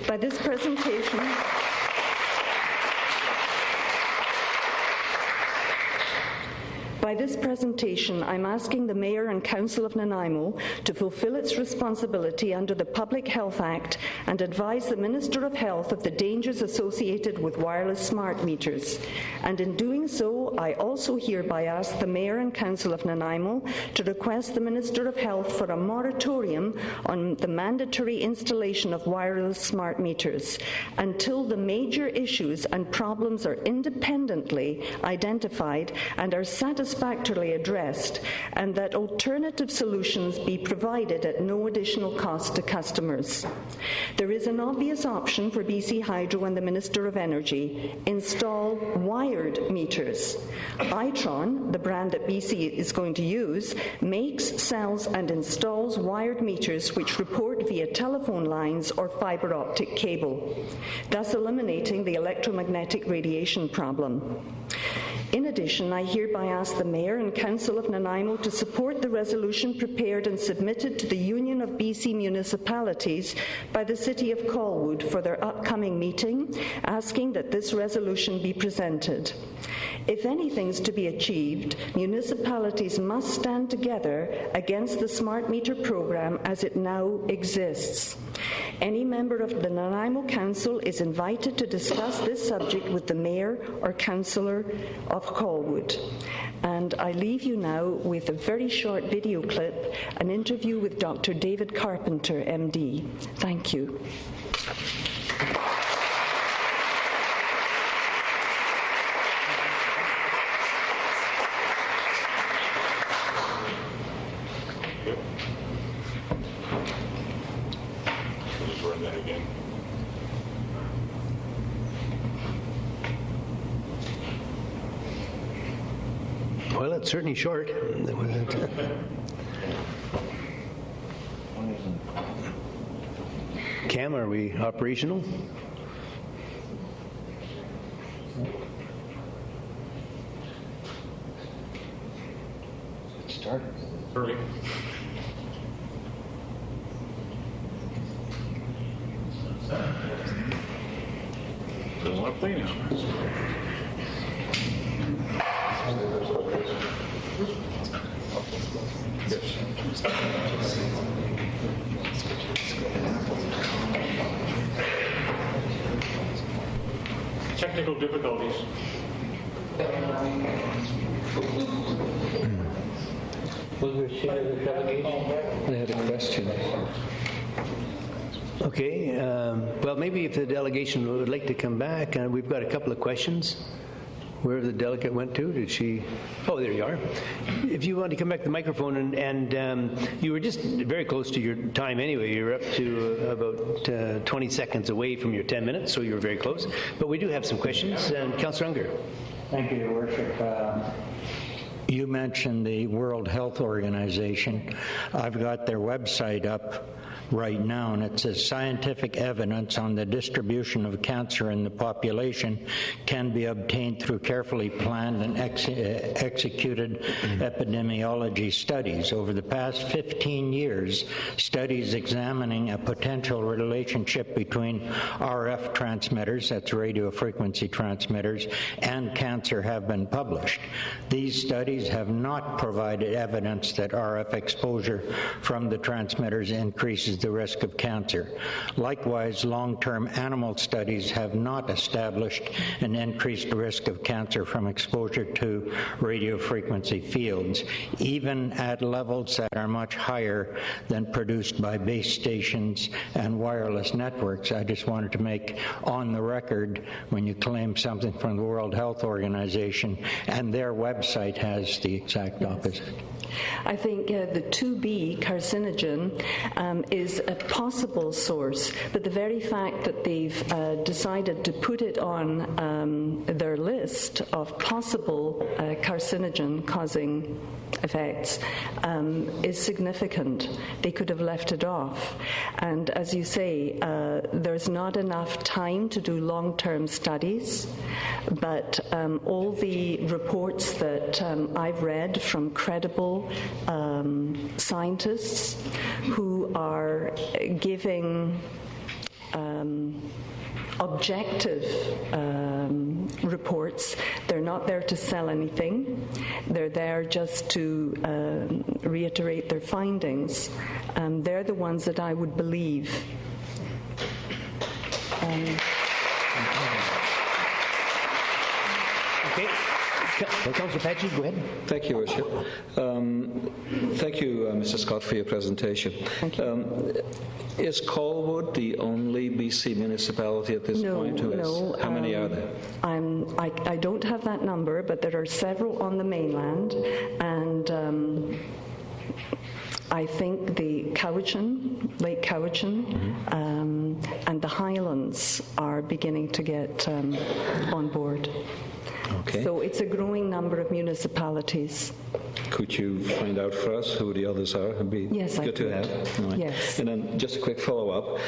By this By this presentation, I'm asking the Mayor and Council of Nanaimo to fulfill its responsibility under the Public Health Act and advise the Minister of Health of the dangers associated with wireless smart meters. And in doing so, I also hereby ask the Mayor and Council of Nanaimo to request the Minister of Health for a moratorium on the mandatory installation of wireless smart meters until the major issues and problems are independently identified and are satisfactorily addressed, and that alternative solutions be provided at no additional cost to customers. There is an obvious option for BC Hydro and the Minister of Energy: install wired meters. Itron, the brand that BC is going to use, makes, sells and installs wired meters which report via telephone lines or fibre optic cable, thus eliminating the electromagnetic radiation problem. In addition, I hereby ask the Mayor and Council of Nanaimo to support the resolution prepared and submitted to the Union of BC Municipalities by the City of Colwood for their upcoming meeting, asking that this resolution be presented. If anything's to be achieved, municipalities must stand together against the smart meter program as it now exists. Any member of the Nanaimo Council is invited to discuss this subject with the Mayor or Councillor of Colwood. And I leave you now with a very short video clip, an interview with Dr. David Carpenter, MD. Thank you. Well, it's certainly short. Cam, are we operational? It started early. Doesn't want to play now. Technical difficulties. I had a question. Okay, well, maybe if the delegation would like to come back, we've got a couple of questions. Where the delegate went to? Did she? Oh, there you are. If you want to come back to the microphone, and you were just very close to your time anyway. You're up to about 20 seconds away from your 10 minutes, so you were very close. But we do have some questions. Councillor Unger. Thank you, Your Worship. You mentioned the World Health Organization. I've got their website up right now, and it says scientific evidence on the distribution of cancer in the population can be obtained through carefully planned and executed epidemiology studies. Over the past 15 years, studies examining a potential relationship between RF transmitters, that's radio frequency transmitters, and cancer have been published. These studies have not provided evidence that RF exposure from the transmitters increases the risk of cancer. Likewise, long-term animal studies have not established an increased risk of cancer from exposure to radio frequency fields, even at levels that are much higher than produced by base stations and wireless networks. I just wanted to make on the record, when you claim something from the World Health Organization, and their website has the exact opposite. I think the 2B carcinogen is a possible source, but the very fact that they've decided to put it on their list of possible carcinogen-causing effects is significant. They could have left it off. And as you say, there's not enough time to do long-term studies, but all the reports that I've read from credible scientists who are giving objective reports. They're not there to sell anything. They're there just to reiterate their findings. They're the ones that I would believe. Okay. Councillor Patrick, go ahead. Thank you, Worship. Thank you, Mr. Scott, for your presentation. Thank you. Is Colwood the only BC municipality at this point? No. How many are there? I don't have that number, but there are several on the mainland, and I think the Cowichan, Lake Cowichan, and the Highlands are beginning to get on board. Okay. So it's a growing number of municipalities. Could you find out for us who the others are? It'd be Yes, I good to could. have. Right. Yes. And then just a quick follow-up.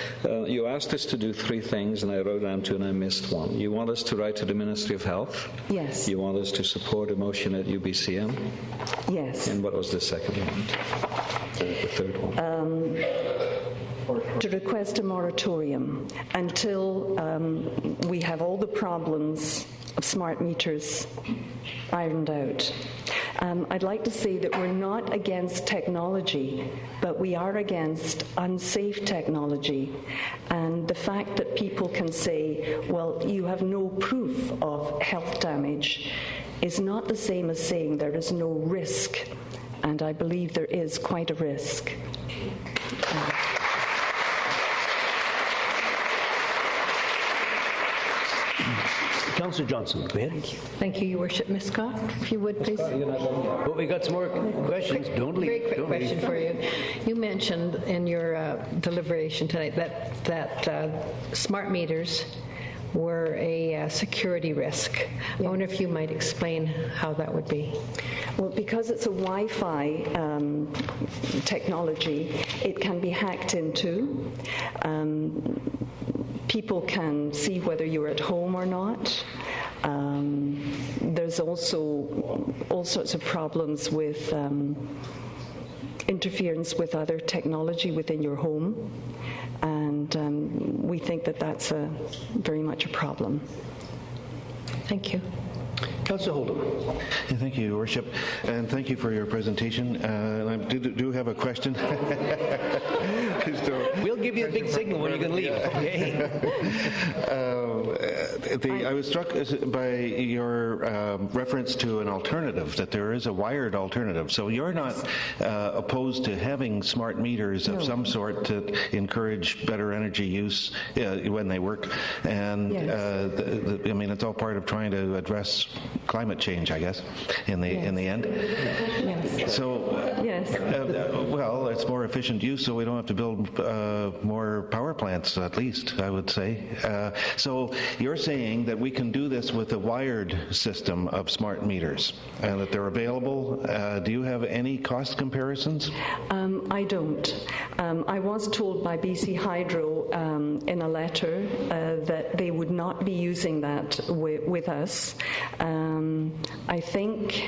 You asked us to do 3 things, and I wrote down 2, and I missed 1. You want us to write to the Ministry of Health? Yes. You want us to support a motion at UBCM? Yes. And what was the second one? The third one? To request a moratorium until we have all the problems of smart meters ironed out. I'd like to say that we're not against technology, but we are against unsafe technology. And the fact that people can say, well, you have no proof of health damage is not the same as saying there is no risk. And I believe there is quite a risk. Councillor Johnson, go ahead. Thank you, Your Worship. Ms. Scott, if you would, please. But we got some more questions. Don't leave. Very quick Don't question leave. for you. You mentioned in your deliberation tonight that smart meters were a security risk. I wonder if you might explain how that would be. Well, because it's a Wi-Fi technology, it can be hacked into. People can see whether you're at home or not. There's also all sorts of problems with interference with other technology within your home. And we think that that's very much a problem. Thank you. Councillor Holden. Thank you, Your Worship, and thank you for your presentation. And I do have a question. We'll give you a big signal when you can leave, okay? I was struck by your reference to an alternative, that there is a wired alternative. So you're not opposed to having smart meters of some sort to encourage better energy use when they work. And I mean, it's all part of trying to address climate change, I guess, in the end. Yes. So, well, it's more efficient use, so we don't have to build more power plants, at least, I would say. So you're saying that we can do this with a wired system of smart meters, and that they're available. Do you have any cost comparisons? I don't. I was told by BC Hydro in a letter that they would not be using that with us. I think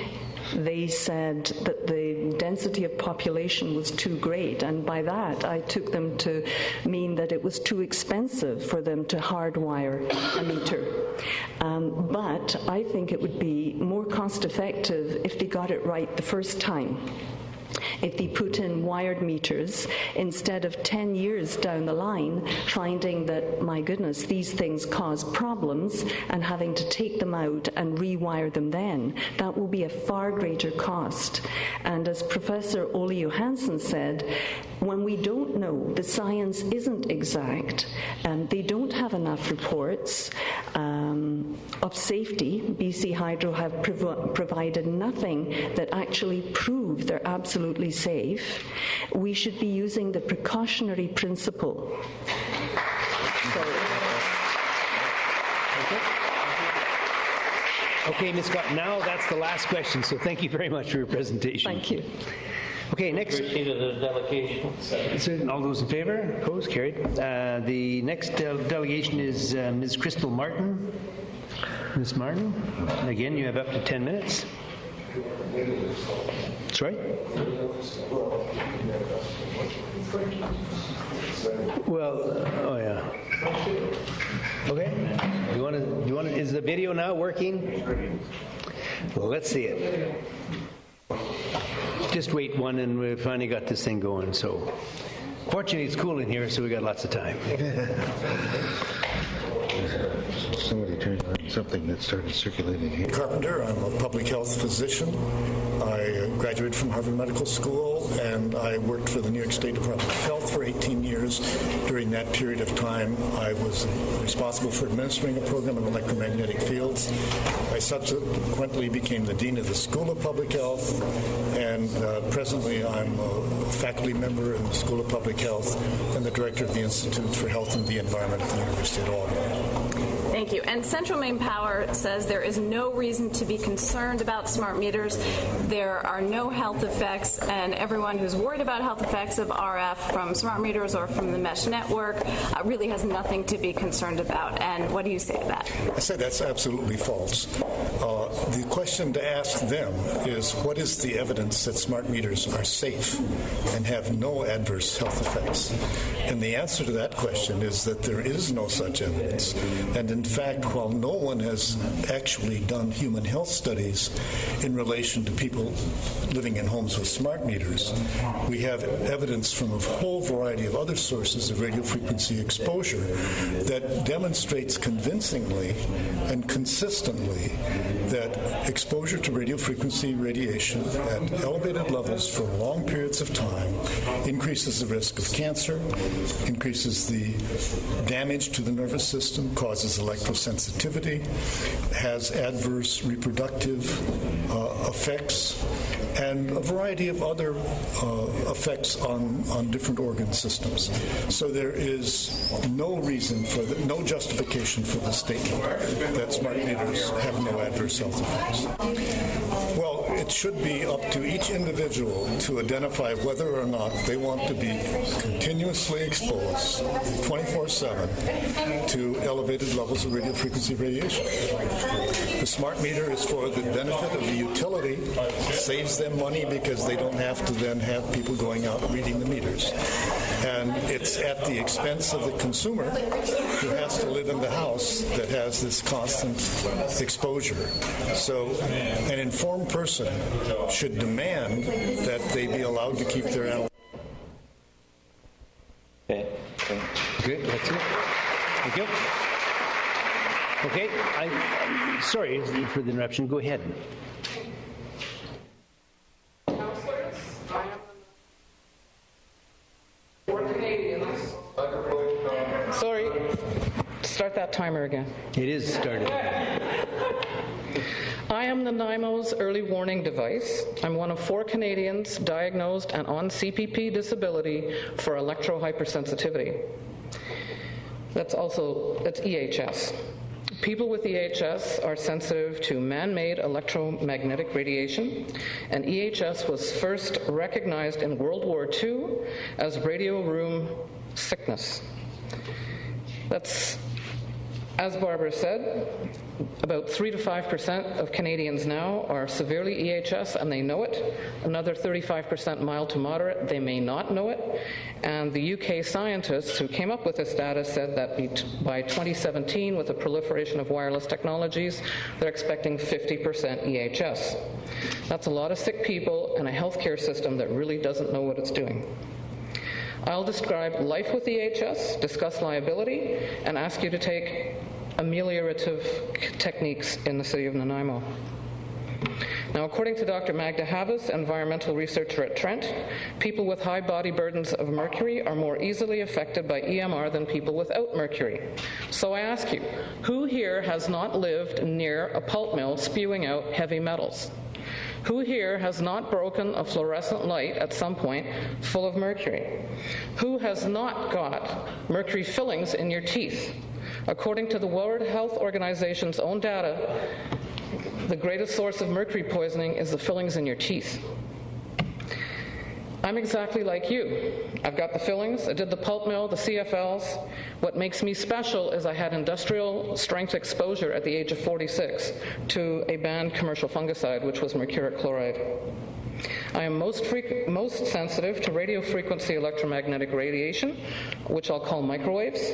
they said that the density of population was too great, and by that I took them to mean that it was too expensive for them to hardwire a meter. But I think it would be more cost effective if they got it right the first time. If they put in wired meters, instead of 10 years down the line finding that, my goodness, these things cause problems and having to take them out and rewire them then, that will be a far greater cost. And as Professor Ole Johansson said, when we don't know, the science isn't exact, and they don't have enough reports of safety. BC Hydro have provided nothing that actually prove they're absolutely safe. We should be using the precautionary principle. Okay, Ms. Scott, now that's the last question, so thank you very much for your presentation. Thank you. Okay, next. Proceed to the delegation. All those in favor? Opposed? Carried. The next delegation is Ms. Crystal Martin. Ms. Martin, again, you have up to 10 minutes. Sorry? Well, oh yeah. Okay. You want to? Is there the video now working? Well, let's see it. Just wait one, and we finally got this thing going. So, fortunately, it's cool in here, so we got lots of time. Somebody turned on something that started circulating here. Carpenter, I'm a public health physician. I graduated from Harvard Medical School, and I worked for the New York State Department of Health for 18 years. During that period of time, I was responsible for administering a program in electromagnetic fields. I subsequently became the Dean of the School of Public Health, and presently I'm a faculty member in the School of Public Health and the Director of the Institute for Health and the Environment at the University of Albany. Thank you. And Central Maine Power says there is no reason to be concerned about smart meters. There are no health effects, and everyone who's worried about health effects of RF from smart meters or from the mesh network really has nothing to be concerned about. And what do you say to that? I say that's absolutely false. The question to ask them is, what is the evidence that smart meters are safe and have no adverse health effects? And the answer to that question is that there is no such evidence. And in fact, while no one has actually done human health studies in relation to people living in homes with smart meters, we have evidence from a whole variety of other sources of radio frequency exposure that demonstrates convincingly and consistently that exposure to radio frequency radiation at elevated levels for long periods of time increases the risk of cancer, increases the damage to the nervous system, causes electrosensitivity, has adverse reproductive effects, and a variety of other effects on different organ systems. So there is no reason for no justification for the statement that smart meters have no adverse health effects. Well, it should be up to each individual to identify whether or not they want to be continuously exposed 24/7 to elevated levels of radio frequency radiation. The smart meter is for the benefit of the utility. It saves them money because they don't have to then have people going out reading the meters. And it's at the expense of the consumer who has to live in the house that has this constant exposure. So an informed person should demand that they be allowed to keep their animals. Okay. Good. That's it. Thank you. Okay. I'm sorry for the interruption. Go ahead. Sorry, start that timer again. It is started. I am the NIMO's early warning device. I'm one of 4 Canadians diagnosed and on CPP disability for electrohypersensitivity. That's EHS. People with EHS are sensitive to man-made electromagnetic radiation, and EHS was first recognized in World War II as radio room sickness. That's, as Barbara said, about 3 to 5% of Canadians now are severely EHS, and they know it. Another 35% mild to moderate, they may not know it. And the UK scientists who came up with this data said that by 2017, with the proliferation of wireless technologies, they're expecting 50% EHS. That's a lot of sick people and a healthcare system that really doesn't know what it's doing. I'll describe life with EHS, discuss liability, and ask you to take ameliorative techniques in the city of Nanaimo. Now, according to Dr. Magda Havas, environmental researcher at Trent, people with high body burdens of mercury are more easily affected by EMR than people without mercury. So I ask you, who here has not lived near a pulp mill spewing out heavy metals? Who here has not broken a fluorescent light at some point full of mercury? Who has not got mercury fillings in your teeth? According to the World Health Organization's own data, the greatest source of mercury poisoning is the fillings in your teeth. I'm exactly like you. I've got the fillings, I did the pulp mill, the CFLs. What makes me special is I had industrial strength exposure at the age of 46 to a banned commercial fungicide, which was mercuric chloride. I am most sensitive to radio frequency electromagnetic radiation, which I'll call microwaves.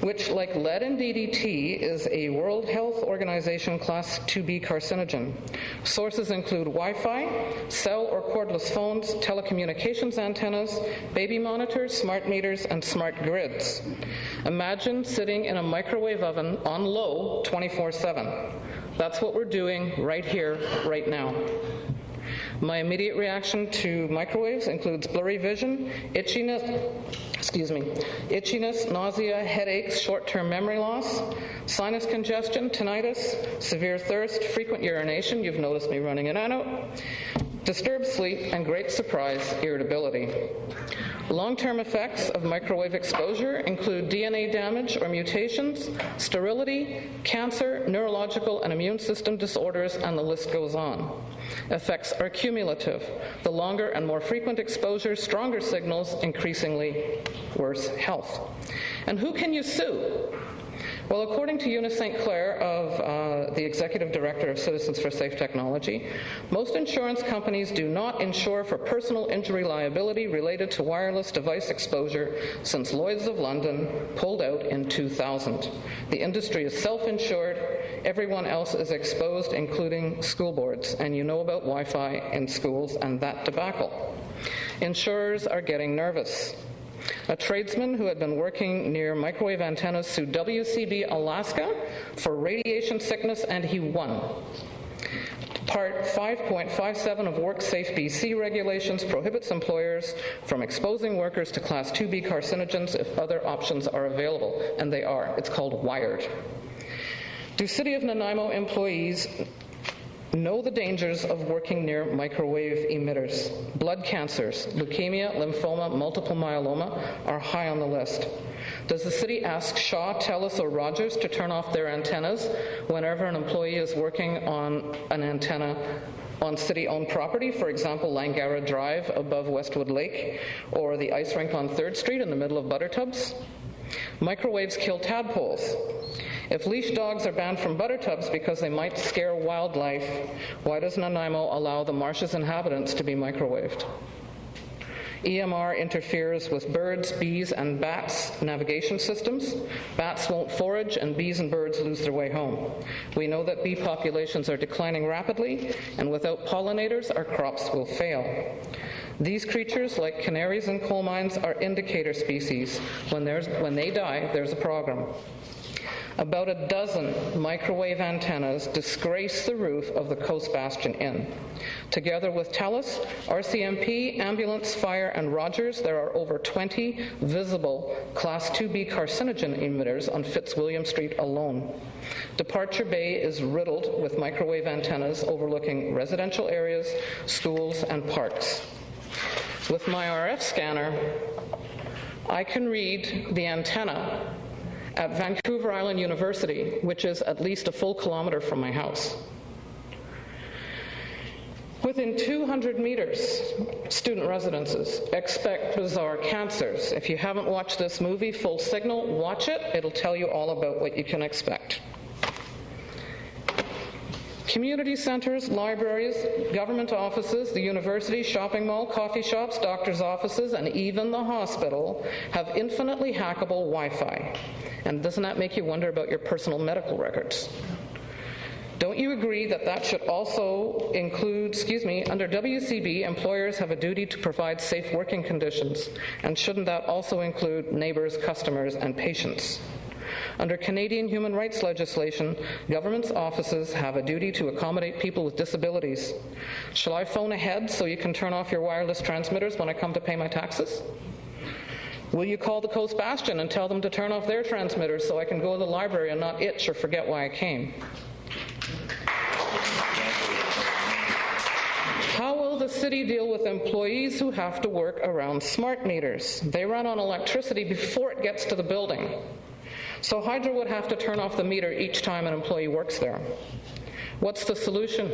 which, like lead and DDT, is a World Health Organization Class 2B carcinogen. Sources include Wi-Fi, cell or cordless phones, telecommunications antennas, baby monitors, smart meters, and smart grids. Imagine sitting in a microwave oven on low 24/7. That's what we're doing right here, right now. My immediate reaction to microwaves includes blurry vision, itchiness, nausea, headaches, short-term memory loss, sinus congestion, tinnitus, severe thirst, frequent urination, you've noticed me running in and out, disturbed sleep, and great surprise, irritability. Long-term effects of microwave exposure include DNA damage or mutations, sterility, cancer, neurological and immune system disorders, and the list goes on. Effects are cumulative. The longer and more frequent exposure, stronger signals, increasingly worse health. And who can you sue? Well, according to Eunice St. Clair, the Executive Director of Citizens for Safe Technology, most insurance companies do not insure for personal injury liability related to wireless device exposure since Lloyd's of London pulled out in 2000. The industry is self-insured. Everyone else is exposed, including school boards. And you know about Wi-Fi in schools and that debacle. Insurers are getting nervous. A tradesman who had been working near microwave antennas sued WCB Alaska for radiation sickness, and he won. Part 5.57 of WorkSafe BC regulations prohibits employers from exposing workers to Class 2B carcinogens if other options are available, and they are. It's called WIRED. Do City of Nanaimo employees know the dangers of working near microwave emitters? Blood cancers, leukemia, lymphoma, multiple myeloma are high on the list. Does the city ask Shaw, TELUS, or Rogers to turn off their antennas whenever an employee is working on an antenna on city-owned property, for example, Langara Drive above Westwood Lake, or the ice rink on 3rd Street in the middle of Buttertubs? Microwaves kill tadpoles. If leash dogs are banned from Buttertubs because they might scare wildlife, why does Nanaimo allow the marsh's inhabitants to be microwaved? EMR interferes with birds, bees, and bats' navigation systems. Bats won't forage, and bees and birds lose their way home. We know that bee populations are declining rapidly, and without pollinators, our crops will fail. These creatures, like canaries in coal mines, are indicator species. When they die, there's a problem. About a dozen microwave antennas disgrace the roof of the Coast Bastion Inn. Together with TELUS, RCMP, Ambulance, Fire, and Rogers, there are over 20 visible Class 2B carcinogen emitters on Fitzwilliam Street alone. Departure Bay is riddled with microwave antennas overlooking residential areas, schools, and parks. With my RF scanner, I can read the antenna at Vancouver Island University, which is at least a full kilometer from my house. Within 200 meters, student residences. Expect bizarre cancers. If you haven't watched this movie, Full Signal, watch it. It'll tell you all about what you can expect. Community centers, libraries, government offices, the university, shopping mall, coffee shops, doctors' offices, and even the hospital have infinitely hackable Wi-Fi. And doesn't that make you wonder about your personal medical records? Don't you agree that that should also include, under WCB, employers have a duty to provide safe working conditions, and shouldn't that also include neighbors, customers, and patients? Under Canadian human rights legislation, government's offices have a duty to accommodate people with disabilities. Shall I phone ahead so you can turn off your wireless transmitters when I come to pay my taxes? Will you call the Coast Bastion and tell them to turn off their transmitters so I can go to the library and not itch or forget why I came? How will the city deal with employees who have to work around smart meters? They run on electricity before it gets to the building. So Hydro would have to turn off the meter each time an employee works there. What's the solution?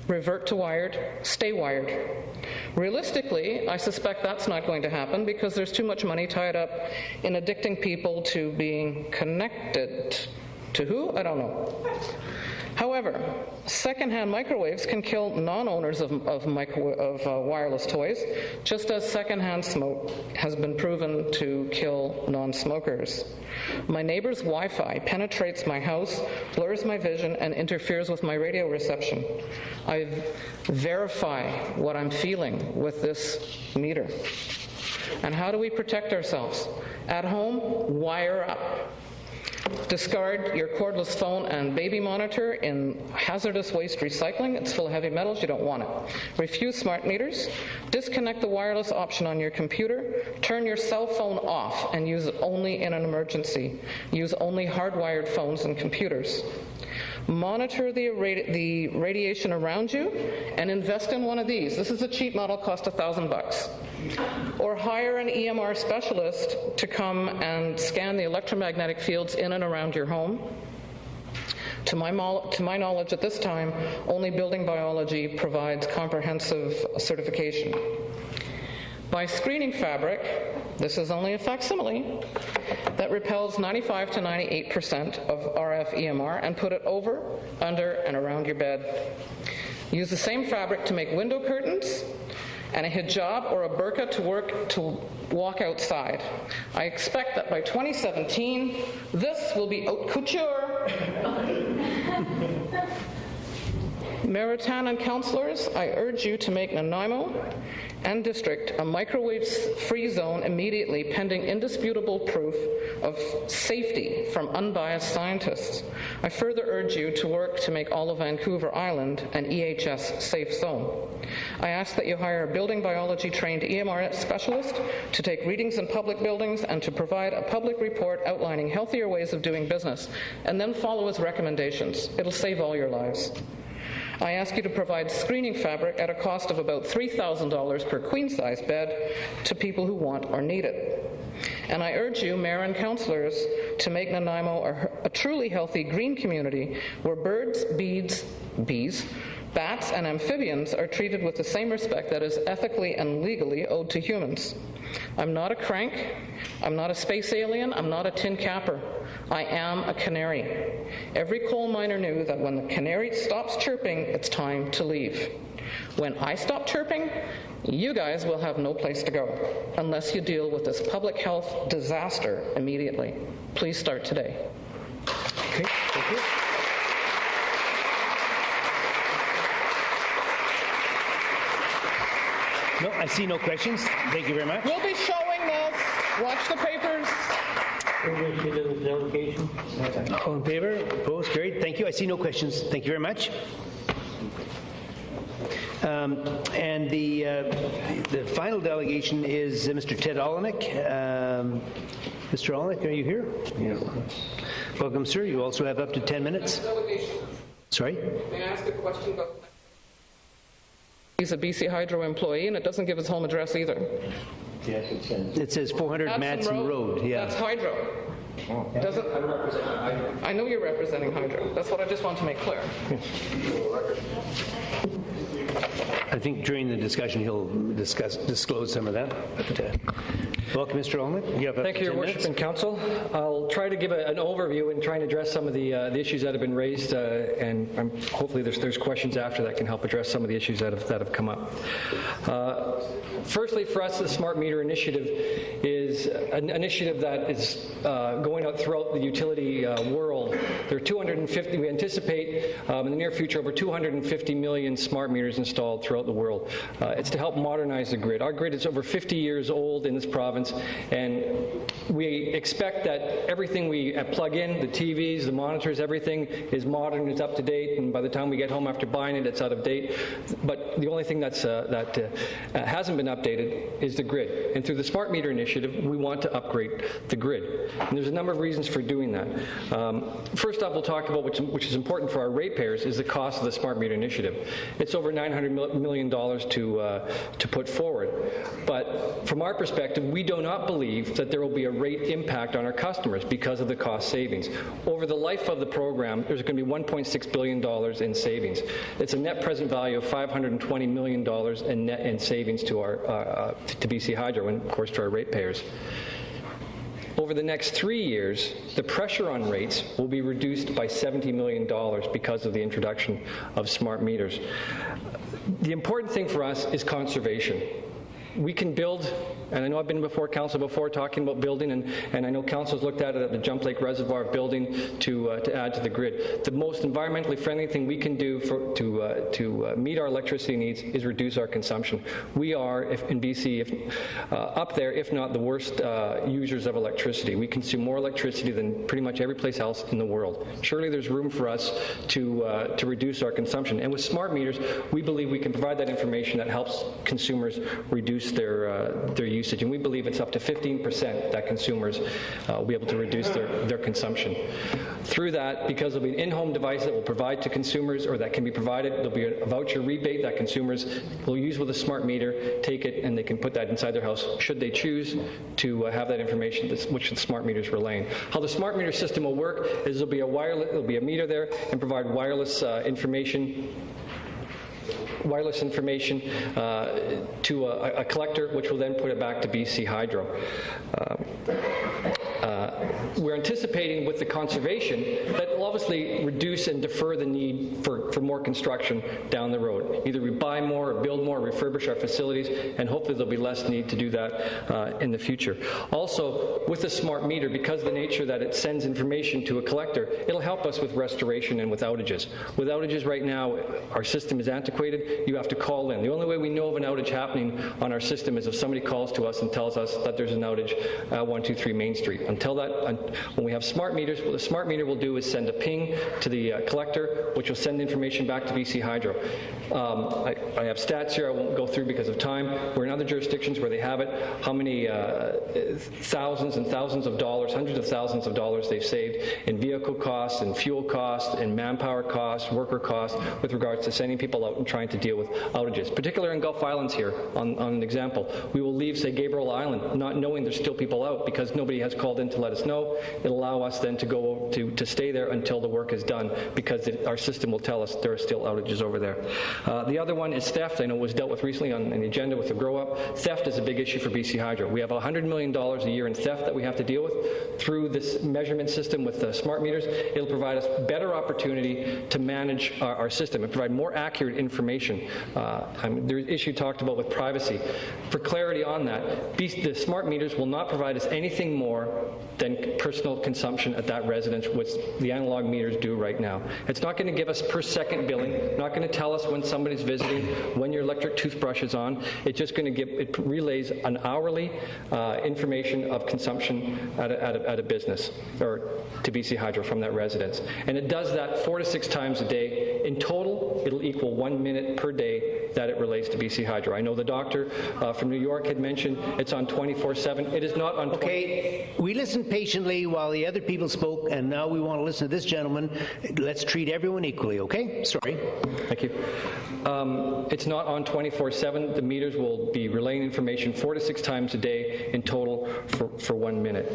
Revert to wired, stay wired. Realistically, I suspect that's not going to happen because there's too much money tied up in addicting people to being connected. To who? I don't know. However, secondhand microwaves can kill non-owners of wireless toys, just as secondhand smoke has been proven to kill non-smokers. My neighbor's Wi-Fi penetrates my house, blurs my vision, and interferes with my radio reception. I verify what I'm feeling with this meter. And how do we protect ourselves? At home, wire up. Discard your cordless phone and baby monitor in hazardous waste recycling. It's full of heavy metals. You don't want it. Refuse smart meters. Disconnect the wireless option on your computer. Turn your cell phone off and use it only in an emergency. Use only hardwired phones and computers. Monitor the radiation around you and invest in one of these. This is a cheap model, cost $1,000. Or hire an EMR specialist to come and scan the electromagnetic fields in and around your home. To my knowledge at this time, only building biology provides comprehensive certification. Buy screening fabric, this is only a facsimile, that repels 95 to 98% of RF EMR and put it over, under, and around your bed. Use the same fabric to make window curtains and a hijab or a burqa to walk outside. I expect that by 2017, this will be haute couture. Meritan and councillors, I urge you to make Nanaimo and district a microwave-free zone immediately, pending indisputable proof of safety from unbiased scientists. I further urge you to work to make all of Vancouver Island an EHS safe zone. I ask that you hire a building biology-trained EMR specialist to take readings in public buildings and to provide a public report outlining healthier ways of doing business, and then follow his recommendations. It'll save all your lives. I ask you to provide screening fabric at a cost of about $3,000 per queen-size bed to people who want or need it. And I urge you, Mayor and councillors, to make Nanaimo a truly healthy green community where birds, bees, bats, and amphibians are treated with the same respect that is ethically and legally owed to humans. I'm not a crank, I'm not a space alien, I'm not a tin capper. I am a canary. Every coal miner knew that when the canary stops chirping, it's time to leave. When I stop chirping, you guys will have no place to go unless you deal with this public health disaster immediately. Please start today. Okay, thank you. No, I see no questions. Thank you very much. We'll be showing this. Watch the papers. All in favor? Opposed? Carried. Thank you. I see no questions. Thank you very much. And the final delegation is Mr. Ted Olenek. Mr. Olenek, are you here? Yeah. Welcome, sir. You also have up to 10 minutes. Sorry? May I ask a question about... He's a BC Hydro employee, and it doesn't give his home address either. Yes, it says 400 Madsen Road. Yeah. That's Hydro. Doesn't, I'm representing Hydro. I know you're representing Hydro. That's what I just want to make clear. I think during the discussion he'll disclose some of that. But, welcome, Mr. Olenek. You have Thank you, Your Worship and Council. I'll try to give an overview and try and address some of the issues that have been raised, and hopefully there's questions after that can help address some of the issues that have come up. Firstly, for us, the Smart Meter Initiative is an initiative that is going out throughout the utility world. There are 250, we anticipate in the near future, over 250 million smart meters installed throughout the world. It's to help modernize the grid. Our grid is over 50 years old in this province, and we expect that everything we plug in, the TVs, the monitors, everything is modern, it's up to date, and by the time we get home after buying it, it's out of date. But the only thing that hasn't been updated is the grid. And through the Smart Meter Initiative, we want to upgrade the grid. And there's a number of reasons for doing that. First off, we'll talk about, which is important for our ratepayers, is the cost of the Smart Meter Initiative. It's over $900 million to put forward. But from our perspective, we do not believe that there will be a rate impact on our customers because of the cost savings. Over the life of the program, there's going to be $1.6 billion in savings. It's a net present value of $520 million in savings to our to BC Hydro and, of course, to our ratepayers. over the next 3 years, the pressure on rates will be reduced by $70 million because of the introduction of smart meters. The important thing for us is conservation. We can build, and I know I've been before council before talking about building, and I know council's looked at it at the Jump Lake Reservoir building to add to the grid. The most environmentally friendly thing we can do to meet our electricity needs is reduce our consumption. We are, in BC, up there, if not the worst users of electricity. We consume more electricity than pretty much every place else in the world. Surely there's room for us to reduce our consumption. And with smart meters, we believe we can provide that information that helps consumers reduce their usage, and we believe it's up to 15% that consumers will be able to reduce their consumption. Through that, because there'll be an in-home device that will provide to consumers, or that can be provided, there'll be a voucher rebate that consumers will use with a smart meter, take it, and they can put that inside their house should they choose to have that information, which the smart meters relaying. How the smart meter system will work is there'll be a meter there and provide wireless information to a collector, which will then put it back to BC Hydro. We're anticipating with the conservation that will obviously reduce and defer the need for more construction down the road. Either we buy more or build more, refurbish our facilities, and hopefully there'll be less need to do that in the future. Also, with a smart meter, because of the nature that it sends information to a collector, it'll help us with restoration and with outages. With outages right now, our system is antiquated. You have to call in. The only way we know of an outage happening on our system is if somebody calls to us and tells us that there's an outage at 123 Main Street. Until that, when we have smart meters, what the smart meter will do is send a ping to the collector, which will send information back to BC Hydro. I have stats here I won't go through because of time. We're in other jurisdictions where they have it, how many thousands and thousands of dollars, hundreds of thousands of dollars they've saved in vehicle costs and fuel costs and manpower costs, worker costs, with regards to sending people out and trying to deal with outages. Particularly in Gulf Islands here, on an example. We will leave, say, Gabriel Island, not knowing there's still people out because nobody has called in to let us know. It'll allow us then to go to stay there until the work is done, because our system will tell us there are still outages over there. The other one is theft. I know it was dealt with recently on the agenda with the Grow Up. Theft is a big issue for BC Hydro. We have $100 million a year in theft that we have to deal with. Through this measurement system with the smart meters, it'll provide us better opportunity to manage our system and provide more accurate information. There's an issue talked about with privacy. For clarity on that, the smart meters will not provide us anything more than personal consumption at that residence, which the analog meters do right now. It's not going to give us per second billing, not going to tell us when somebody's visiting, when your electric toothbrush is on. It's just going to it relays an hourly information of consumption at a business, or to BC Hydro from that residence. And it does that 4 to 6 times a day. In total, it'll equal 1 minute per day that it relates to BC Hydro. I know the doctor from New York had mentioned it's on 24/7. It is not on. Okay, we listened patiently while the other people spoke, and now we want to listen to this gentleman. Let's treat everyone equally, okay? Sorry. Thank you. It's not on 24/7. The meters will be relaying information 4 to 6 times a day in total for 1 minute.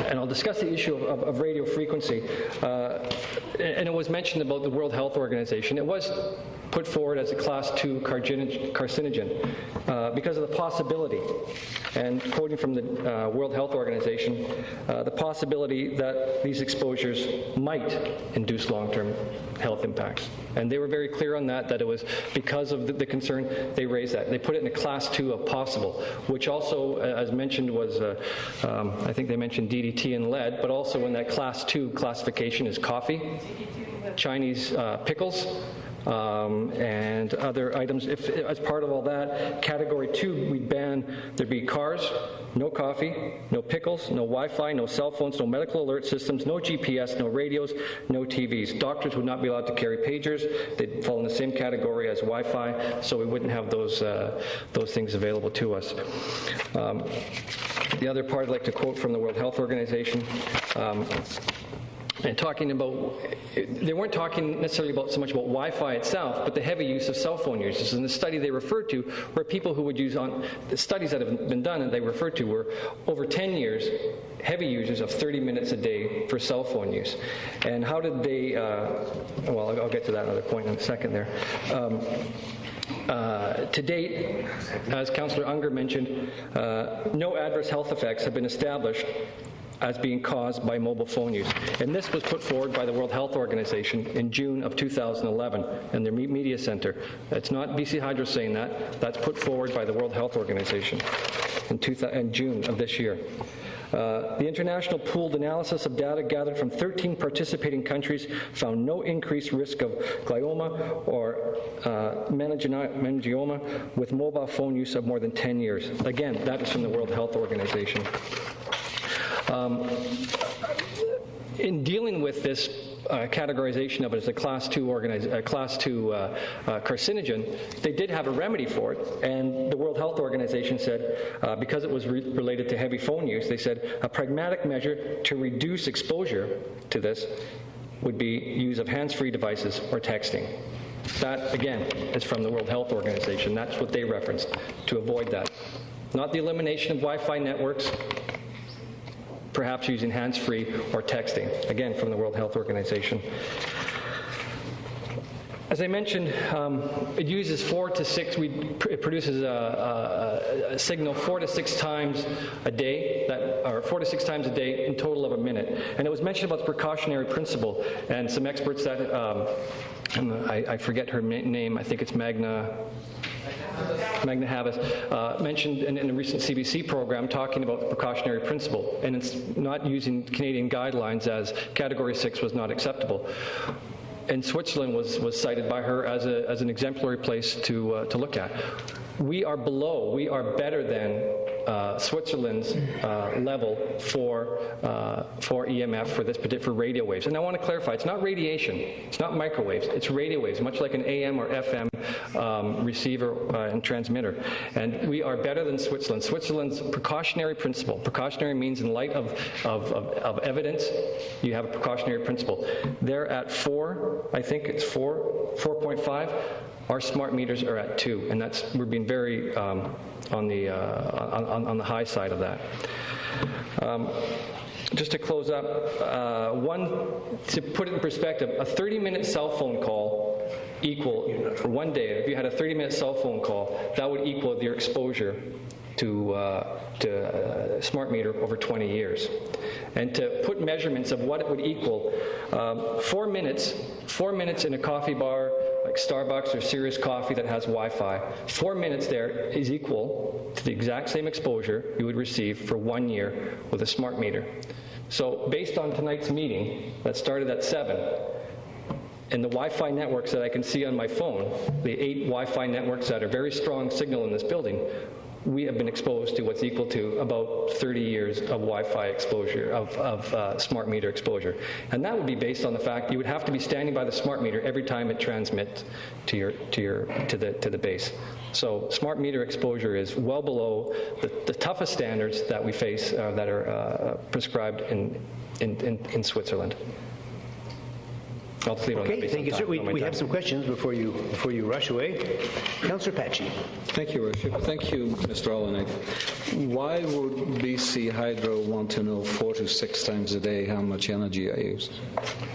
And I'll discuss the issue of radio frequency. And it was mentioned about the World Health Organization. It was put forward as a Class 2 carcinogen because of the possibility, and quoting from the World Health Organization, the possibility that these exposures might induce long-term health impacts. And they were very clear on that it was because of the concern they raised that. They put it in a Class 2 of possible, which also, as mentioned, was, I think they mentioned DDT and lead, but also in that Class 2 classification is coffee, Chinese pickles, and other items. If as part of all that, Category 2, we ban there'd be cars, no coffee, no pickles, no Wi-Fi, no cell phones, no medical alert systems, no GPS, no radios, no TVs. Doctors would not be allowed to carry pagers. They'd fall in the same category as Wi-Fi, so we wouldn't have those things available to us. The other part I'd like to quote from the World Health Organization. And talking about, they weren't talking necessarily about so much about Wi-Fi itself, but the heavy use of cell phone users. And the study they referred to were people who would use on the studies that have been done, and they referred to were over 10 years heavy users of 30 minutes a day for cell phone use. And how did they? Well, I'll get to that another point in a second there. To date, as Councillor Unger mentioned, no adverse health effects have been established as being caused by mobile phone use. And this was put forward by the World Health Organization in June of 2011 in their media center. It's not BC Hydro saying that. That's put forward by the World Health Organization in June of this year. The international pooled analysis of data gathered from 13 participating countries found no increased risk of glioma or meningioma with mobile phone use of more than 10 years. Again, that is from the World Health Organization. In dealing with this categorization of it as a class 2 carcinogen, they did have a remedy for it, and the World Health Organization said, because it was related to heavy phone use, they said a pragmatic measure to reduce exposure to this would be use of hands-free devices or texting. That, again, is from the World Health Organization. That's what they referenced, to avoid that. Not the elimination of Wi-Fi networks, perhaps using hands-free or texting, again, from the World Health Organization. As I mentioned, it uses 4 to 6, it produces a signal 4 to 6 times a day, or 4 to 6 times a day in total of a minute. And it was mentioned about the precautionary principle, and some experts that, I forget her name, I think it's Magna Havas, mentioned in a recent CBC program talking about the precautionary principle, and it's not using Canadian guidelines as Category 6 was not acceptable. And Switzerland was cited by her as an exemplary place to look at. We are better than Switzerland's level for EMF for radio waves. And I want to clarify, it's not radiation, it's not microwaves, it's radio waves, much like an AM or FM receiver and transmitter. And we are better than Switzerland. Switzerland's precautionary principle, precautionary means in light of evidence, you have a precautionary principle. They're at 4, I think it's 4.5. Our smart meters are at 2, and we're being very on the high side of that. Just to close up, to put it in perspective, a 30-minute cell phone call for one day, if you had a 30-minute cell phone call, that would equal your exposure to a smart meter over 20 years. And to put measurements of what it would equal, 4 minutes in a coffee bar like Starbucks or Sirius Coffee that has Wi-Fi, 4 minutes there is equal to the exact same exposure you would receive for 1 year with a smart meter. So based on tonight's meeting that started at 7, and the Wi-Fi networks that I can see on my phone, the 8 Wi-Fi networks that are very strong signal in this building, we have been exposed to what's equal to about 30 years of Wi-Fi exposure, of smart meter exposure. And that would be based on the fact you would have to be standing by the smart meter every time it transmits to the base. So smart meter exposure is well below the toughest standards that we face that are prescribed in Switzerland. I'll leave it on that. Okay, thank you, sir. We have some questions before you rush away. Councillor Patchy. Thank you, Worship. Thank you, Mr. Olenek. Why would BC Hydro want to know 4 to 6 times a day how much energy I use?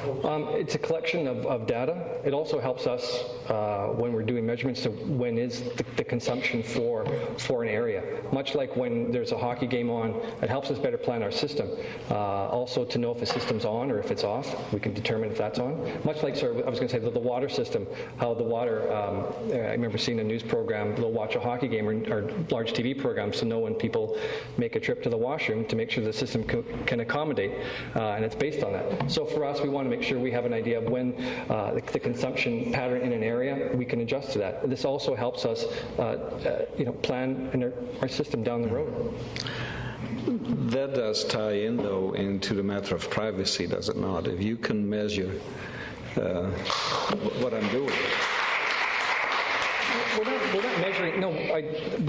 It's a collection of data. It also helps us when we're doing measurements to when is the consumption for an area. Much like when there's a hockey game on, it helps us better plan our system. Also to know if a system's on or if it's off, we can determine if that's on. Much like, I was going to say, the water system, how the water, I remember seeing a news program, they'll watch a hockey game or large TV programs to know when people make a trip to the washroom to make sure the system can accommodate, and it's based on that. So for us, we want to make sure we have an idea of when the consumption pattern in an area, we can adjust to that. This also helps us plan our system down the road. That does tie in, though, into the matter of privacy, does it not? If you can measure what I'm doing. We're not measuring. No,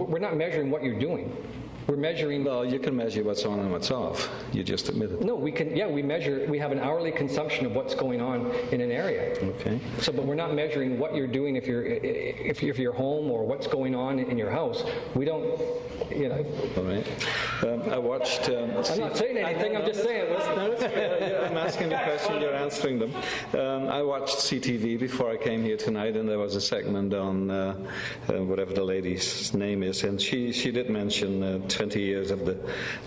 we're not measuring what you're doing. We're measuring. Well, you can measure what's on and what's off. You just admitted. No, we can. Yeah, we measure. We have an hourly consumption of what's going on in an area. Okay. So, but we're not measuring what you're doing if you're home or what's going on in your house. We don't. All right. I watched. I'm not saying anything. I'm just saying. No, it's I'm asking a question, you're answering them. I watched CTV before I came here tonight, and there was a segment on whatever the lady's name is, and she did mention 20 years of the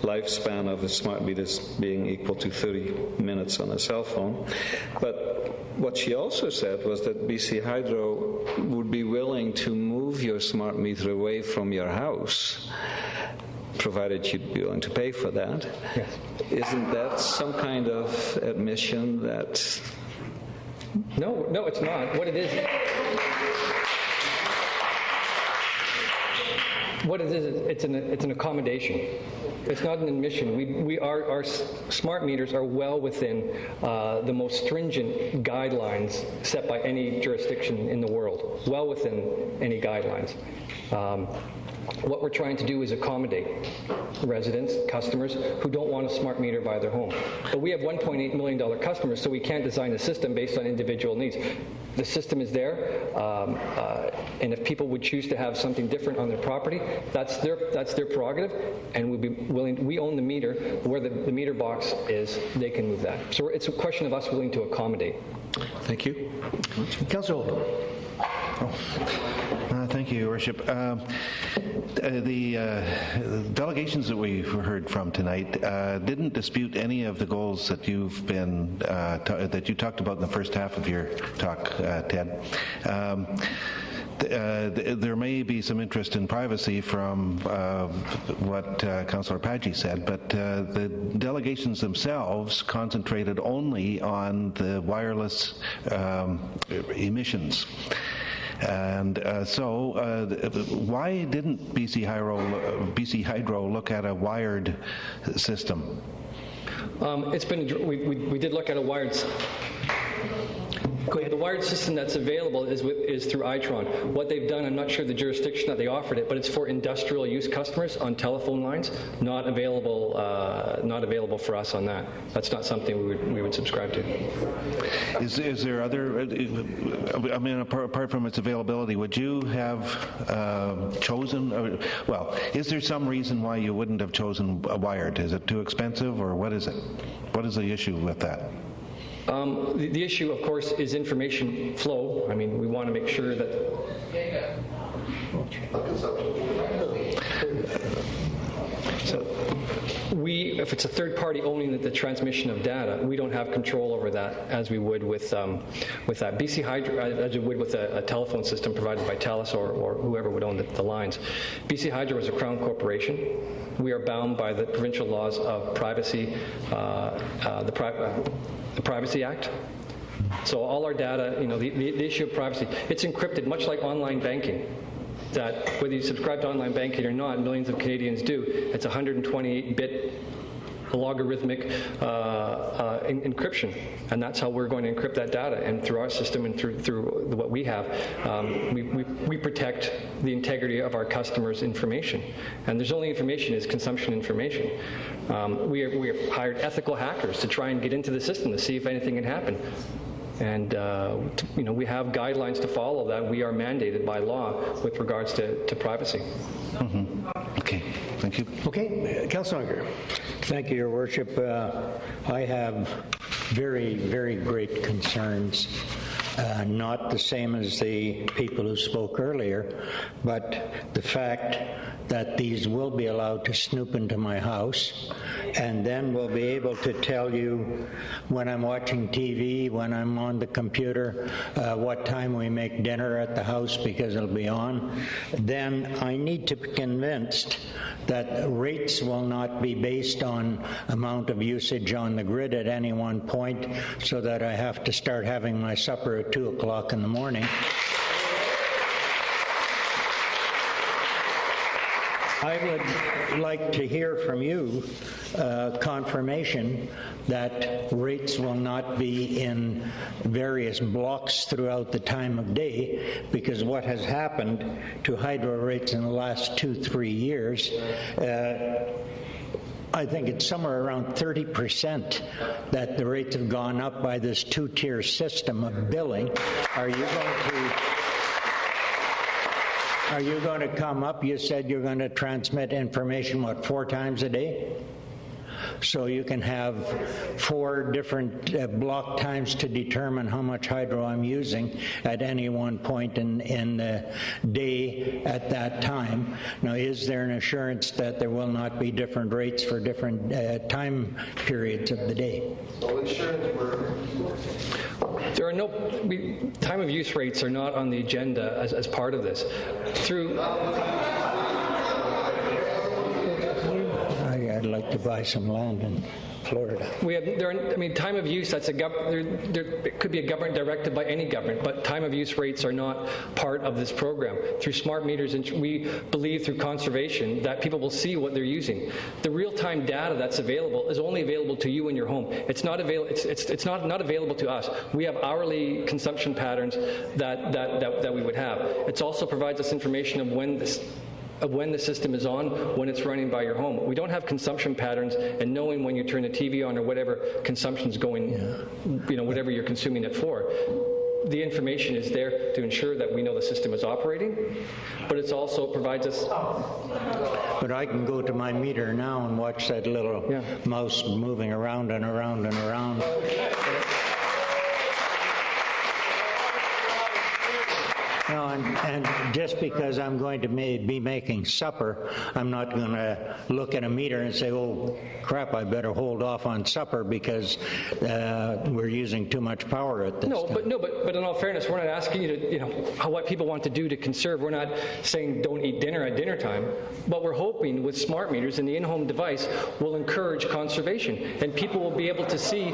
lifespan of a smart meters being equal to 30 minutes on a cell phone. But what she also said was that BC Hydro would be willing to move your smart meter away from your house, provided you'd be willing to pay for that. Yes. Isn't that some kind of admission that... No, it's not. What it is, it's an accommodation. It's not an admission. Our smart meters are well within the most stringent guidelines set by any jurisdiction in the world, well within any guidelines. What we're trying to do is accommodate residents, customers who don't want a smart meter by their home. But we have $1.8 million customers, so we can't design a system based on individual needs. The system is there, and if people would choose to have something different on their property, that's their prerogative, and we'd be willing. We own the meter. Where the meter box is, they can move that. So it's a question of us willing to accommodate. Thank you. Councillor Oldham. Thank you, Your Worship. The delegations that we heard from tonight didn't dispute any of the goals that you've been that you talked about in the first half of your talk, Ted. There may be some interest in privacy from what Councillor Padgey said, but the delegations themselves concentrated only on the wireless emissions. And so why didn't BC Hydro look at a wired system? We did look at a wired. The wired system that's available is through Itron. What they've done, I'm not sure the jurisdiction that they offered it, but it's for industrial use customers on telephone lines, not available for us on that. That's not something we would subscribe to. Is there other? I mean, apart from its availability, would you have chosen? Well, is there some reason why you wouldn't have chosen a wired? Is it too expensive, or what is it? What is the issue with that? The issue, of course, is information flow. I mean, we want to make sure that... So if it's a third party owning the transmission of data, we don't have control over that as we would with that. BC Hydro, as we would with a telephone system provided by TELUS or whoever would own the lines. BC Hydro is a Crown corporation. We are bound by the provincial laws of privacy, the Privacy Act. So all our data, the issue of privacy, it's encrypted, much like online banking. That whether you subscribe to online banking or not, millions of Canadians do. It's 128-bit logarithmic encryption, and that's how we're going to encrypt that data. And through our system and through what we have, we protect the integrity of our customers' information. And there's only information is consumption information. We have hired ethical hackers to try and get into the system to see if anything can happen. And we have guidelines to follow that we are mandated by law with regards to privacy. Mm-hmm. Okay, thank you. Okay, Councillor Unger. Thank you, Your Worship. I have very, very great concerns. Not the same as the people who spoke earlier, but the fact that these will be allowed to snoop into my house, and then we'll be able to tell you when I'm watching TV, when I'm on the computer, what time we make dinner at the house because it'll be on. Then I need to be convinced that rates will not be based on amount of usage on the grid at any one point, so that I have to start having my supper at 2 o'clock in the morning. I would like to hear from you confirmation that rates will not be in various blocks throughout the time of day, because what has happened to hydro rates in the last 2-3 years, I think it's somewhere around 30% that the rates have gone up by this two-tier system of billing. Are you going to come up? You said you're going to transmit information, 4 times a day? So you can have 4 different block times to determine how much hydro I'm using at any one point in the day at that time. Now, is there an assurance that there will not be different rates for different time periods of the day? There are no time of use rates are not on the agenda as part of this. I'd like to buy some land in Florida. Time of use, there could be a government directive by any government, but time of use rates are not part of this program. Through smart meters, and we believe through conservation that people will see what they're using. The real-time data that's available is only available to you in your home. It's not not available to us. We have hourly consumption patterns that we would have. It also provides us information of when the system is on, when it's running by your home. We don't have consumption patterns and knowing when you turn the TV on or whatever consumption's going, whatever you're consuming it for. The information is there to ensure that we know the system is operating, but it also provides us... But I can go to my meter now and watch that little mouse moving around and around and around. No, and just because I'm going to be making supper, I'm not going to look at a meter and say, oh, crap, I better hold off on supper because we're using too much power at this time. But in all fairness, we're not asking you to, what people want to do to conserve. We're not saying don't eat dinner at dinner time, but we're hoping with smart meters and the in-home device will encourage conservation, and people will be able to see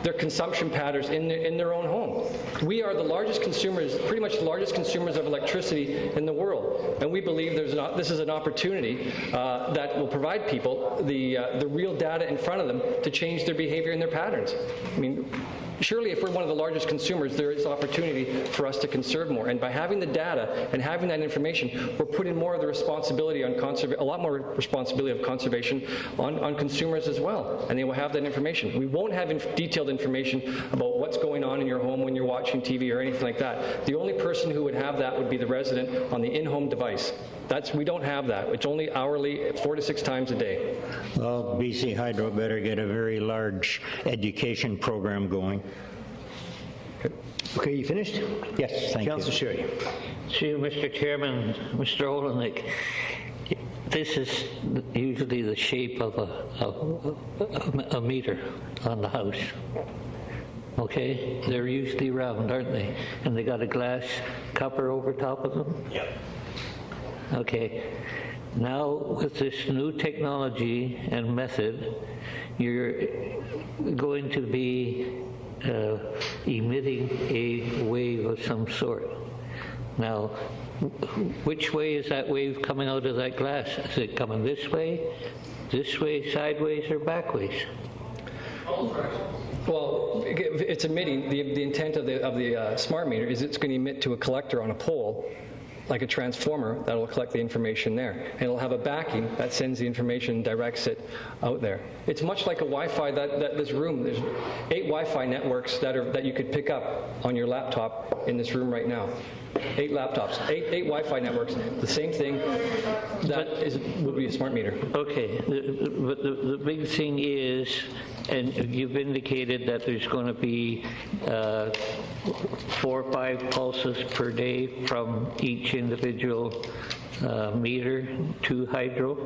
their consumption patterns in their own home. We are the largest consumers, pretty much the largest consumers of electricity in the world, and we believe this is an opportunity that will provide people the real data in front of them to change their behavior and their patterns. Surely if we're one of the largest consumers, there is opportunity for us to conserve more. And by having the data and having that information, we're putting more of the responsibility on a lot more responsibility of conservation on consumers as well. And they will have that information. We won't have detailed information about what's going on in your home when you're watching TV or anything like that. The only person who would have that would be the resident on the in-home device. We don't have that. It's only hourly, 4 to 6 times a day. Well, BC Hydro better get a very large education program going. Okay, you finished? Yes, thank you. Councillor Sherry. See, Mr. Chairman, Mr. Olenek, this is usually the shape of a meter on the house. Okay? They're usually round, aren't they? And they got a glass cover over top of them? Yep. Okay. Now, with this new technology and method, you're going to be emitting a wave of some sort. Now, which way is that wave coming out of that glass? Is it coming this way, sideways, or backways? Well, it's emitting. The intent of the smart meter is it's going to emit to a collector on a pole, like a transformer that will collect the information there. And it'll have a backing that sends the information, directs it out there. It's much like a Wi-Fi that this room, there's 8 Wi-Fi networks that you could pick up on your laptop in this room right now. 8 laptops, 8 Wi-Fi networks, the same thing would be a smart meter. Okay, but the big thing is, and you've indicated that there's going to be 4 or 5 pulses per day from each individual meter to hydro,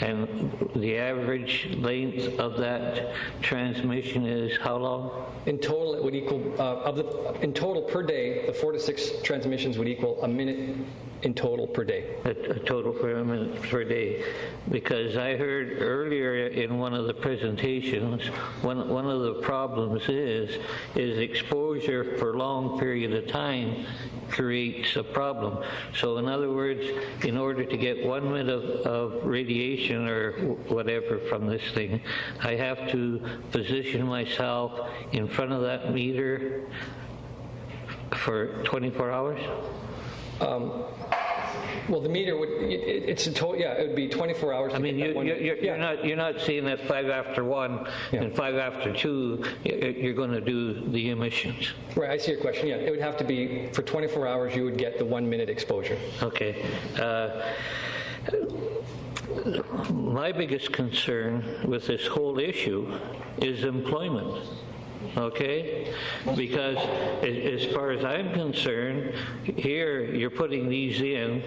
and the average length of that transmission is how long? In total, it would equal in total per day, the 4 to 6 transmissions would equal a minute in total per day. A total for a minute per day. Because I heard earlier in one of the presentations, one of the problems is exposure for a long period of time creates a problem. So in other words, in order to get 1 minute of radiation or whatever from this thing, I have to position myself in front of that meter for 24 hours? Well, the meter would, it's a total, it would be 24 hours. I mean, you're not saying that 5 after 1 and 5 after 2, you're going to do the emissions. Right, I see your question, It would have to be, for 24 hours, you would get the 1 minute exposure. Okay. my biggest concern with this whole issue is employment. Okay? Because as far as I'm concerned, here you're putting these in,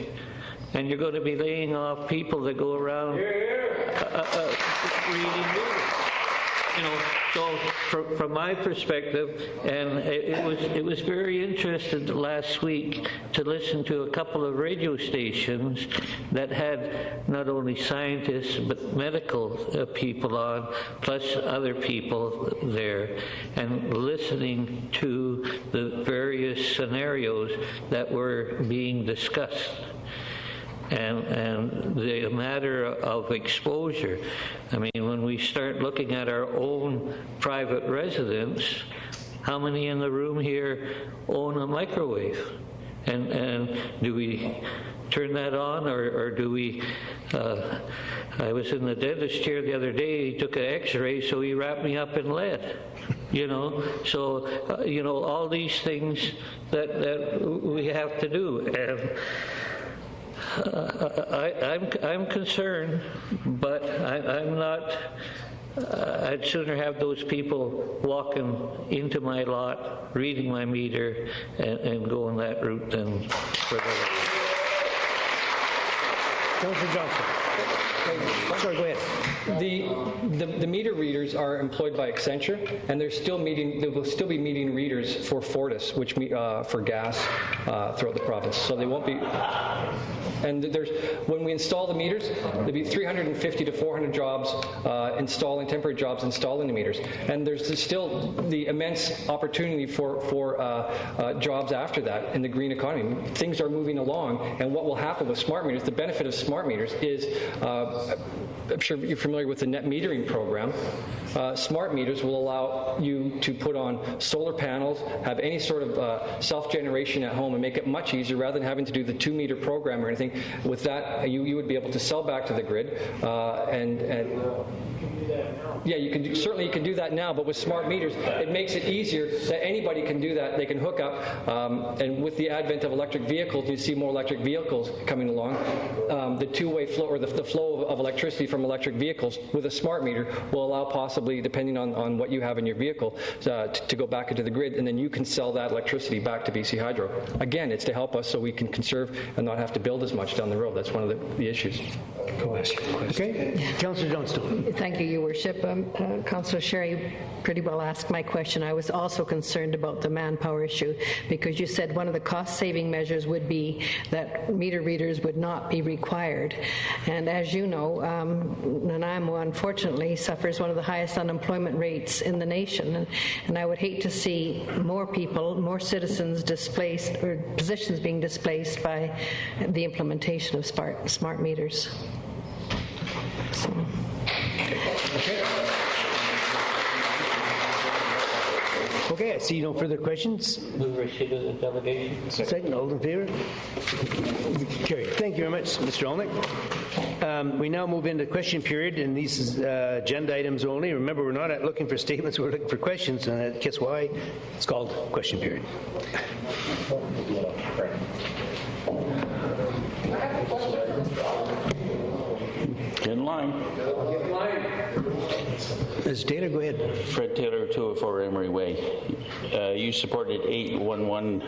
and you're going to be laying off people that go around reading news. You know, so from my perspective, and it was very interesting last week to listen to a couple of radio stations that had not only scientists but medical people on, plus other people there, and listening to the various scenarios that were being discussed. And the matter of exposure. I mean, when we start looking at our own private residence, how many in the room here own a microwave? And do we turn that on, or do we... I was in the dentist chair the other day, he took an x-ray, so he wrapped me up in lead. You know, so, you know, all these things that we have to do. And I'm concerned, but I'm not. I'd sooner have those people walking into my lot, reading my meter, and going that route than further. Councillor Johnson. Sorry, go ahead. The meter readers are employed by Accenture, and there will still be meeting readers for Fortis, which for gas throughout the province. So they won't be. And when we install the meters, there'll be 350 to 400 jobs temporary jobs installing the meters. And there's still the immense opportunity for jobs after that in the green economy. Things are moving along, and what will happen with smart meters, the benefit of smart meters is, I'm sure you're familiar with the net metering program. Smart meters will allow you to put on solar panels, have any sort of self-generation at home, and make it much easier rather than having to do the 2-meter program or anything. With that, you would be able to sell back to the grid, yeah, you can do that now, but with smart meters, it makes it easier that anybody can do that. They can hook up, and with the advent of electric vehicles, you see more electric vehicles coming along. The two-way flow, or the flow of electricity from electric vehicles with a smart meter will allow, possibly, depending on what you have in your vehicle, to go back into the grid, and then you can sell that electricity back to BC Hydro. Again, it's to help us so we can conserve and not have to build as much down the road. That's one of the issues. Okay. Councillor Johnston. Thank you, Your Worship. Councillor Sherry pretty well asked my question. I was also concerned about the manpower issue, because you said one of the cost-saving measures would be that meter readers would not be required. And as you know, Nanaimo, unfortunately, suffers one of the highest unemployment rates in the nation. And I would hate to see more people, more citizens displaced, or positions being displaced by the implementation of smart meters. So. Okay, I see no further questions. Move receipt of the delegation. Second, all in favor? Carried. Thank you very much, Mr. Olnick. We now move into question period, and these is agenda items only. Remember, we're not looking for statements, we're looking for questions, and guess why? It's called question period. Get in line. Ms. Taylor, go ahead. Fred Taylor, 204 Emery Way. You supported 811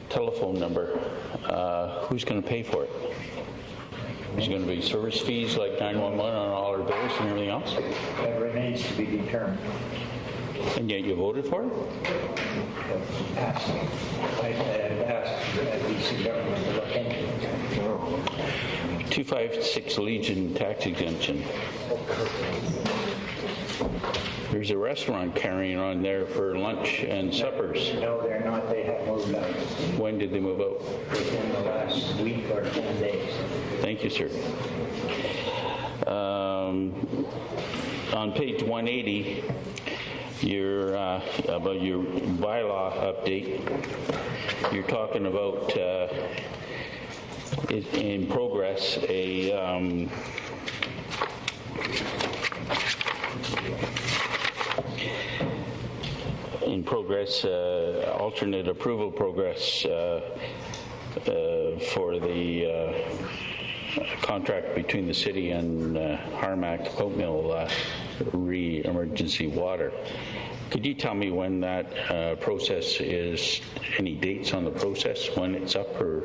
telephone number. Who's going to pay for it? Is it going to be service fees like 911 on all our bills and everything else? That remains to be determined. And yet you voted for it? I asked the BC government to look into it. 256 Legion tax exemption. There's a restaurant carrying on there for lunch and suppers. No, they're not. They have moved out. When did they move out? Within the last week or 10 days. Thank you, sir. On page 180, about your bylaw update, you're talking about in progress alternate approval progress for the contract between the city and Harmac Pulp Mill re-emergency water. Could you tell me when that process is, any dates on the process, when it's up or?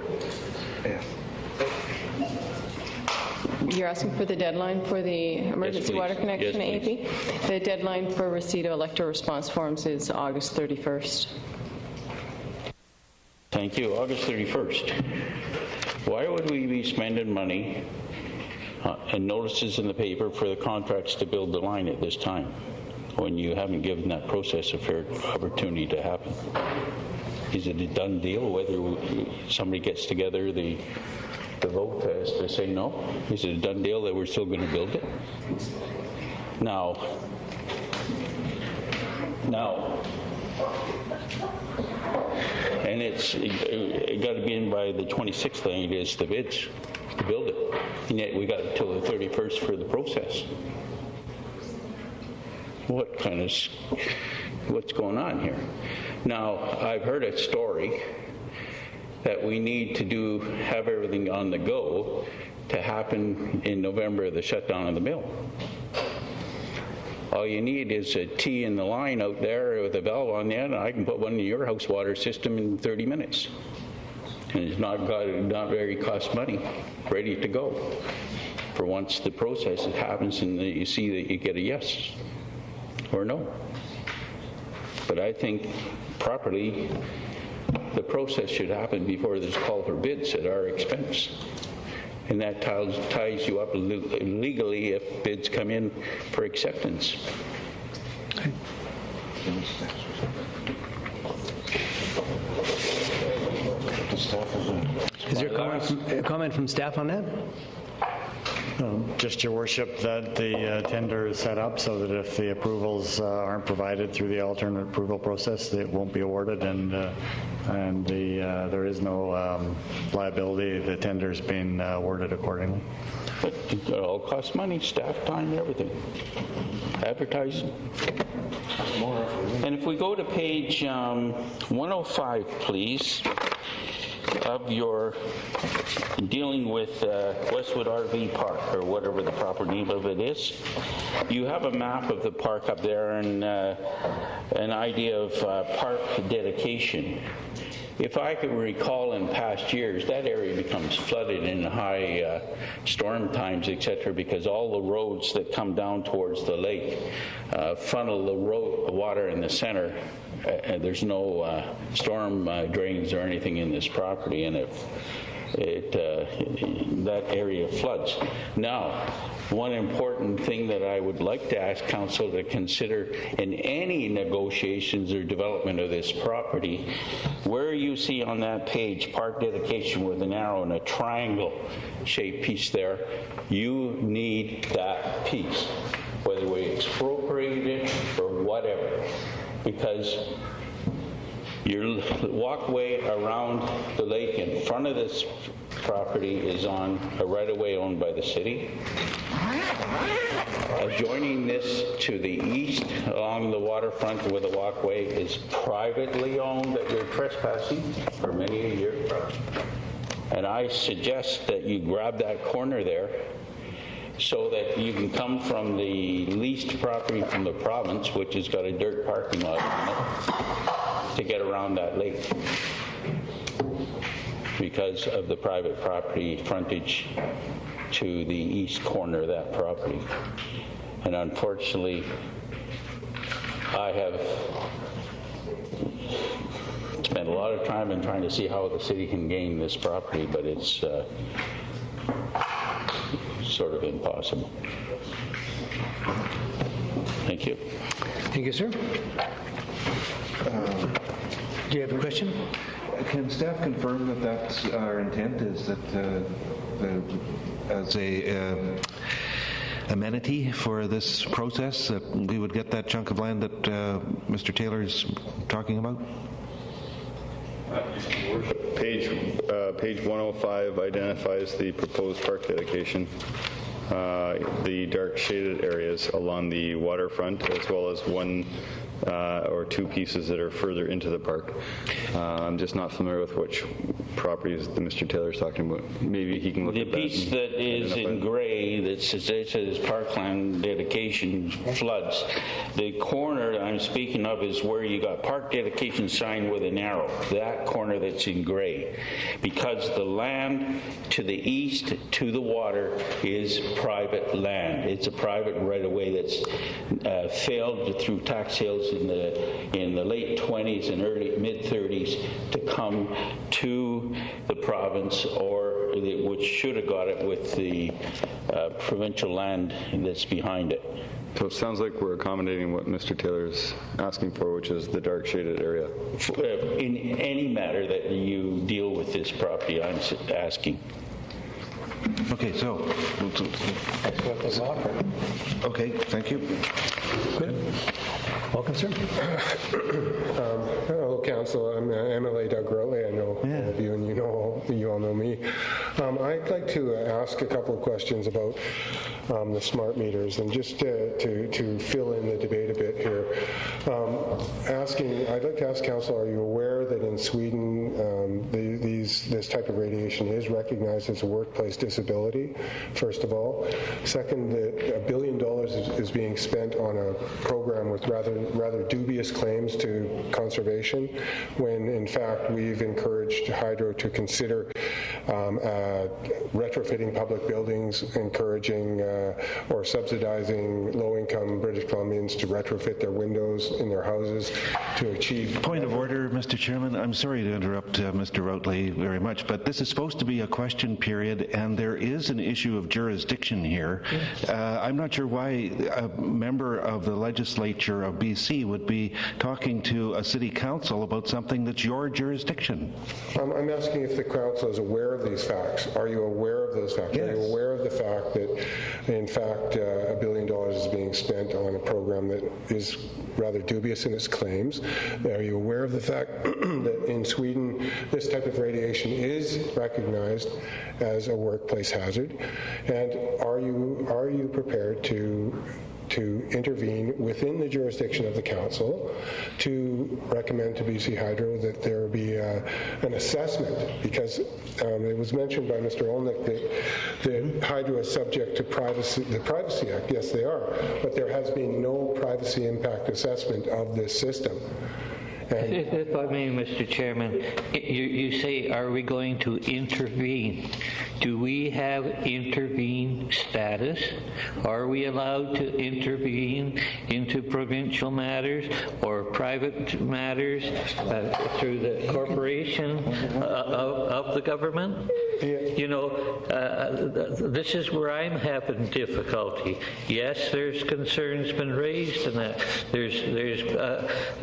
You're asking for the deadline for the emergency water connection, AP? The deadline for receipt of electoral response forms is August 31st. Thank you. August 31st. Why would we be spending money and notices in the paper for the contracts to build the line at this time when you haven't given that process a fair opportunity to happen? Is it a done deal whether somebody gets together the vote to say no? Is it a done deal that we're still going to build it? Now, and it got to be in by the 26th, I think it is, the bids to build it. And yet we got until the 31st for the process. What's going on here? Now, I've heard a story that we need to have everything on the go to happen in November, the shutdown of the mill. All you need is a T in the line out there with a valve on the end, and I can put one in your house water system in 30 minutes. And it's not very cost money, ready to go. For once the process happens and you see that you get a yes or no. But I think properly, the process should happen before there's a call for bids at our expense. And that ties you up legally if bids come in for acceptance. Is there a comment from staff on that? Just, Your Worship, that the tender is set up so that if the approvals aren't provided through the alternate approval process, it won't be awarded, and there is no liability. The tender's been awarded accordingly. But it all costs money, staff time, everything. Advertising. And if we go to page 105, please, of your dealing with Westwood RV Park, or whatever the proper name of it is, you have a map of the park up there and an idea of park dedication. If I could recall in past years, that area becomes flooded in high storm times, etc., because all the roads that come down towards the lake funnel the water in the center. There's no storm drains or anything in this property, and that area floods. Now, one important thing that I would like to ask Council to consider in any negotiations or development of this property, where you see on that page park dedication with an arrow and a triangle-shaped piece there, you need that piece, whether we expropriate it or whatever, because your walkway around the lake in front of this property is on a right-of-way owned by the city. Adjoining this to the east along the waterfront with a walkway is privately owned that you're trespassing for many a year. And I suggest that you grab that corner there so that you can come from the leased property from the province, which has got a dirt parking lot on it, to get around that lake because of the private property frontage to the east corner of that property. And unfortunately, I have spent a lot of time in trying to see how the city can gain this property, but it's sort of impossible. Thank you. Thank you, sir. Do you have a question? Can staff confirm that that's our intent, is that as a amenity for this process, that we would get that chunk of land that Mr. Taylor is talking about? Page 105 identifies the proposed park dedication. the dark shaded areas along the waterfront, as well as one or two pieces that are further into the park. I'm just not familiar with which properties that Mr. Taylor's talking about. Maybe he can look at that. The piece that is in gray that says parkland dedication floods. The corner that I'm speaking of is where you got park dedication sign with an arrow. That corner that's in gray. Because the land to the east to the water is private land. It's a private right-of-way that's failed through tax sales in the late 20s and early mid-30s to come to the province, or which should have got it with the provincial land that's behind it. So it sounds like we're accommodating what Mr. Taylor's asking for, which is the dark shaded area. In any matter that you deal with this property, I'm asking. Okay, so. That's what they offer. Okay, thank you. Good. Welcome, sir. Hello, Council. I'm MLA Doug Rowley. I know all of you, and you all know me. I'd like to ask a couple of questions about the smart meters, and just to fill in the debate a bit here. I'd like to ask Council, are you aware that in Sweden this type of radiation is recognized as a workplace disability, first of all? Second, that $1 billion is being spent on a program with rather dubious claims to conservation, when in fact we've encouraged Hydro to consider retrofitting public buildings, encouraging or subsidizing low-income British Columbians to retrofit their windows in their houses to achieve... Point of order, Mr. Chairman. I'm sorry to interrupt Mr. Routley very much, but this is supposed to be a question period, and there is an issue of jurisdiction here. I'm not sure why a member of the legislature of BC would be talking to a city council about something that's your jurisdiction. I'm asking if the council is aware of these facts. Are you aware of those facts? Yes. Are you aware of the fact that, in fact, $1 billion is being spent on a program that is rather dubious in its claims? Are you aware of the fact that in Sweden this type of radiation is recognized as a workplace hazard? And are you prepared to intervene within the jurisdiction of the council to recommend to BC Hydro that there be an assessment? Because it was mentioned by Mr. Olnick that Hydro is subject to the Privacy Act. Yes, they are, but there has been no privacy impact assessment of this system. If I may, Mr. Chairman, you say, are we going to intervene? Do we have intervene status? Are we allowed to intervene into provincial matters or private matters through the corporation of the government? You know, this is where I'm having difficulty. Yes, there's concerns been raised in that. There's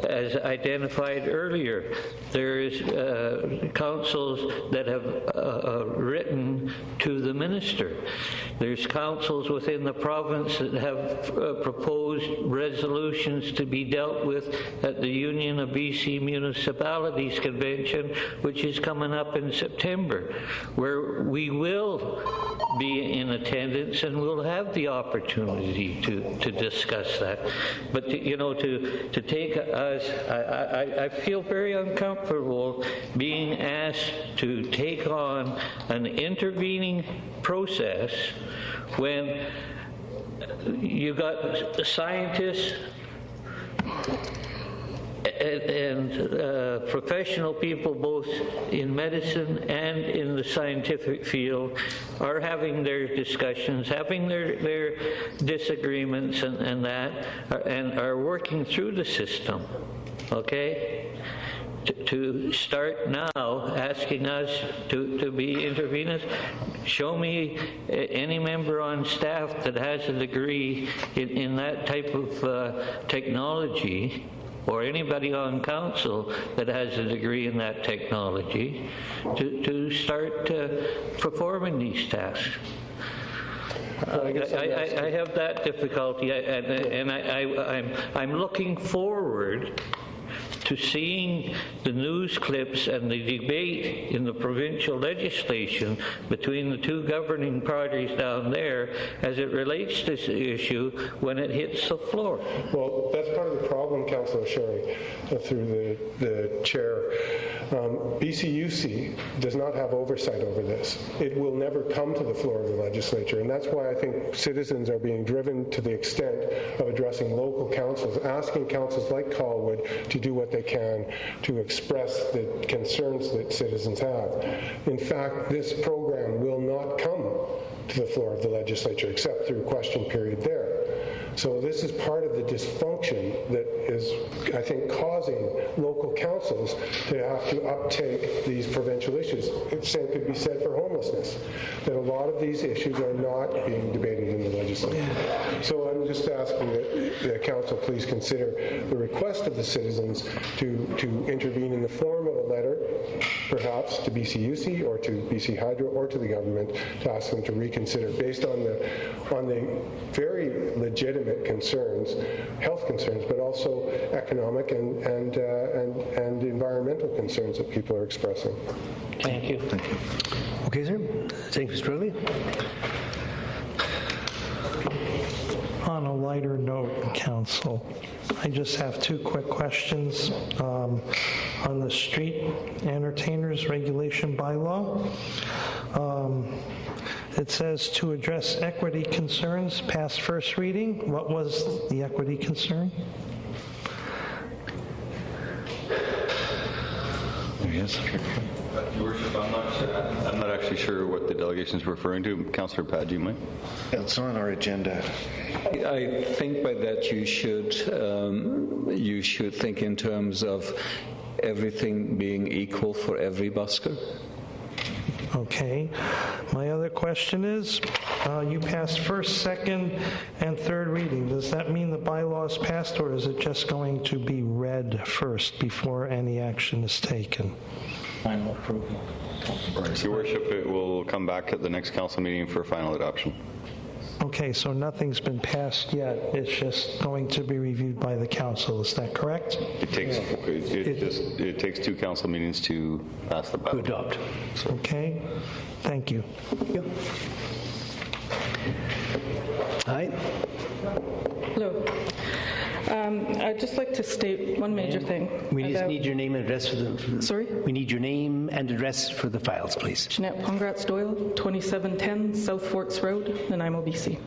as identified earlier, there's councils that have written to the minister. There's councils within the province that have proposed resolutions to be dealt with at the Union of BC Municipalities Convention, which is coming up in September, where we will be in attendance and we'll have the opportunity to discuss that. But to take us, I feel very uncomfortable being asked to take on an intervening process when you got scientists and professional people both in medicine and in the scientific field are having their discussions, having their disagreements and are working through the system, okay? To start now asking us to be interveners, show me any member on staff that has a degree in that type of technology, or anybody on council that has a degree in that technology, to start performing these tasks. I have that difficulty, and I'm looking forward to seeing the news clips and the debate in the provincial legislation between the two governing parties down there as it relates to this issue when it hits the floor? Well, that's part of the problem, Councillor Sherry, through the chair. BCUC does not have oversight over this. It will never come to the floor of the legislature, and that's why I think citizens are being driven to the extent of addressing local councils, asking councils like Colwood to do what they can to express the concerns that citizens have. In fact, this program will not come to the floor of the legislature except through question period there. So this is part of the dysfunction that is, I think, causing local councils to have to uptake these provincial issues. The same could be said for homelessness, that a lot of these issues are not being debated in the legislature. So I'm just asking that the council please consider the request of the citizens to intervene in the form of a letter, perhaps to BCUC or to BC Hydro or to the government, to ask them to reconsider based on the very legitimate concerns, health concerns, but also economic and environmental concerns that people are expressing. Thank you. Thank you. Okay, sir. Thank you, Mr. Ridley. On a lighter note, Council, I just have two quick questions. On the street entertainers regulation bylaw, it says to address equity concerns past first reading. What was the equity concern? Yes. Your Worship, I'm not actually sure what the delegation is referring to. Councillor Pad, do you mind? It's on our agenda. I think by that you should think in terms of everything being equal for every busker. Okay. My other question is, you passed first, second, and third reading. Does that mean the bylaw is passed, or is it just going to be read first before any action is taken? Final approval. Your Worship, it will come back at the next council meeting for final adoption. Okay, so nothing's been passed yet. It's just going to be reviewed by the council. Is that correct? It takes two council meetings to pass the bylaw. To adopt. Okay. Thank you. Yep. Hi. Hello. I'd just like to state one major thing. We just need your name and address for the... Sorry? We need your name and address for the files, please. Jeanette Pongratz Doyle, 2710 South Forks Road, Nanaimo, BC.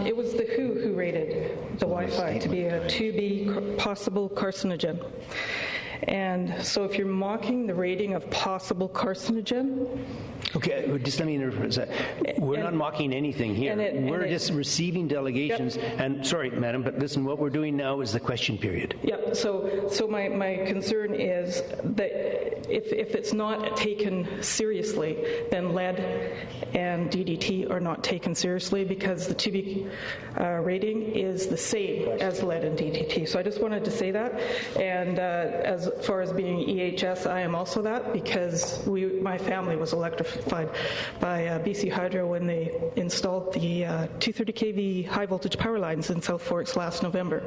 It was the WHO who rated the Wi-Fi to be a 2B possible carcinogen. And so if you're mocking the rating of possible carcinogen... Okay, just let me interrupt. We're not mocking anything here. We're just receiving delegations. Yep. And sorry, madam, but listen, what we're doing now is the question period. Yeah, so my concern is that if it's not taken seriously, then lead and DDT are not taken seriously, because the 2B rating is the same as lead and DDT. So I just wanted to say that. And as far as being EHS, I am also that, because my family was electrified by BC Hydro when they installed the 230 kV high voltage power lines in South Forks last November.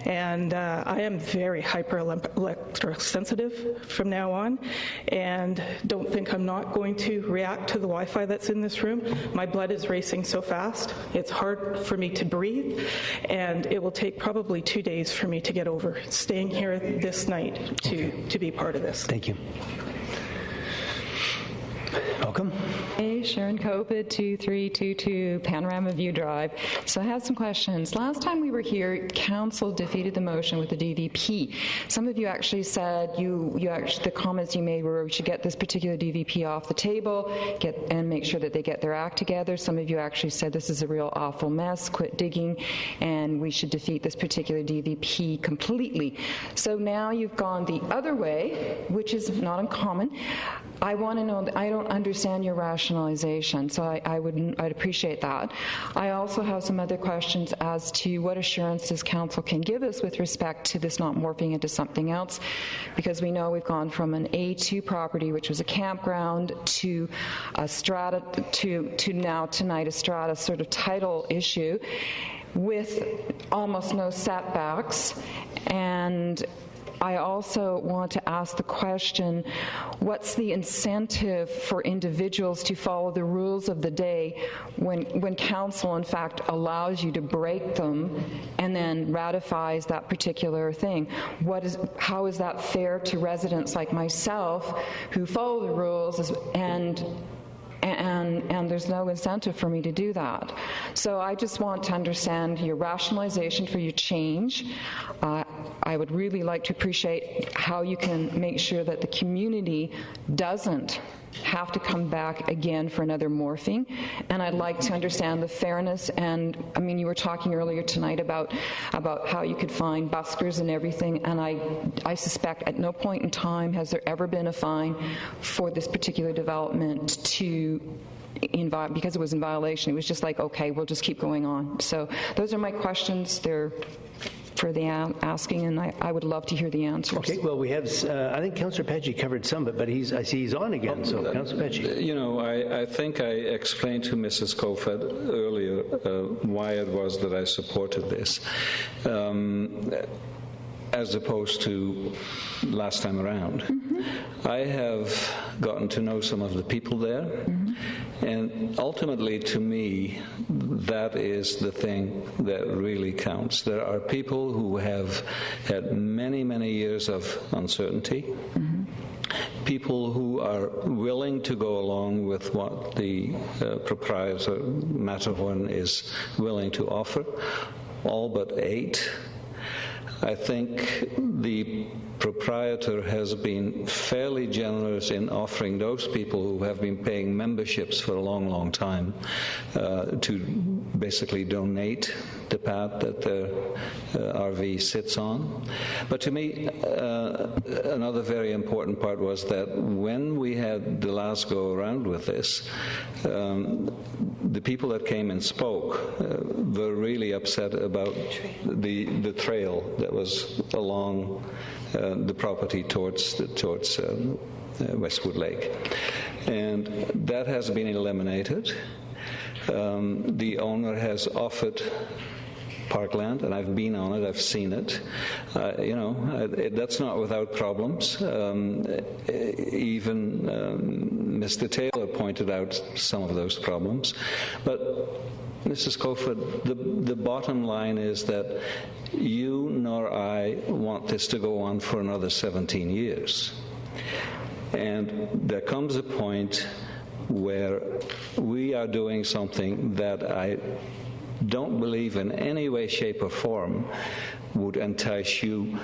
And I am very hyper-electrosensitive from now on, and don't think I'm not going to react to the Wi-Fi that's in this room. My blood is racing so fast, it's hard for me to breathe, and it will take probably 2 days for me to get over staying here this night to be part of this. Thank you. Welcome. Hey, Sharon Copid, 2322 Panorama View Drive. So I have some questions. Last time we were here, council defeated the motion with the DVP. Some of you actually said the comments you made were we should get this particular DVP off the table and make sure that they get their act together. Some of you actually said this is a real awful mess, quit digging, and we should defeat this particular DVP completely. So now you've gone the other way, which is not uncommon. I want to know, I don't understand your rationalization, so I'd appreciate that. I also have some other questions as to what assurances council can give us with respect to this not morphing into something else, because we know we've gone from an A2 property, which was a campground, to a strata, to now tonight a strata sort of title issue. with almost no setbacks. And I also want to ask the question, what's the incentive for individuals to follow the rules of the day when council, in fact, allows you to break them and then ratifies that particular thing? How is that fair to residents like myself who follow the rules and there's no incentive for me to do that? So I just want to understand your rationalization for your change. I would really like to appreciate how you can make sure that the community doesn't have to come back again for another morphing. And I'd like to understand the fairness. And I mean, you were talking earlier tonight about how you could fine buskers and everything. And I suspect at no point in time has there ever been a fine for this particular development because it was in violation. It was just like, okay, we'll just keep going on. So those are my questions. They're for the asking, and I would love to hear the answers. Okay, well, we have, I think Councillor Pecci covered some of it, but I see he's on again, so Councillor Pecci. You know, I think I explained to Mrs. Kofod earlier why it was that I supported this, as opposed to last time around. Mm-hmm. I have gotten to know some of the people there, mm-hmm. and ultimately, to me, that is the thing that really counts. There are people who have had many, many years of uncertainty, mm-hmm. people who are willing to go along with what the proprietor, Matterhorn, is willing to offer, all but 8. I think the proprietor has been fairly generous in offering those people who have been paying memberships for a long, long time to basically donate the pad that the RV sits on. But to me, another very important part was that when we had the last go around with this, the people that came and spoke were really upset about the trail that was along the property towards Westwood Lake. And that has been eliminated. The owner has offered parkland, and I've been on it, I've seen it. That's not without problems. Even Mr. Taylor pointed out some of those problems. But Mrs. Kofod, the bottom line is that you nor I want this to go on for another 17 years. And there comes a point where we are doing something that I don't believe in any way, shape, or form would entice you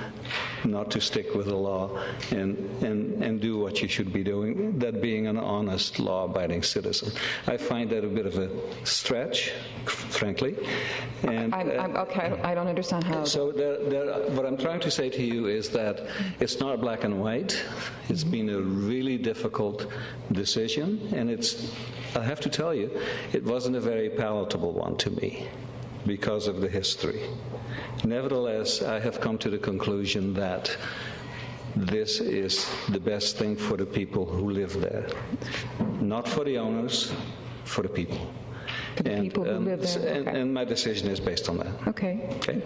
not to stick with the law and do what you should be doing, that being an honest, law-abiding citizen. I find that a bit of a stretch, frankly. And okay, I don't understand how. So what I'm trying to say to you is that it's not black and white. It's been a really difficult decision, and I have to tell you, it wasn't a very palatable one to me because of the history. Nevertheless, I have come to the conclusion that this is the best thing for the people who live there. Not for the owners, for the people. For the people who live there. Okay. And my decision is based on that. Okay. Okay.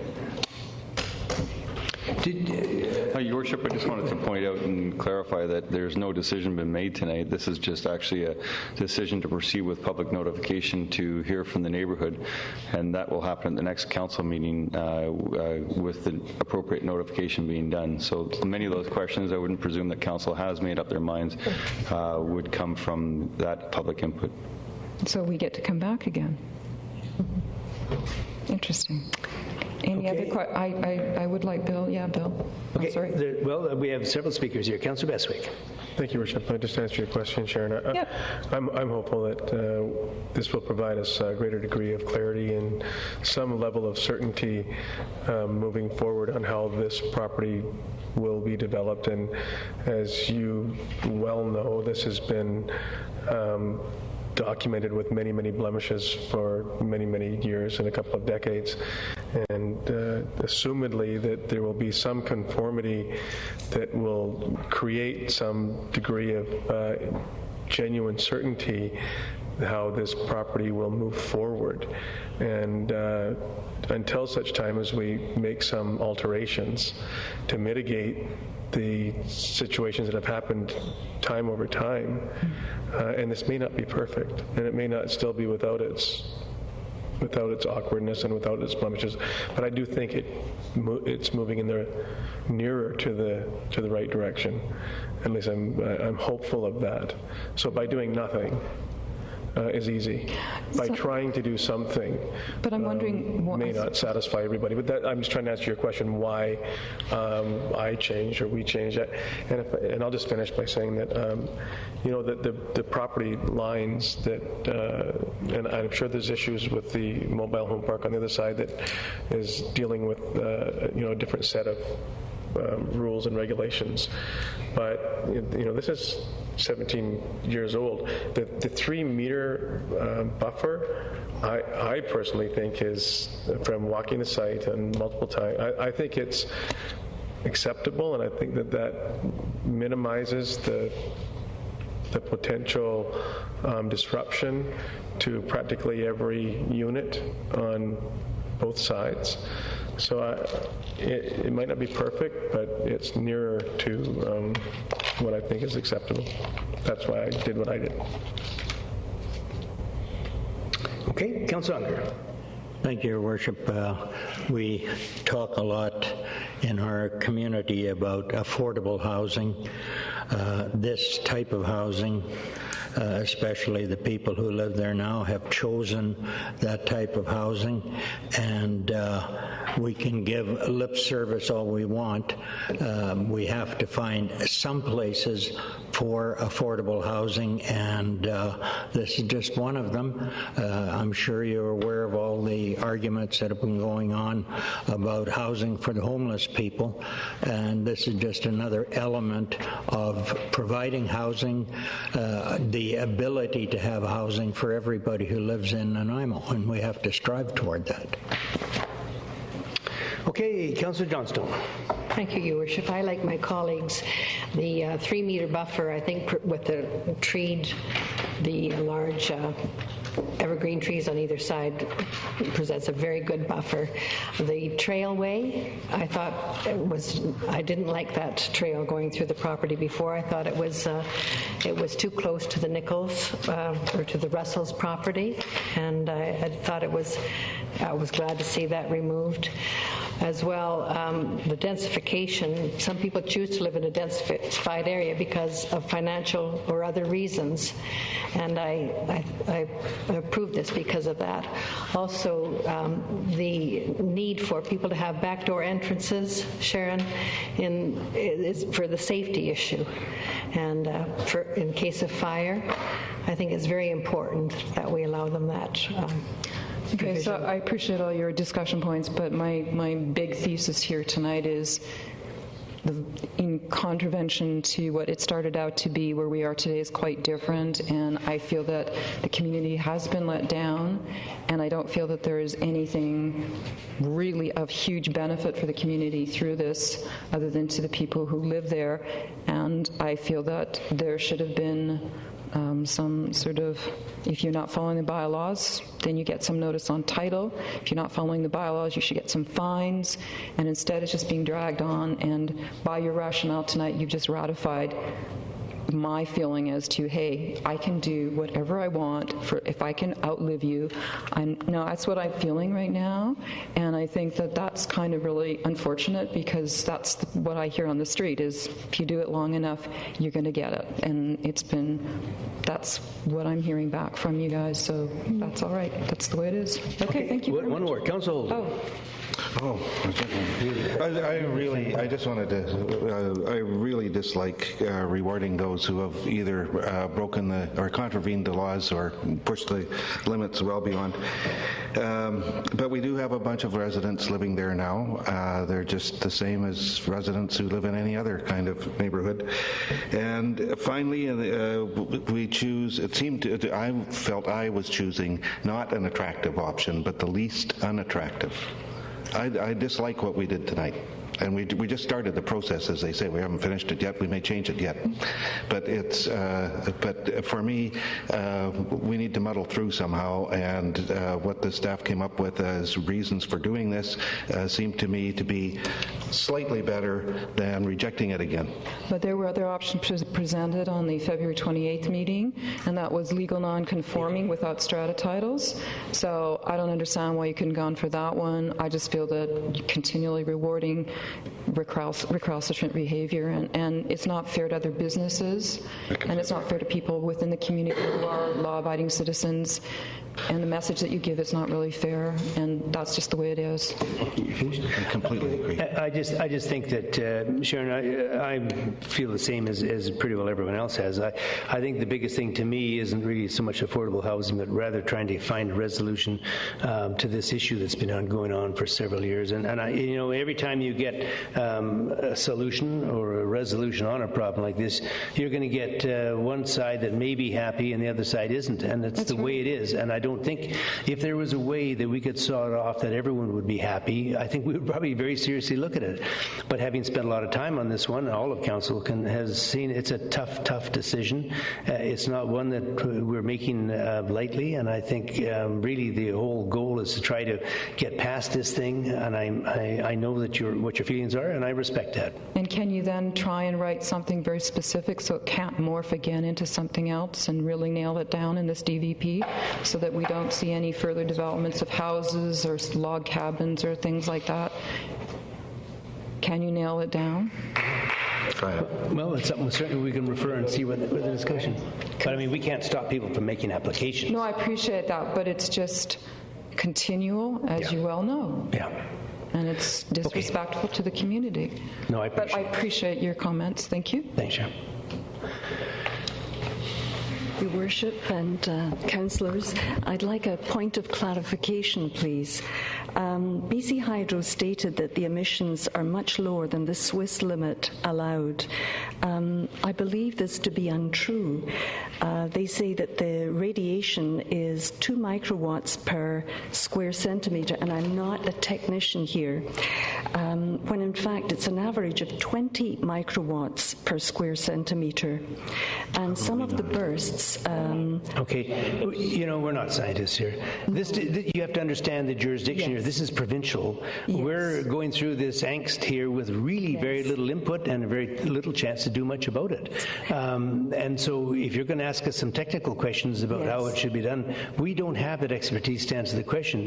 Your Worship, I just wanted to point out and clarify that there's no decision been made tonight. This is just actually a decision to proceed with public notification to hear from the neighborhood, and that will happen at the next council meeting with the appropriate notification being done. So many of those questions, I wouldn't presume that council has made up their minds, would come from that public input. So we get to come back again. Interesting. Any other questions? I would like Bill. Yeah, Bill. Okay. I'm sorry. Well, we have several speakers here. Councillor Bestwick. Thank you, Worship. I just answered your question, Sharon. I'm hopeful that this will provide us a greater degree of clarity and some level of certainty moving forward on how this property will be developed. And as you well know, this has been documented with many, many blemishes for many, many years and a couple of decades. And assumedly that there will be some conformity that will create some degree of genuine certainty how this property will move forward. And until such time as we make some alterations to mitigate the situations that have happened time over time. And this may not be perfect, and it may not still be without its awkwardness and without its blemishes, but I do think it's moving in the nearer to the right direction. At least I'm hopeful of that. So by doing nothing is easy. By trying to do something, but I'm wondering, may not satisfy everybody. But I'm just trying to answer your question: why I changed or we changed that. And I'll just finish by saying that the property lines that, and I'm sure there's issues with the mobile home park on the other side that is dealing with a different set of rules and regulations. But this is 17 years old. The 3-meter buffer, I personally think is, from walking the site and multiple times, I think it's acceptable, and I think that minimizes the potential disruption to practically every unit on both sides. So it might not be perfect, but it's nearer to what I think is acceptable. That's why I did what I did. Okay, Councillor Unger. Thank you, Your Worship. We talk a lot in our community about affordable housing. This type of housing, especially the people who live there now, have chosen that type of housing, and we can give lip service all we want. We have to find some places for affordable housing, and this is just one of them. I'm sure you're aware of all the arguments that have been going on about housing for the homeless people, and this is just another element of providing housing, the ability to have housing for everybody who lives in Nanaimo, and we have to strive toward that. Okay, Councillor Johnstone. Thank you, Your Worship. I, like my colleagues, the 3-meter buffer, I think with the large evergreen trees on either side presents a very good buffer. The trailway, I didn't like that trail going through the property before. I thought it was too close to the Nichols or to the Russells property, and I thought I was glad to see that removed. As well, the densification, some people choose to live in a densified area because of financial or other reasons, and I approve this because of that. Also, the need for people to have backdoor entrances, Sharon, is for the safety issue, and in case of fire, I think it's very important that we allow them that. Okay, so I appreciate all your discussion points, but my big thesis here tonight is in contravention to what it started out to be, where we are today is quite different, and I feel that the community has been let down, and I don't feel that there is anything really of huge benefit for the community through this other than to the people who live there, and I feel that there should have been some sort of, if you're not following the bylaws, then you get some notice on title. If you're not following the bylaws, you should get some fines, and instead it's just being dragged on, and by your rationale tonight, you've just ratified my feeling as to, hey, I can do whatever I want if I can outlive you. No, that's what I'm feeling right now, and I think that that's kind of really unfortunate, because that's what I hear on the street is if you do it long enough, you're going to get it, and that's what I'm hearing back from you guys, so that's all right. That's the way it is. Okay, thank you very much. One more. Council Holden. I really dislike rewarding those who have either broken or contravened the laws or pushed the limits well beyond. But we do have a bunch of residents living there now. They're just the same as residents who live in any other kind of neighborhood. And finally, we choose, I felt I was choosing not an attractive option, but the least unattractive. I dislike what we did tonight. And we just started the process, as they say. We haven't finished it yet. We may change it yet. But but for me, we need to muddle through somehow. And what the staff came up with as reasons for doing this seemed to me to be slightly better than rejecting it again. But there were other options presented on the February 28th meeting, and that was legal non-conforming without strata titles. So I don't understand why you couldn't have gone for that one. I just feel that continually rewarding recalcitrant behavior, and it's not fair to other businesses, and it's not fair to people within the community who are law-abiding citizens, and the message that you give is not really fair, and that's just the way it is. I completely agree. I just think that, Sharon, I feel the same as pretty well everyone else has. I think the biggest thing to me isn't really so much affordable housing, but rather trying to find a resolution to this issue that's been going on for several years. And every time you get a solution or a resolution on a problem like this, you're going to get one side that may be happy and the other side isn't, and that's the way it is. And I don't think if there was a way that we could saw it off that everyone would be happy, I think we would probably very seriously look at it. But having spent a lot of time on this one, all of council has seen it's a tough decision. It's not one that we're making lightly, and I think really the whole goal is to try to get past this thing, and I know that what your feelings are, and I respect that. And can you then try and write something very specific so it can't morph again into something else and really nail it down in this DVP so that we don't see any further developments of houses or log cabins or things like that? Can you nail it down? Well, it's something certainly we can refer and see with the discussion. But I mean, we can't stop people from making applications. No, I appreciate that, but it's just continual, as you well know. Yeah. And it's disrespectful to the community. No, But I appreciate your comments. Thank you. Thanks, Sharon. Your Worship and councillors, I'd like a point of clarification, please. BC Hydro stated that the emissions are much lower than the Swiss limit allowed. I believe this to be untrue. They say that the radiation is 2 microwatts per square centimetre, and I'm not a technician here, when in fact it's an average of 20 microwatts per square centimetre. And some of the bursts... Okay, we're not scientists here. You have to understand the jurisdiction here. This is provincial. Yes. We're going through this angst here with really very little input and a very little chance to do much about it. And so if you're going to ask us some technical questions about how it should be done, we don't have that expertise to answer the question.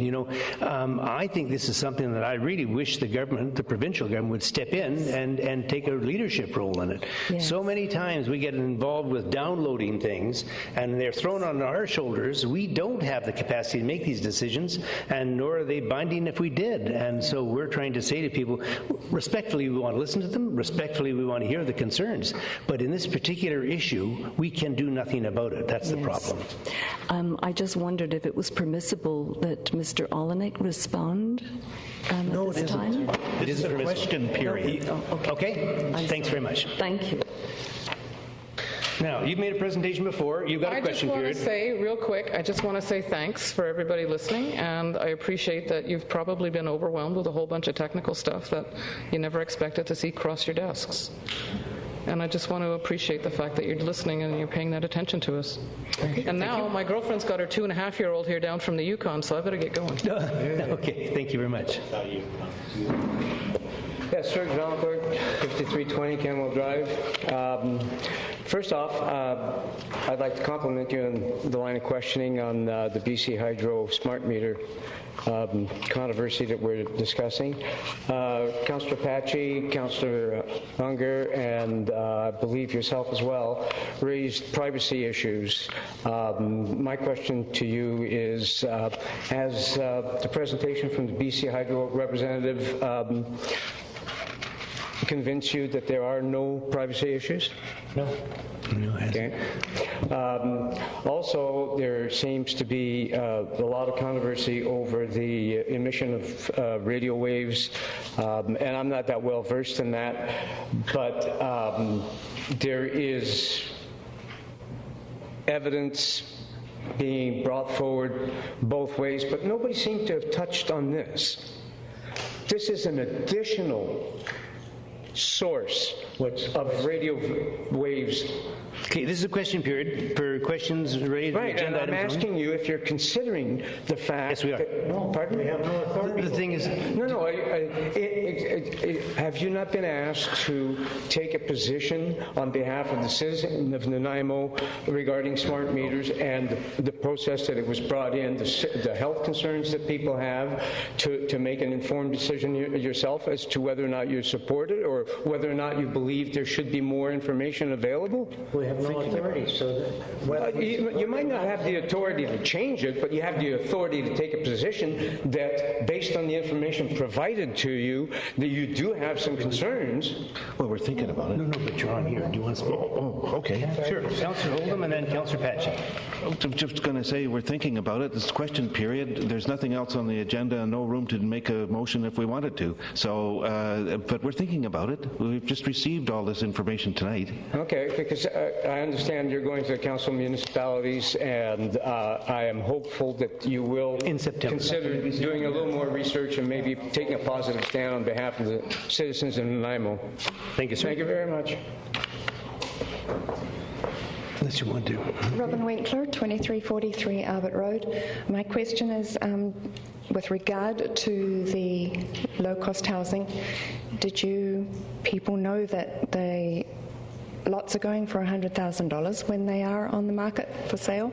I think this is something that I really wish the government, the provincial government, would step in and take a leadership role in it. Yes. So many times we get involved with downloading things and they're thrown on our shoulders. We don't have the capacity to make these decisions, and nor are they binding if we did. And so we're trying to say to people, respectfully, we want to listen to them, respectfully, we want to hear the concerns. But in this particular issue, we can do nothing about it. That's the problem. I just wondered if it was permissible that Mr. Olenek respond at this time? It is a question period. Okay? Thanks very much. Thank you. Now, you've made a presentation before. You've got a question period. I just want to say, real quick, thanks for everybody listening, and I appreciate that you've probably been overwhelmed with a whole bunch of technical stuff that you never expected to see cross your desks. And I just want to appreciate the fact that you're listening and you're paying that attention to us. And now my girlfriend's got her 2.5-year-old here down from the Yukon, so I better get going. Okay, thank you very much. Yes, Sir Valancourt, 5320 Kenmore Drive. First off, I'd like to compliment you on the line of questioning on the BC Hydro smart meter controversy that we're discussing. Councillor Apache, Councillor Unger, and I believe yourself as well, raised privacy issues. My question to you is, has the presentation from the BC Hydro representative convince you that there are no privacy issues? No. Okay. Also, there seems to be a lot of controversy over the emission of radio waves, and I'm not that well versed in that, but there is evidence being brought forward both ways, but nobody seemed to have touched on this. This is an additional source of radio waves. Okay, this is a question period for questions related to Right, and agenda I'm items. asking you if you're considering the fact. Yes, we are. No, pardon? We have no authority. The thing is, No. Have you not been asked to take a position on behalf of the citizen of Nanaimo regarding smart meters and the process that it was brought in, the health concerns that people have, to make an informed decision yourself as to whether or not you support it or whether or not you believe there should be more information available? We have no authority, so You might not have the authority to change it, but you have the authority to take a position that, based on the information provided to you, that you do have some concerns. Well, we're thinking about it. no, but you're on here. Do you want to speak? Oh, okay. Sure. Councillor Oldham and then Councillor Patchy. I'm just going to say we're thinking about it. It's question period. There's nothing else on the agenda and no room to make a motion if we wanted to. So, but we're thinking about it. We've just received all this information tonight. Okay, because I understand you're going to the council of municipalities, and I am hopeful that you will consider doing a little more research and maybe taking a positive stand on behalf of the citizens in Nanaimo. Thank you, sir. Thank you very much. Unless you want to. Robin Winkler, 2343 Albert Road. My question is with regard to the low-cost housing, did you people know that the lots are going for $100,000 when they are on the market for sale?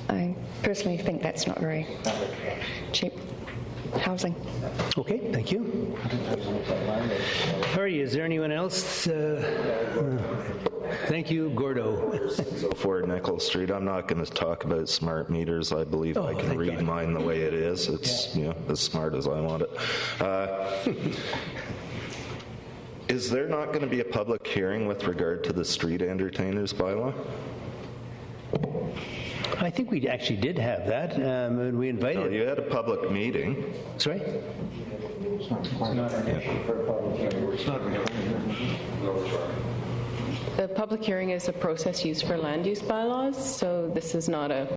I personally think that's not very cheap housing. Okay, thank you. Harry, is there anyone else? Thank you, Gordo. So for Nichols Street, I'm not going to talk about smart meters. I believe I can read mine the way it is. It's as smart as I want it. Is there not going to be a public hearing with regard to the street entertainers bylaw? I think we actually did have that. We invited. No, you had a public meeting. Sorry? It's not an issue for a public hearing. It's not The public hearing is a process used for land use bylaws, so this is not a